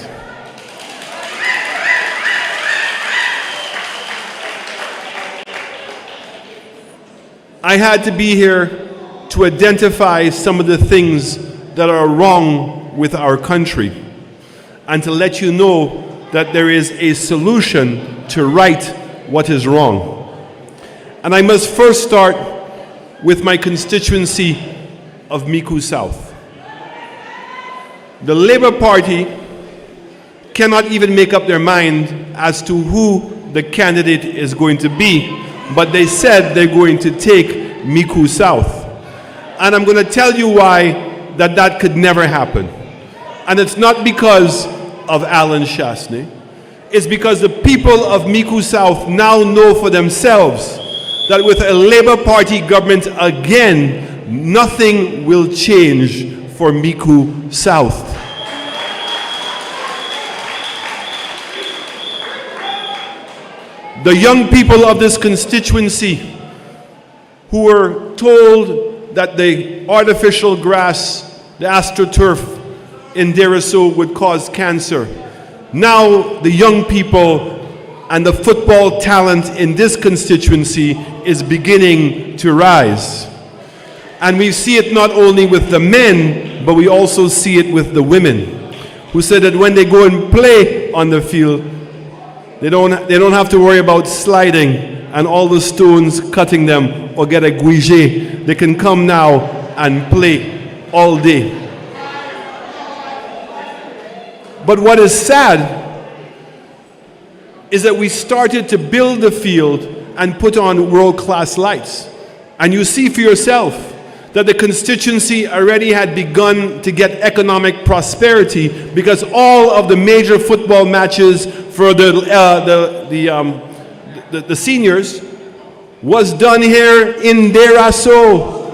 I had to be here to identify some of the things that are wrong with our country and to let you know that there is a solution to right what is wrong. And I must first start with my constituency of Micoud South. The Labour Party cannot even make up their mind as to who the candidate is going to be, but they said they're going to take Micoud South. And I'm going to tell you why that could never happen. And it's not because of Alan Chasney. It's because the people of Micoud South now know for themselves that with a Labour Party government again, nothing will change for Micoud South. The young people of this constituency who were told that the artificial grass, the astroturf in Derasso would cause cancer. Now the young people and the football talent in this constituency is beginning to rise. And we see it not only with the men, but we also see it with the women. who said that when they go and play on the field, they don't have to worry about sliding and all the stones cutting them or get a guige. They can come now and play all day. But what is sad is that we started to build the field and put on world-class lights. And you see for yourself that the constituency already had begun to get economic prosperity because all of the major football matches for the seniors was done here in Deraso.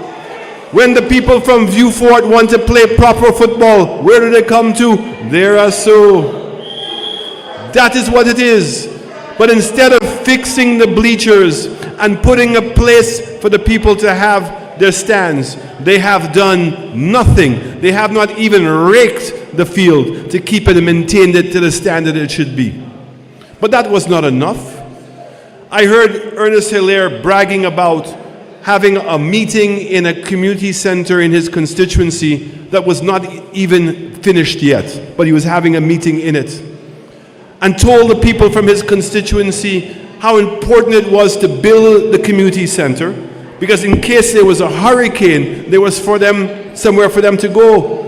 When the people from Vieux Fort want to play proper football, where do they come to? Deraso. That is what it is. But instead of fixing the bleachers and putting a place for the people to have their stands, they have done nothing. They have not even raked the field to keep it and maintain it to the standard it should be. But that was not enough. I heard Ernest Hilaire bragging about having a meeting in a community center in his constituency that was not even finished yet, but he was having a meeting in it, and told the people from his constituency how important it was to build the community center, because in case there was a hurricane, there was somewhere for them to go.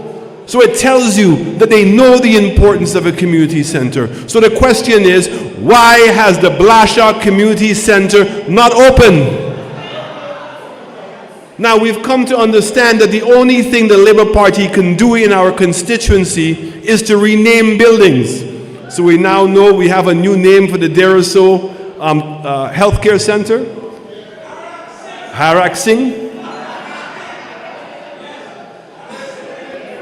So it tells you that they know the importance of a community center. So the question is, why has the Blasha Community Center not opened? Now we've come to understand that the only thing the Labour Party can do in our constituency is to rename buildings. So we now know we have a new name for the Deraso Healthcare Center. Harak Singh.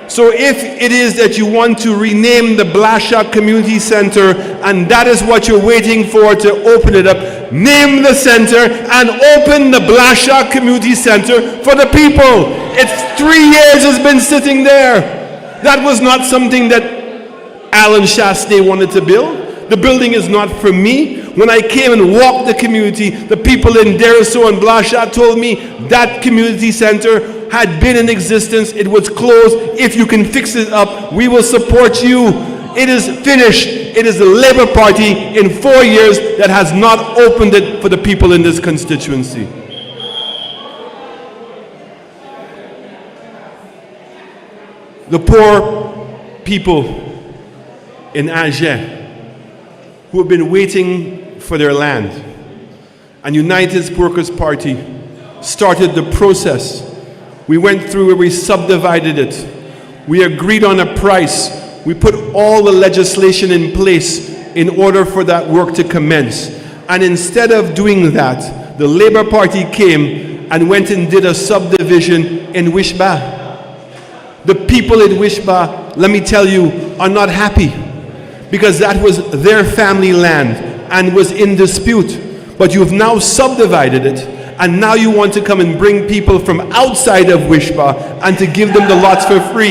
So if it is that you want to rename the Blasha Community Center and that is what you're waiting for to open it up, name the center and open the Blasha Community Center for the people. It's 3 years it's been sitting there. That was not something that Alan Chastain wanted to build. The building is not for me. When I came and walked the community, the people in Deraso and Blasha told me that community center had been in existence, it was closed. If you can fix it up, we will support you. It is finished. It is the Labour Party in 4 years that has not opened it for the people in this constituency. The poor people in Angers who have been waiting for their land, and United Workers' Party started the process. We went through where we subdivided it. We agreed on a price. We put all the legislation in place in order for that work to commence. And instead of doing that, the Labour Party came and went and did a subdivision in Wishba. The people in Wishba, let me tell you, are not happy because that was their family land and was in dispute. But you've now subdivided it, and now you want to come and bring people from outside of Wishba and to give them the lots for free.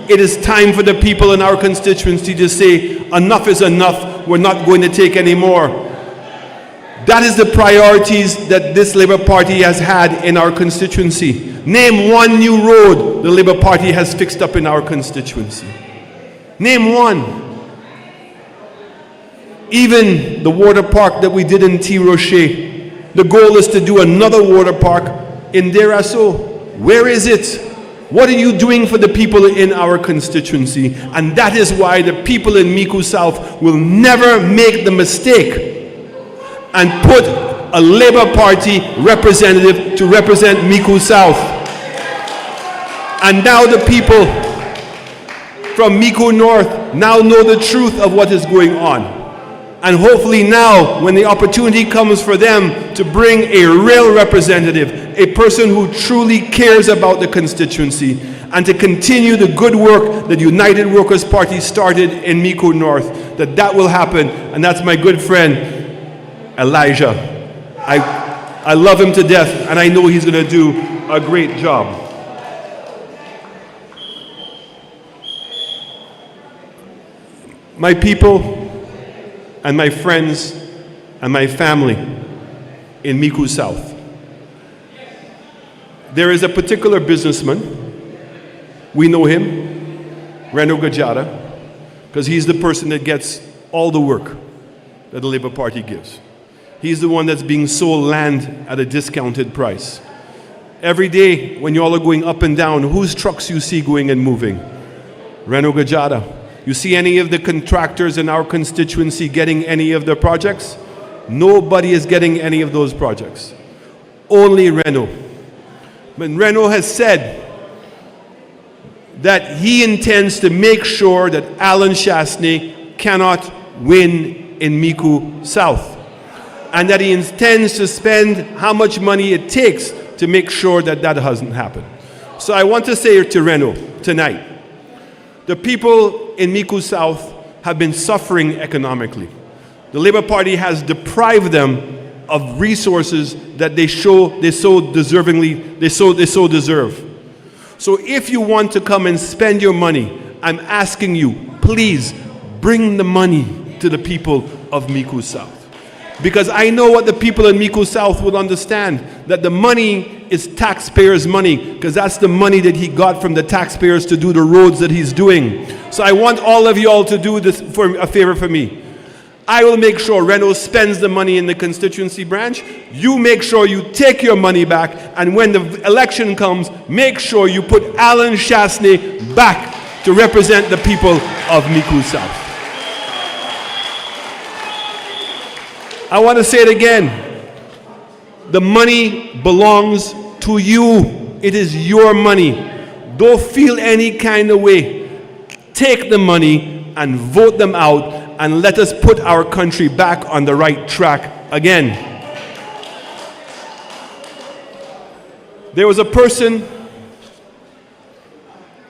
It is time for the people in our constituency to say, enough is enough, we're not going to take any more. That is the priorities that this Labour Party has had in our constituency. Name one new road the Labour Party has fixed up in our constituency. Name one. Even the water park that we did in T. Rocher, the goal is to do another water park in Deraso. Where is it? What are you doing for the people in our constituency? And that is why the people in Micoud South will never make the mistake and put a Labour Party representative to represent Micoud South. And now the people from Micoud North now know the truth of what is going on. And hopefully now, when the opportunity comes for them to bring a real representative, a person who truly cares about the constituency, and to continue the good work that United Workers' Party started in Micoud North, that will happen. And that's my good friend, Elijah. I love him to death, and I know he's going to do a great job. My people and my friends and my family in Micoud South. There is a particular businessman, we know him, Reno Gajada, because he's the person that gets all the work that the Labour Party gives. He's the one that's being sold land at a discounted price. Every day when you all are going up and down, whose trucks you see going and moving? Reno Gajada. You see any of the contractors in our constituency getting any of the projects? Nobody is getting any of those projects. Only Reno. But Reno has said that he intends to make sure that Alan Chasney cannot win in Micoud South, and that he intends to spend how much money it takes to make sure that that doesn't happen. So I want to say to Reno tonight, the people in Micoud South have been suffering economically. The Labour Party has deprived them of resources that they so deserve. So if you want to come and spend your money, I'm asking you, please bring the money to the people of Micoud South. Because I know what the people in Micoud South would understand, that the money is taxpayers' money, because that's the money that he got from the taxpayers to do the roads that he's doing. So I want all of you all to do this for a favor for me. I will make sure Reno spends the money in the constituency branch. You make sure you take your money back, and when the election comes, make sure you put Alan Chasney back to represent the people of Micoud South. I want to say it again. The money belongs to you. It is your money. Don't feel any kind of way. Take the money and vote them out, and let us put our country back on the right track again. There was a person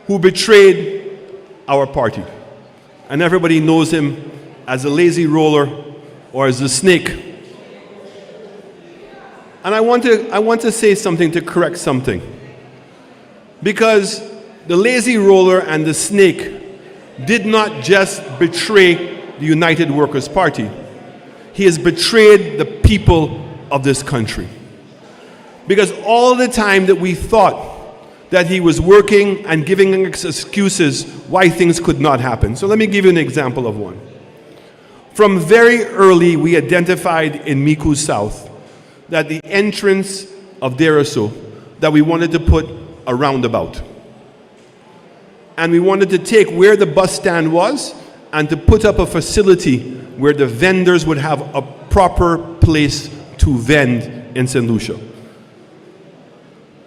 who betrayed our party, and everybody knows him as a lazy roller or as a snake. And I want to say something to correct something. Because the lazy roller and the snake did not just betray the United Workers' Party. He has betrayed the people of this country. Because all the time that we thought that he was working and giving us excuses why things could not happen. So let me give you an example of one. From very early, we identified in Micoud South that the entrance of Deraso, that we wanted to put a roundabout. And we wanted to take where the bus stand was and to put up a facility where the vendors would have a proper place to vend in St. Lucia.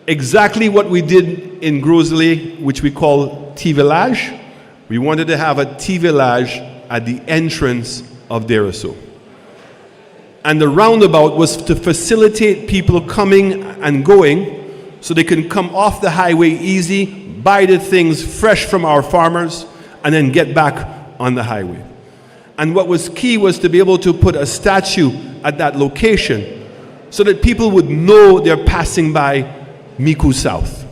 Exactly what we did in Grosley, which we call T-Village. We wanted to have a T-Village at the entrance of Deraso. And the roundabout was to facilitate people coming and going so they can come off the highway easy, buy the things fresh from our farmers, and then get back on the highway. And what was key was to be able to put a statue at that location so that people would know they're passing by Micoud South.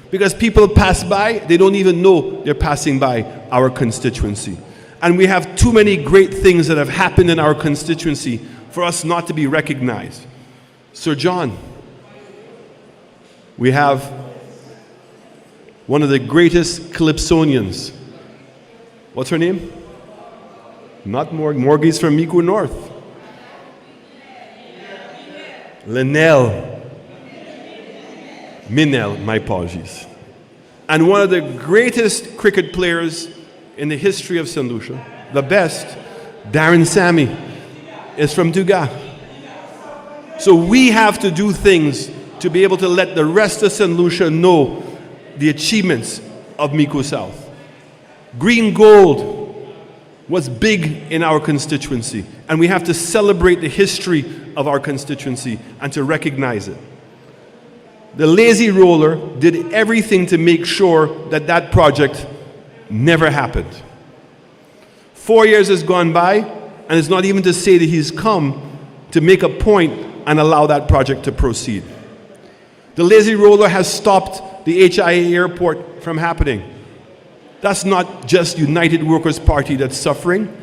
Because people pass by, they don't even know they're passing by our constituency. And we have too many great things that have happened in our constituency for us not to be recognized. Sir John, we have one of the greatest Calypsonians. What's her name? Not Morgie's from Micoud North. Linnell. Minel, my apologies. And one of the greatest cricket players in the history of St. Lucia, the best, Darren Sammy, is from Dugas. So we have to do things to be able to let the rest of St. Lucia know the achievements of Micoud South. Green gold was big in our constituency, and we have to celebrate the history of our constituency and to recognize it. The lazy roller did everything to make sure that that project never happened. 4 years has gone by, and it's not even to say that he's come to make a point and allow that project to proceed. The lazy roller has stopped the HIA airport from happening. That's not just United Workers' Party that's suffering.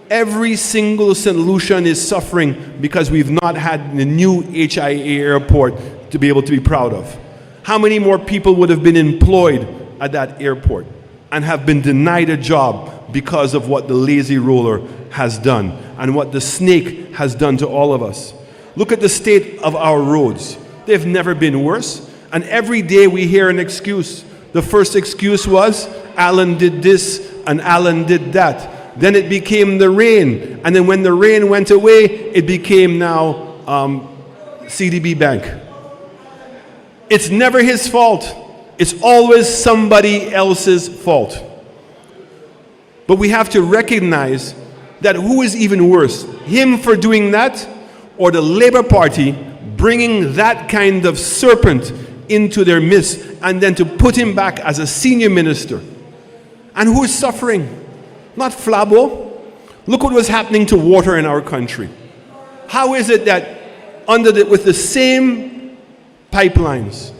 Every single St. Lucian is suffering because we've not had the new HIA airport to be able to be proud of. How many more people would have been employed at that airport? and have been denied a job because of what the lazy roller has done and what the snake has done to all of us. Look at the state of our roads. They've never been worse. And every day we hear an excuse. The first excuse was, Alan did this and Alan did that. Then it became the rain. And then when the rain went away, it became now CDB Bank. It's never his fault. It's always somebody else's fault. But we have to recognize that who is even worse? Him for doing that, or the Labour Party bringing that kind of serpent into their midst and then to put him back as a senior minister? And who is suffering? Not Flabo. Look what was happening to water in our country. How is it that with the same pipelines,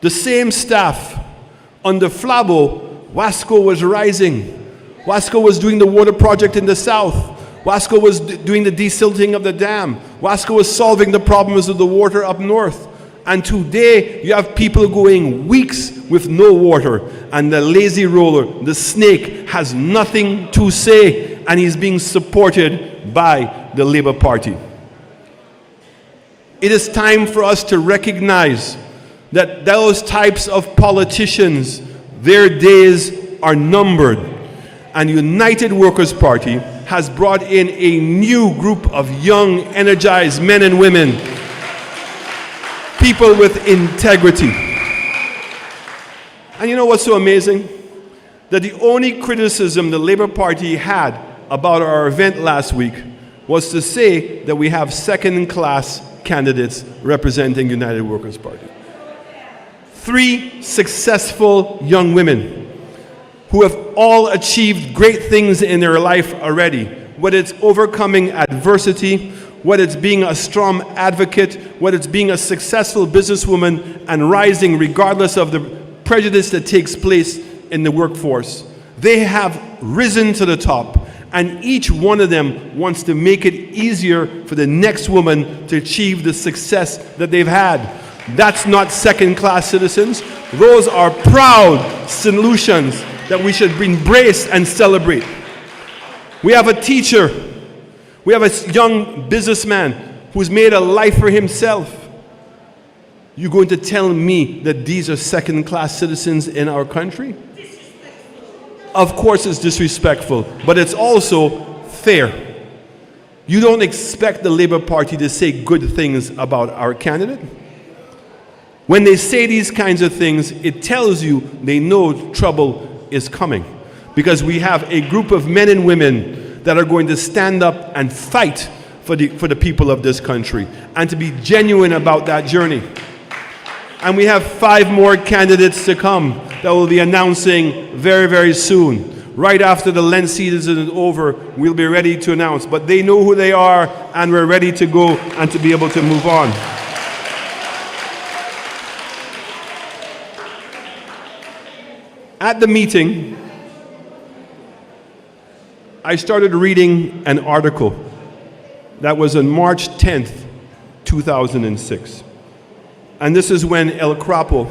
the same staff, under Flabo, Wasco was rising. Wasco was doing the water project in the south. Wasco was doing the desilting of the dam. Wasco was solving the problems of the water up north. And today, you have people going weeks with no water, and the lazy roller, the snake, has nothing to say, and he's being supported by the Labour Party. It is time for us to recognize that those types of politicians, their days are numbered. And United Workers' Party has brought in a new group of young, energized men and women, people with integrity. And you know what's so amazing? That the only criticism the Labour Party had about our event last week was to say that we have second-class candidates representing United Workers' Party. 3 successful young women who have all achieved great things in their life already, whether it's overcoming adversity, whether it's being a strong advocate, whether it's being a successful businesswoman and rising regardless of the prejudice that takes place in the workforce. They have risen to the top, and each one of them wants to make it easier for the next woman to achieve the success that they've had. That's not second-class citizens. Those are proud solutions that we should embrace and celebrate. We have a teacher. We have a young businessman who's made a life for himself. You're going to tell me that these are second-class citizens in our country? Of course it's disrespectful, but it's also fair. You don't expect the Labour Party to say good things about our candidate. When they say these kinds of things, it tells you they know trouble is coming, because we have a group of men and women that are going to stand up and fight for the people of this country and to be genuine about that journey. And we have 5 more candidates to come that we'll be announcing very, very soon. Right after the Lent season is over, we'll be ready to announce. But they know who they are, and we're ready to go and to be able to move on. At the meeting, I started reading an article that was on March 10th, 2006. And this is when El Crapo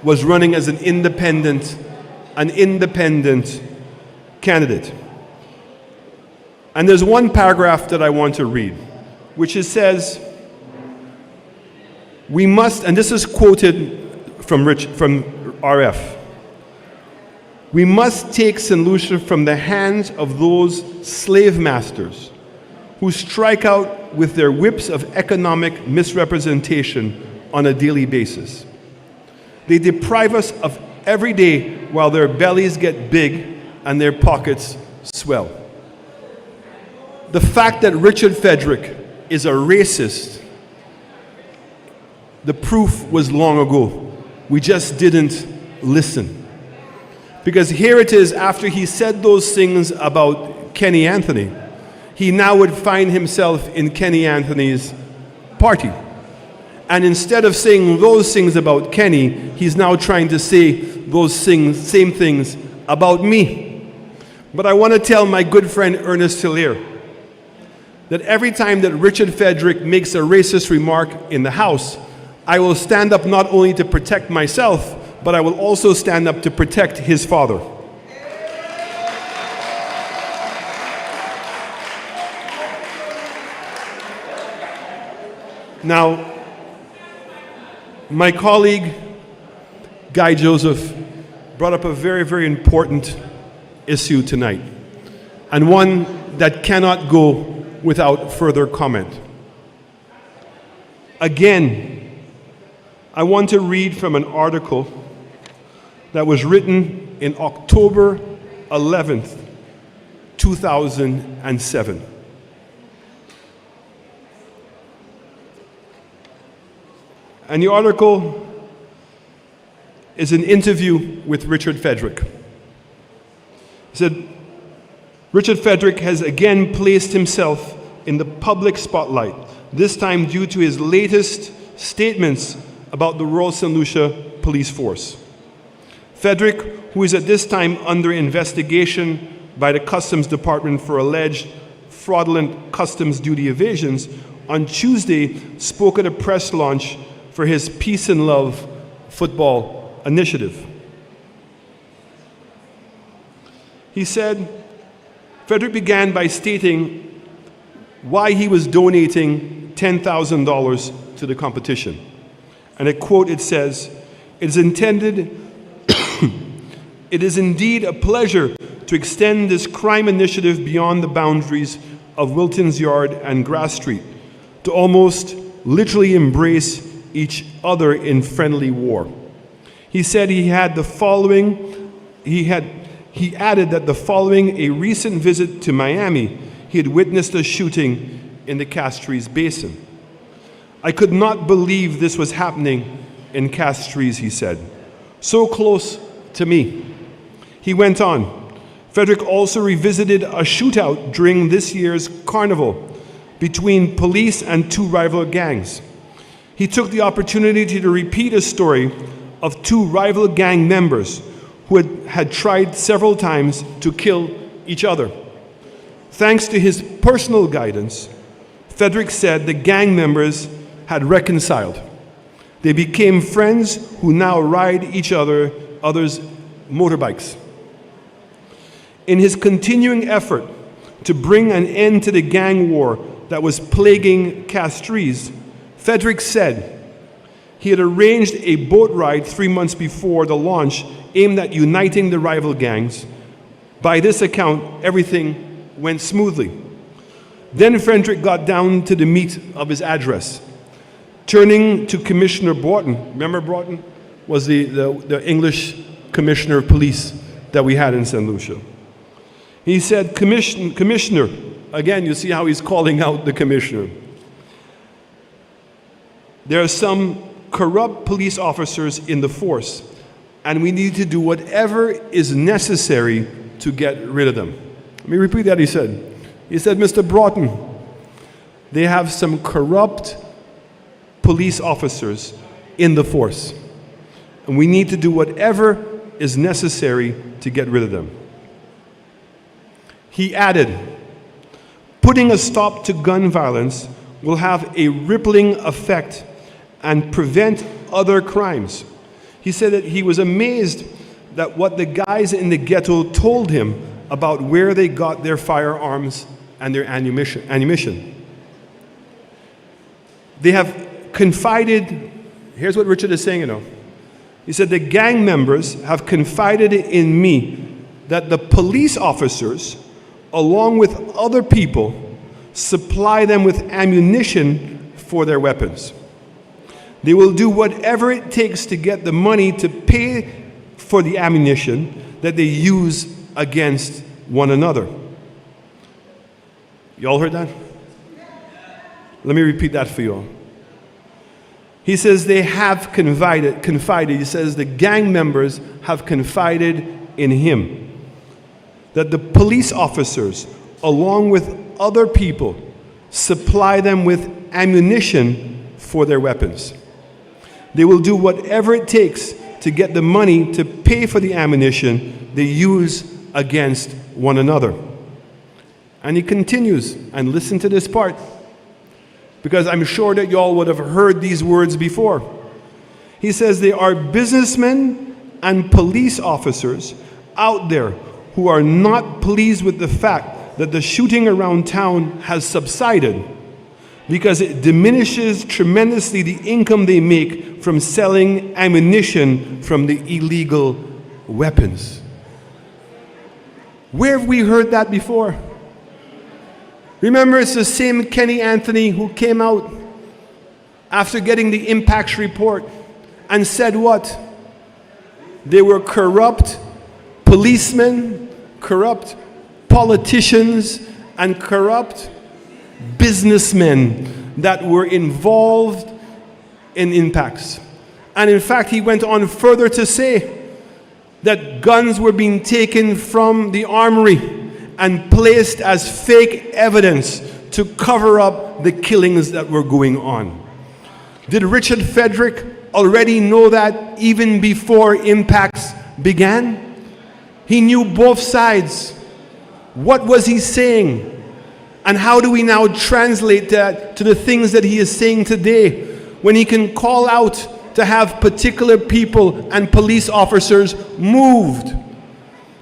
was running as an independent candidate. And there's one paragraph that I want to read, which says, we must, and this is quoted from RF, we must take St. Lucia from the hands of those slave masters who strike out with their whips of economic misrepresentation on a daily basis. They deprive us of every day while their bellies get big and their pockets swell. The fact that Richard Frederick is a racist, the proof was long ago. We just didn't listen. Because here it is, after he said those things about Kenny Anthony, he now would find himself in Kenny Anthony's party. And instead of saying those things about Kenny, he's now trying to say those things, same things about me. But I want to tell my good friend Ernest Hilaire that every time that Richard Frederick makes a racist remark in the House, I will stand up not only to protect myself, but I will also stand up to protect his father. Now, my colleague, Guy Joseph, brought up a very, very important issue tonight, and one that cannot go without further comment. Again, I want to read from an article that was written in October 11th, 2007. And the article is an interview with Richard Fedrick. He said, Richard Fedrick has again placed himself in the public spotlight, this time due to his latest statements about the Royal St. Lucia police force. Fedrick, who is at this time under investigation by the Customs Department for alleged fraudulent customs duty evasions, on Tuesday spoke at a press launch for his Peace and Love football initiative. He said, Fedrick began by stating why he was donating $10,000 to the competition. And I quote, it says, "It is intended, it is indeed a pleasure to extend this crime initiative beyond the boundaries of Wilton's Yard and Grass Street, to almost literally embrace each other in friendly war." He said he added that the following a recent visit to Miami, he had witnessed a shooting in the Castries Basin. "I could not believe this was happening in Castries," he said. "So close to me." He went on. Fedrick also revisited a shootout during this year's carnival between police and two rival gangs. He took the opportunity to repeat a story of two rival gang members who had tried several times to kill each other. Thanks to his personal guidance, Fedrick said the gang members had reconciled. They became friends who now ride each other's motorbikes. In his continuing effort to bring an end to the gang war that was plaguing Castries, Fedrick said he had arranged a boat ride 3 months before the launch aimed at uniting the rival gangs. By this account, everything went smoothly. Then Fedrick got down to the meat of his address. Turning to Commissioner Broughton, remember Broughton was the English Commissioner of Police that we had in St. Lucia. He said, Commissioner, again, you see how he's calling out the Commissioner. There are some corrupt police officers in the force, and we need to do whatever is necessary to get rid of them. Let me repeat that, he said. He said, Mr. Broughton, they have some corrupt police officers in the force, and we need to do whatever is necessary to get rid of them. He added, putting a stop to gun violence will have a rippling effect and prevent other crimes. He said that he was amazed that what the guys in the ghetto told him about where they got their firearms and their ammunition. They have confided, here's what Richard is saying, you know. He said the gang members have confided in me that the police officers, along with other people, supply them with ammunition for their weapons. They will do whatever it takes to get the money to pay for the ammunition that they use against one another. Y'all heard that? Let me repeat that for you all. He says they have confided. He says the gang members have confided in him that the police officers, along with other people, supply them with ammunition for their weapons. They will do whatever it takes to get the money to pay for the ammunition they use against one another. And he continues, and listen to this part, because I'm sure that y'all would have heard these words before. He says they are businessmen and police officers out there who are not pleased with the fact that the shooting around town has subsided because it diminishes tremendously the income they make from selling ammunition from the illegal weapons. Where have we heard that before? Remember, it's the same Kenny Anthony who came out after getting the impacts report and said what? They were corrupt policemen, corrupt politicians, and corrupt businessmen that were involved in impacts. And in fact, he went on further to say that guns were being taken from the armory and placed as fake evidence to cover up the killings that were going on. Did Richard Frederick already know that even before impacts began? He knew both sides. What was he saying? And how do we now translate that to the things that he is saying today when he can call out to have particular people and police officers moved?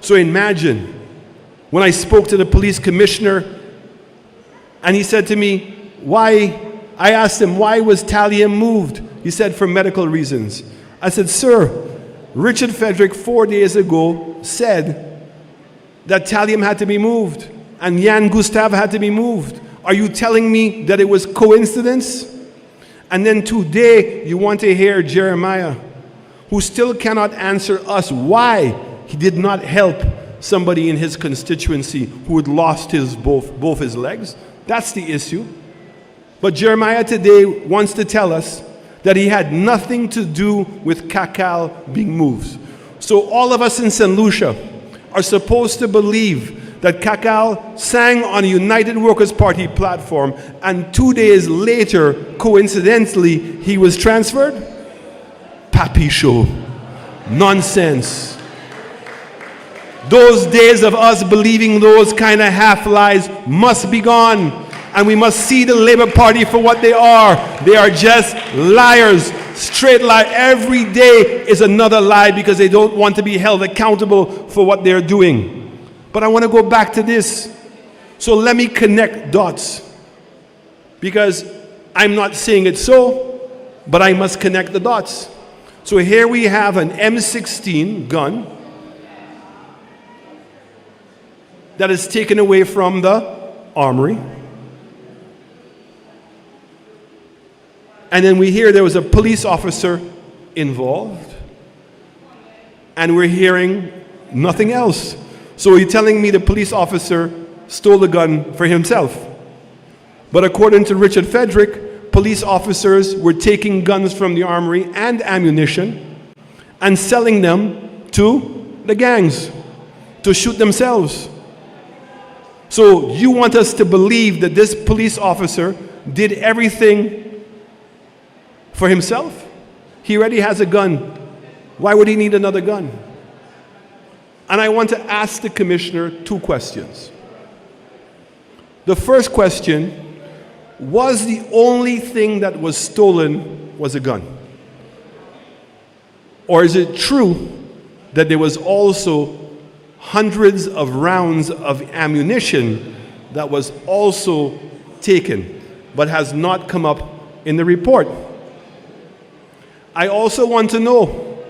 So imagine when I spoke to the police commissioner and he said to me, why? I asked him, why was Talia moved? He said, for medical reasons. I said, sir, Richard Frederick 4 days ago said that Talium had to be moved and Jan Gustav had to be moved. Are you telling me that it was coincidence? And then today you want to hear Jeremiah, who still cannot answer us why he did not help somebody in his constituency who had lost both his legs. That's the issue. But Jeremiah today wants to tell us that he had nothing to do with Cacao being moved. So all of us in St. Lucia are supposed to believe that Cacao sang on a United Workers' Party platform and 2 days later, coincidentally, he was transferred? Papi show. Nonsense. Those days of us believing those kind of half-lies must be gone. And we must see the Labour Party for what they are. They are just liars, straight lie. Every day is another lie because they don't want to be held accountable for what they're doing. But I want to go back to this. So let me connect dots. Because I'm not saying it so, but I must connect the dots. So here we have an M16 gun that is taken away from the armory. And then we hear there was a police officer involved. And we're hearing nothing else. So you're telling me the police officer stole the gun for himself. But according to Richard Frederick, police officers were taking guns from the armory and ammunition and selling them to the gangs to shoot themselves. So you want us to believe that this police officer did everything for himself? He already has a gun. Why would he need another gun? And I want to ask the commissioner two questions. The first question, was the only thing that was stolen was a gun? Or is it true that there was also hundreds of rounds of ammunition that was also taken but has not come up in the report? I also want to know,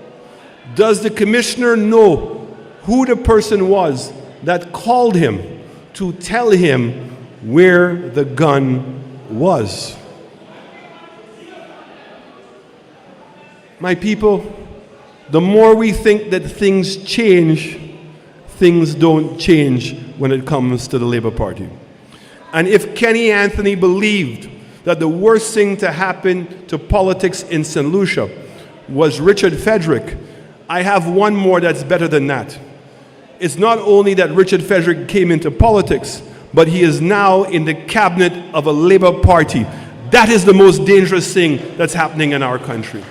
does the commissioner know who the person was that called him to tell him where the gun was? My people, the more we think that things change, things don't change when it comes to the Labour Party. And if Kenny Anthony believed that the worst thing to happen to politics in St. Lucia was Richard Frederick, I have one more that's better than that. It's not only that Richard Frederick came into politics, but he is now in the cabinet of a Labour Party. That is the most dangerous thing that's happening in our country.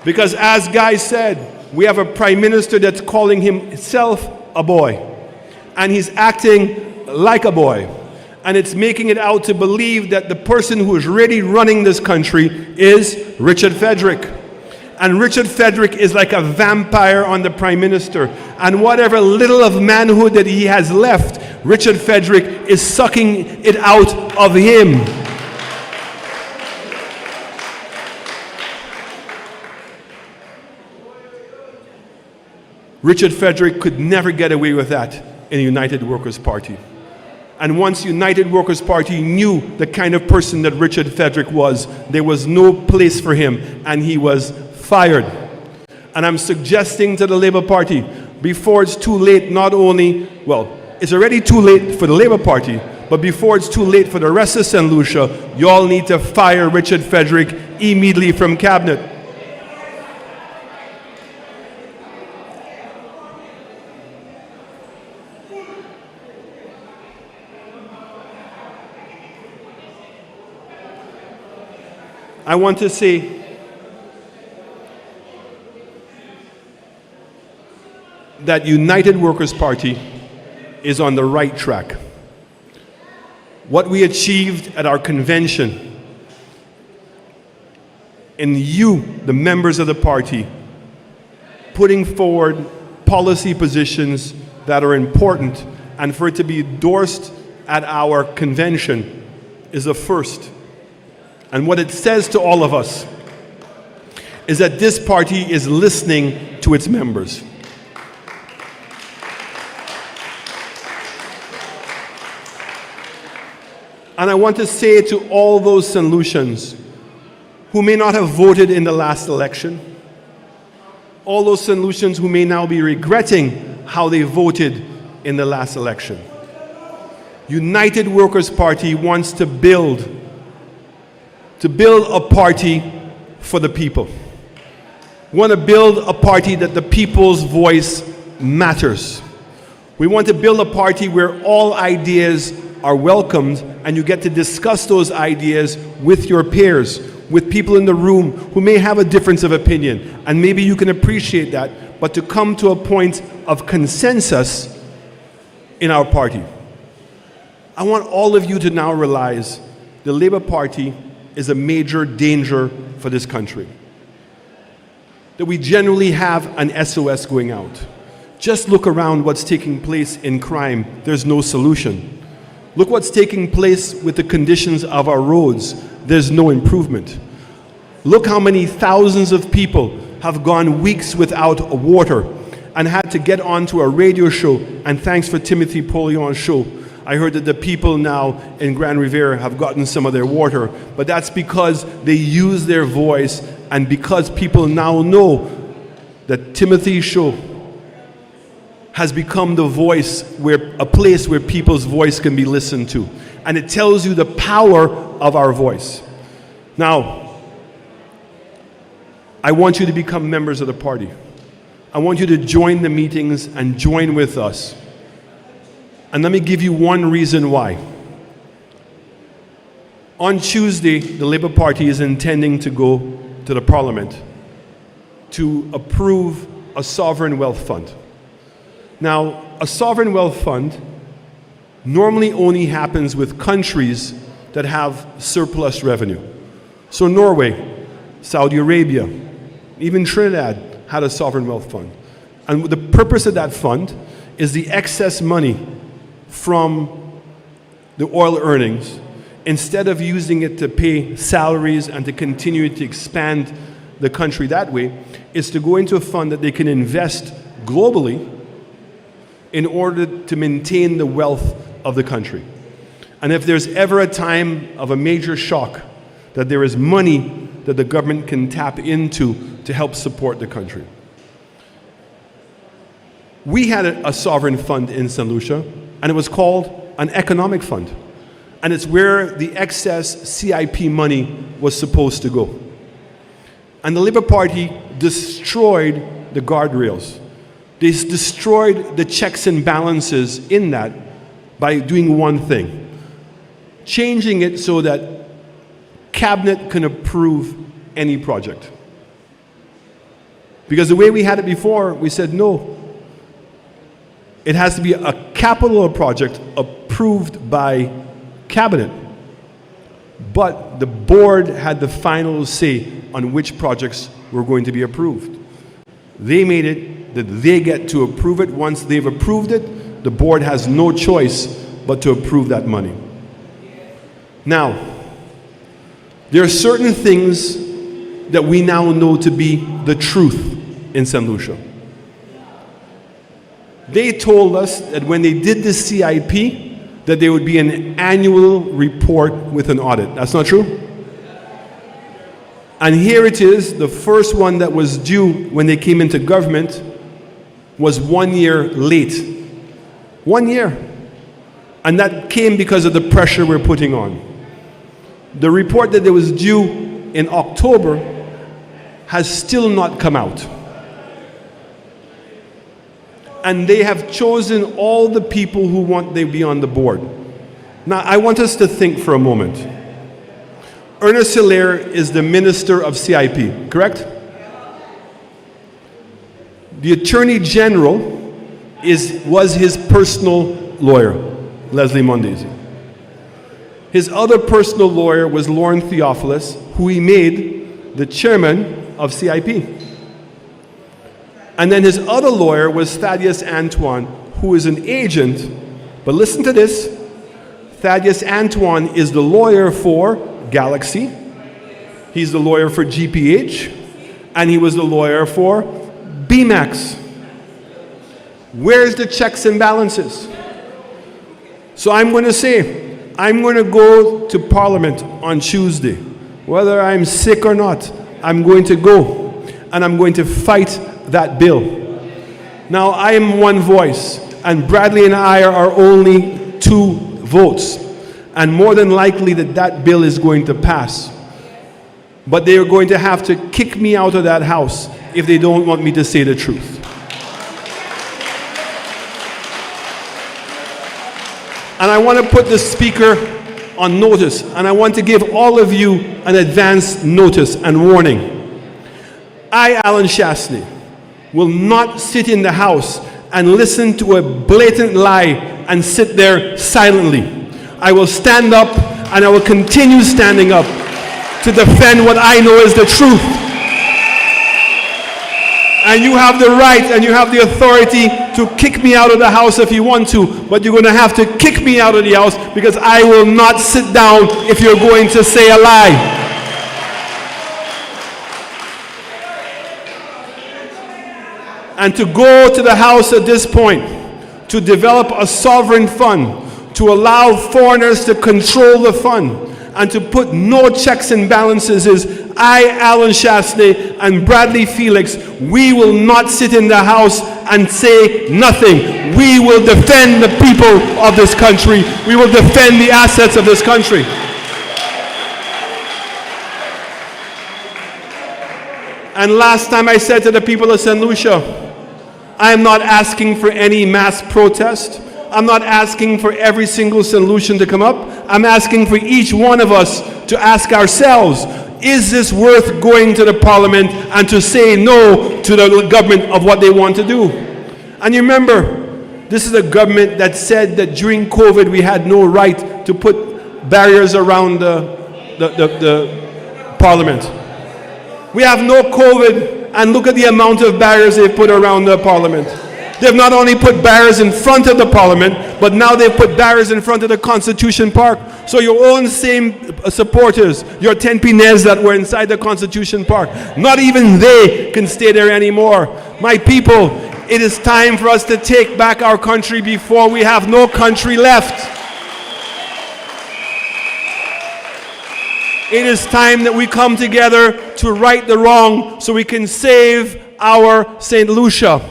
Because as Guy said, we have a prime minister that's calling himself a boy. And he's acting like a boy. And it's making it out to believe that the person who is really running this country is Richard Frederick. And Richard Frederick is like a vampire on the Prime Minister. And whatever little of manhood that he has left, Richard Frederick is sucking it out of him. Richard Frederick could never get away with that in the United Workers' Party. And once United Workers' Party knew the kind of person that Richard Frederick was, there was no place for him, and he was fired. And I'm suggesting to the Labour Party, before it's too late, not only, well, it's already too late for the Labour Party, but before it's too late for the rest of St. Lucia, you all need to fire Richard Frederick immediately from Cabinet. I want to say that United Workers' Party is on the right track. What we achieved at our convention, and you, the members of the party, putting forward policy positions that are important, and for it to be endorsed at our convention is a first. And what it says to all of us is that this party is listening to its members. And I want to say to all those St. Lucians who may not have voted in the last election, all those St. Lucians who may now be regretting how they voted in the last election. United Workers' Party wants to build a party for the people. We want to build a party that the people's voice matters. We want to build a party where all ideas are welcomed and you get to discuss those ideas with your peers, with people in the room who may have a difference of opinion, and maybe you can appreciate that, but to come to a point of consensus in our party. I want all of you to now realize the Labour Party is a major danger for this country. That we generally have an SOS going out. Just look around what's taking place in crime. There's no solution. Look what's taking place with the conditions of our roads. There's no improvement. Look how many thousands of people have gone weeks without water and had to get onto a radio show, and thanks for Timothy Polion's show, I heard that the people now in Grand Riviera have gotten some of their water, but that's because they use their voice and because people now know that Timothy's show has become the voice, a place where people's voice can be listened to. And it tells you the power of our voice. Now, I want you to become members of the party. I want you to join the meetings and join with us. And let me give you one reason why. On Tuesday, the Labour Party is intending to go to the Parliament to approve a sovereign wealth fund. Now, a sovereign wealth fund normally only happens with countries that have surplus revenue. So Norway, Saudi Arabia, even Trinidad had a sovereign wealth fund. And the purpose of that fund is the excess money from the oil earnings, instead of using it to pay salaries and to continue to expand the country that way, is to go into a fund that they can invest globally in order to maintain the wealth of the country. And if there's ever a time of a major shock, that there is money that the government can tap into to help support the country. We had a sovereign fund in St. Lucia, and it was called an economic fund. And it's where the excess CIP money was supposed to go. And the Labour Party destroyed the guardrails. They destroyed the checks and balances in that by doing one thing. Changing it so that Cabinet can approve any project. Because the way we had it before, we said no. It has to be a capital project approved by Cabinet. But the board had the final say on which projects were going to be approved. They made it that they get to approve it. Once they've approved it, the board has no choice but to approve that money. Now, there are certain things that we now know to be the truth in St. Lucia. They told us that when they did the CIP, that there would be an annual report with an audit. That's not true? And here it is, the first one that was due when they came into government was 1 year late. 1 year. And that came because of the pressure we're putting on. The report that was due in October has still not come out. And they have chosen all the people who want to be on the board. Now, I want us to think for a moment. Ernest Hilaire is the Minister of CIP, correct? The Attorney General was his personal lawyer, Leslie Mondesi. His other personal lawyer was Lauren Theophilus, who he made the chairman of CIP. And then his other lawyer was Thaddeus Antoine, who is an agent. But listen to this. Thaddeus Antoine is the lawyer for Galaxy. He's the lawyer for GPH. And he was the lawyer for BMAX. Where's the checks and balances? So I'm going to say, I'm going to go to Parliament on Tuesday. Whether I'm sick or not, I'm going to go. And I'm going to fight that bill. Now, I am one voice, and Bradley and I are only 2 votes. And more than likely that bill is going to pass. But they are going to have to kick me out of that house if they don't want me to say the truth. And I want to put the speaker on notice, and I want to give all of you an advance notice and warning. I, Alan Shastney, will not sit in the house and listen to a blatant lie and sit there silently. I will stand up, and I will continue standing up to defend what I know is the truth. And you have the right and you have the authority to kick me out of the house if you want to, but you're going to have to kick me out of the house because I will not sit down if you're going to say a lie. And to go to the House at this point, to develop a sovereign fund, to allow foreigners to control the fund, and to put no checks and balances is I, Alan Shastney, and Bradley Felix, we will not sit in the House and say nothing. We will defend the people of this country. We will defend the assets of this country. And last time I said to the people of St. Lucia, I am not asking for any mass protest. I'm not asking for every single St. Lucian to come up. I'm asking for each one of us to ask ourselves, is this worth going to the Parliament and to say no to the government of what they want to do? And you remember, this is a government that said that during COVID we had no right to put barriers around the Parliament. We have no COVID, and look at the amount of barriers they've put around the Parliament. They've not only put barriers in front of the Parliament, but now they've put barriers in front of the Constitution Park. So your own same supporters, your 10 Pinez that were inside the Constitution Park, not even they can stay there anymore. My people, it is time for us to take back our country before we have no country left. It is time that we come together to right the wrong so we can save our St. Lucia.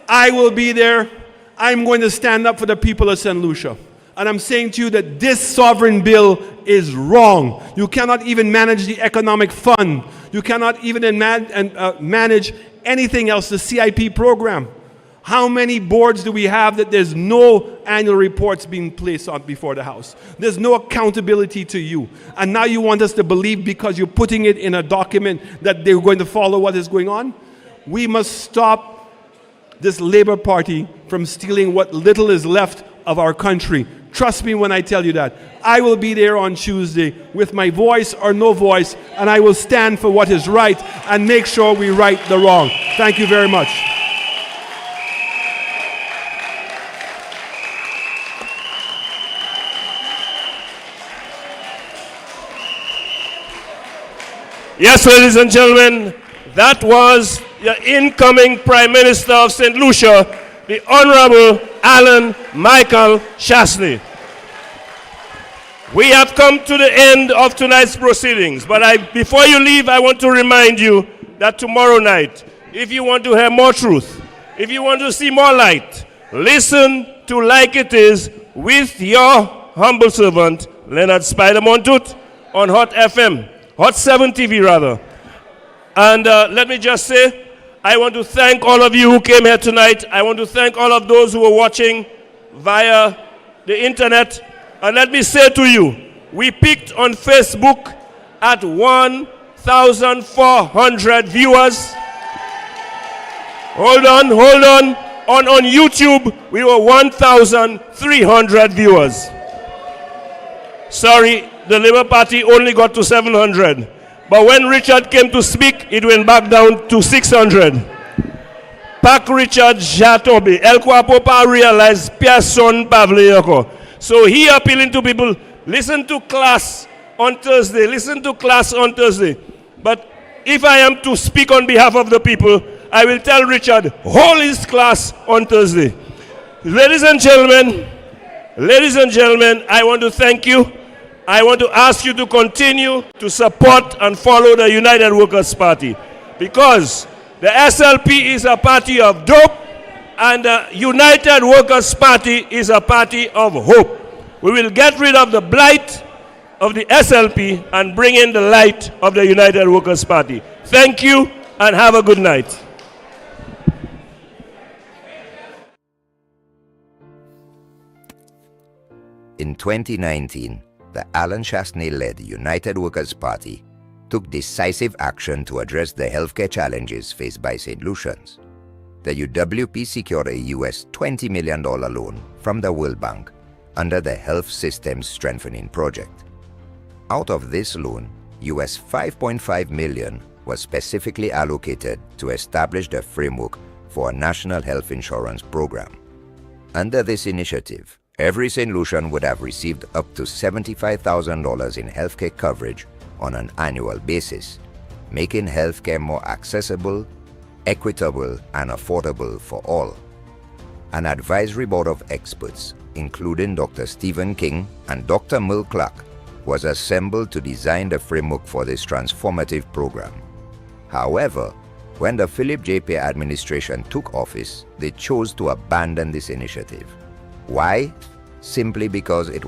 I will be there. I'm going to stand up for the people of St. Lucia. And I'm saying to you that this sovereign bill is wrong. You cannot even manage the economic fund. You cannot even manage anything else, the CIP program. How many boards do we have that there's no annual reports being placed on before the House? There's no accountability to you. And now you want us to believe because you're putting it in a document that they're going to follow what is going on? We must stop this Labour Party from stealing what little is left of our country. Trust me when I tell you that. I will be there on Tuesday with my voice or no voice, and I will stand for what is right and make sure we right the wrong. Thank you very much. Yes, ladies and gentlemen, that was the incoming Prime Minister of St. Lucia, the Honorable Alan Michael Chasney. We have come to the end of tonight's proceedings, but before you leave, I want to remind you that tomorrow night, if you want to hear more truth, if you want to see more light, listen to Like It Is with your humble servant, Leonard Spider Montut, on Hot FM, Hot 7 TV rather. And let me just say, I want to thank all of you who came here tonight. I want to thank all of those who were watching via the internet. And let me say to you, we peaked on Facebook at 1,400 viewers. Hold on. On YouTube, we were 1,300 viewers. Sorry, the Labour Party only got to 700. But when Richard came to speak, it went back down to 600. Pak Richard Jatobe, El Kwapopa realized Pierson Pavleyoko. So he appealing to people, listen to class on Thursday, But if I am to speak on behalf of the people, I will tell Richard, hold his class on Thursday. Ladies and gentlemen, I want to thank you. I want to ask you to continue to support and follow the United Workers' Party, because the SLP is a party of dope and the United Workers' Party is a party of hope. We will get rid of the blight of the SLP and bring in the light of the United Workers' Party. Thank you and have a good night. In 2019, the Alan Chasney-led United Workers' Party took decisive action to address the healthcare challenges faced by St. Lucians. The UWP secured a US $20 million loan from the World Bank under the Health Systems Strengthening Project. Out of this loan, US $5.5 million was specifically allocated to establish the framework for a national health insurance program. Under this initiative, every St. Lucian would have received up to $75,000 in healthcare coverage on an annual basis, making healthcare more accessible, equitable, and affordable for all. An advisory board of experts, including Dr. Stephen King and Dr. Merle Clark, was assembled to design the framework for this transformative program. However, when the Philip J. Pierre administration took office, they chose to abandon this initiative. Why? Simply because it was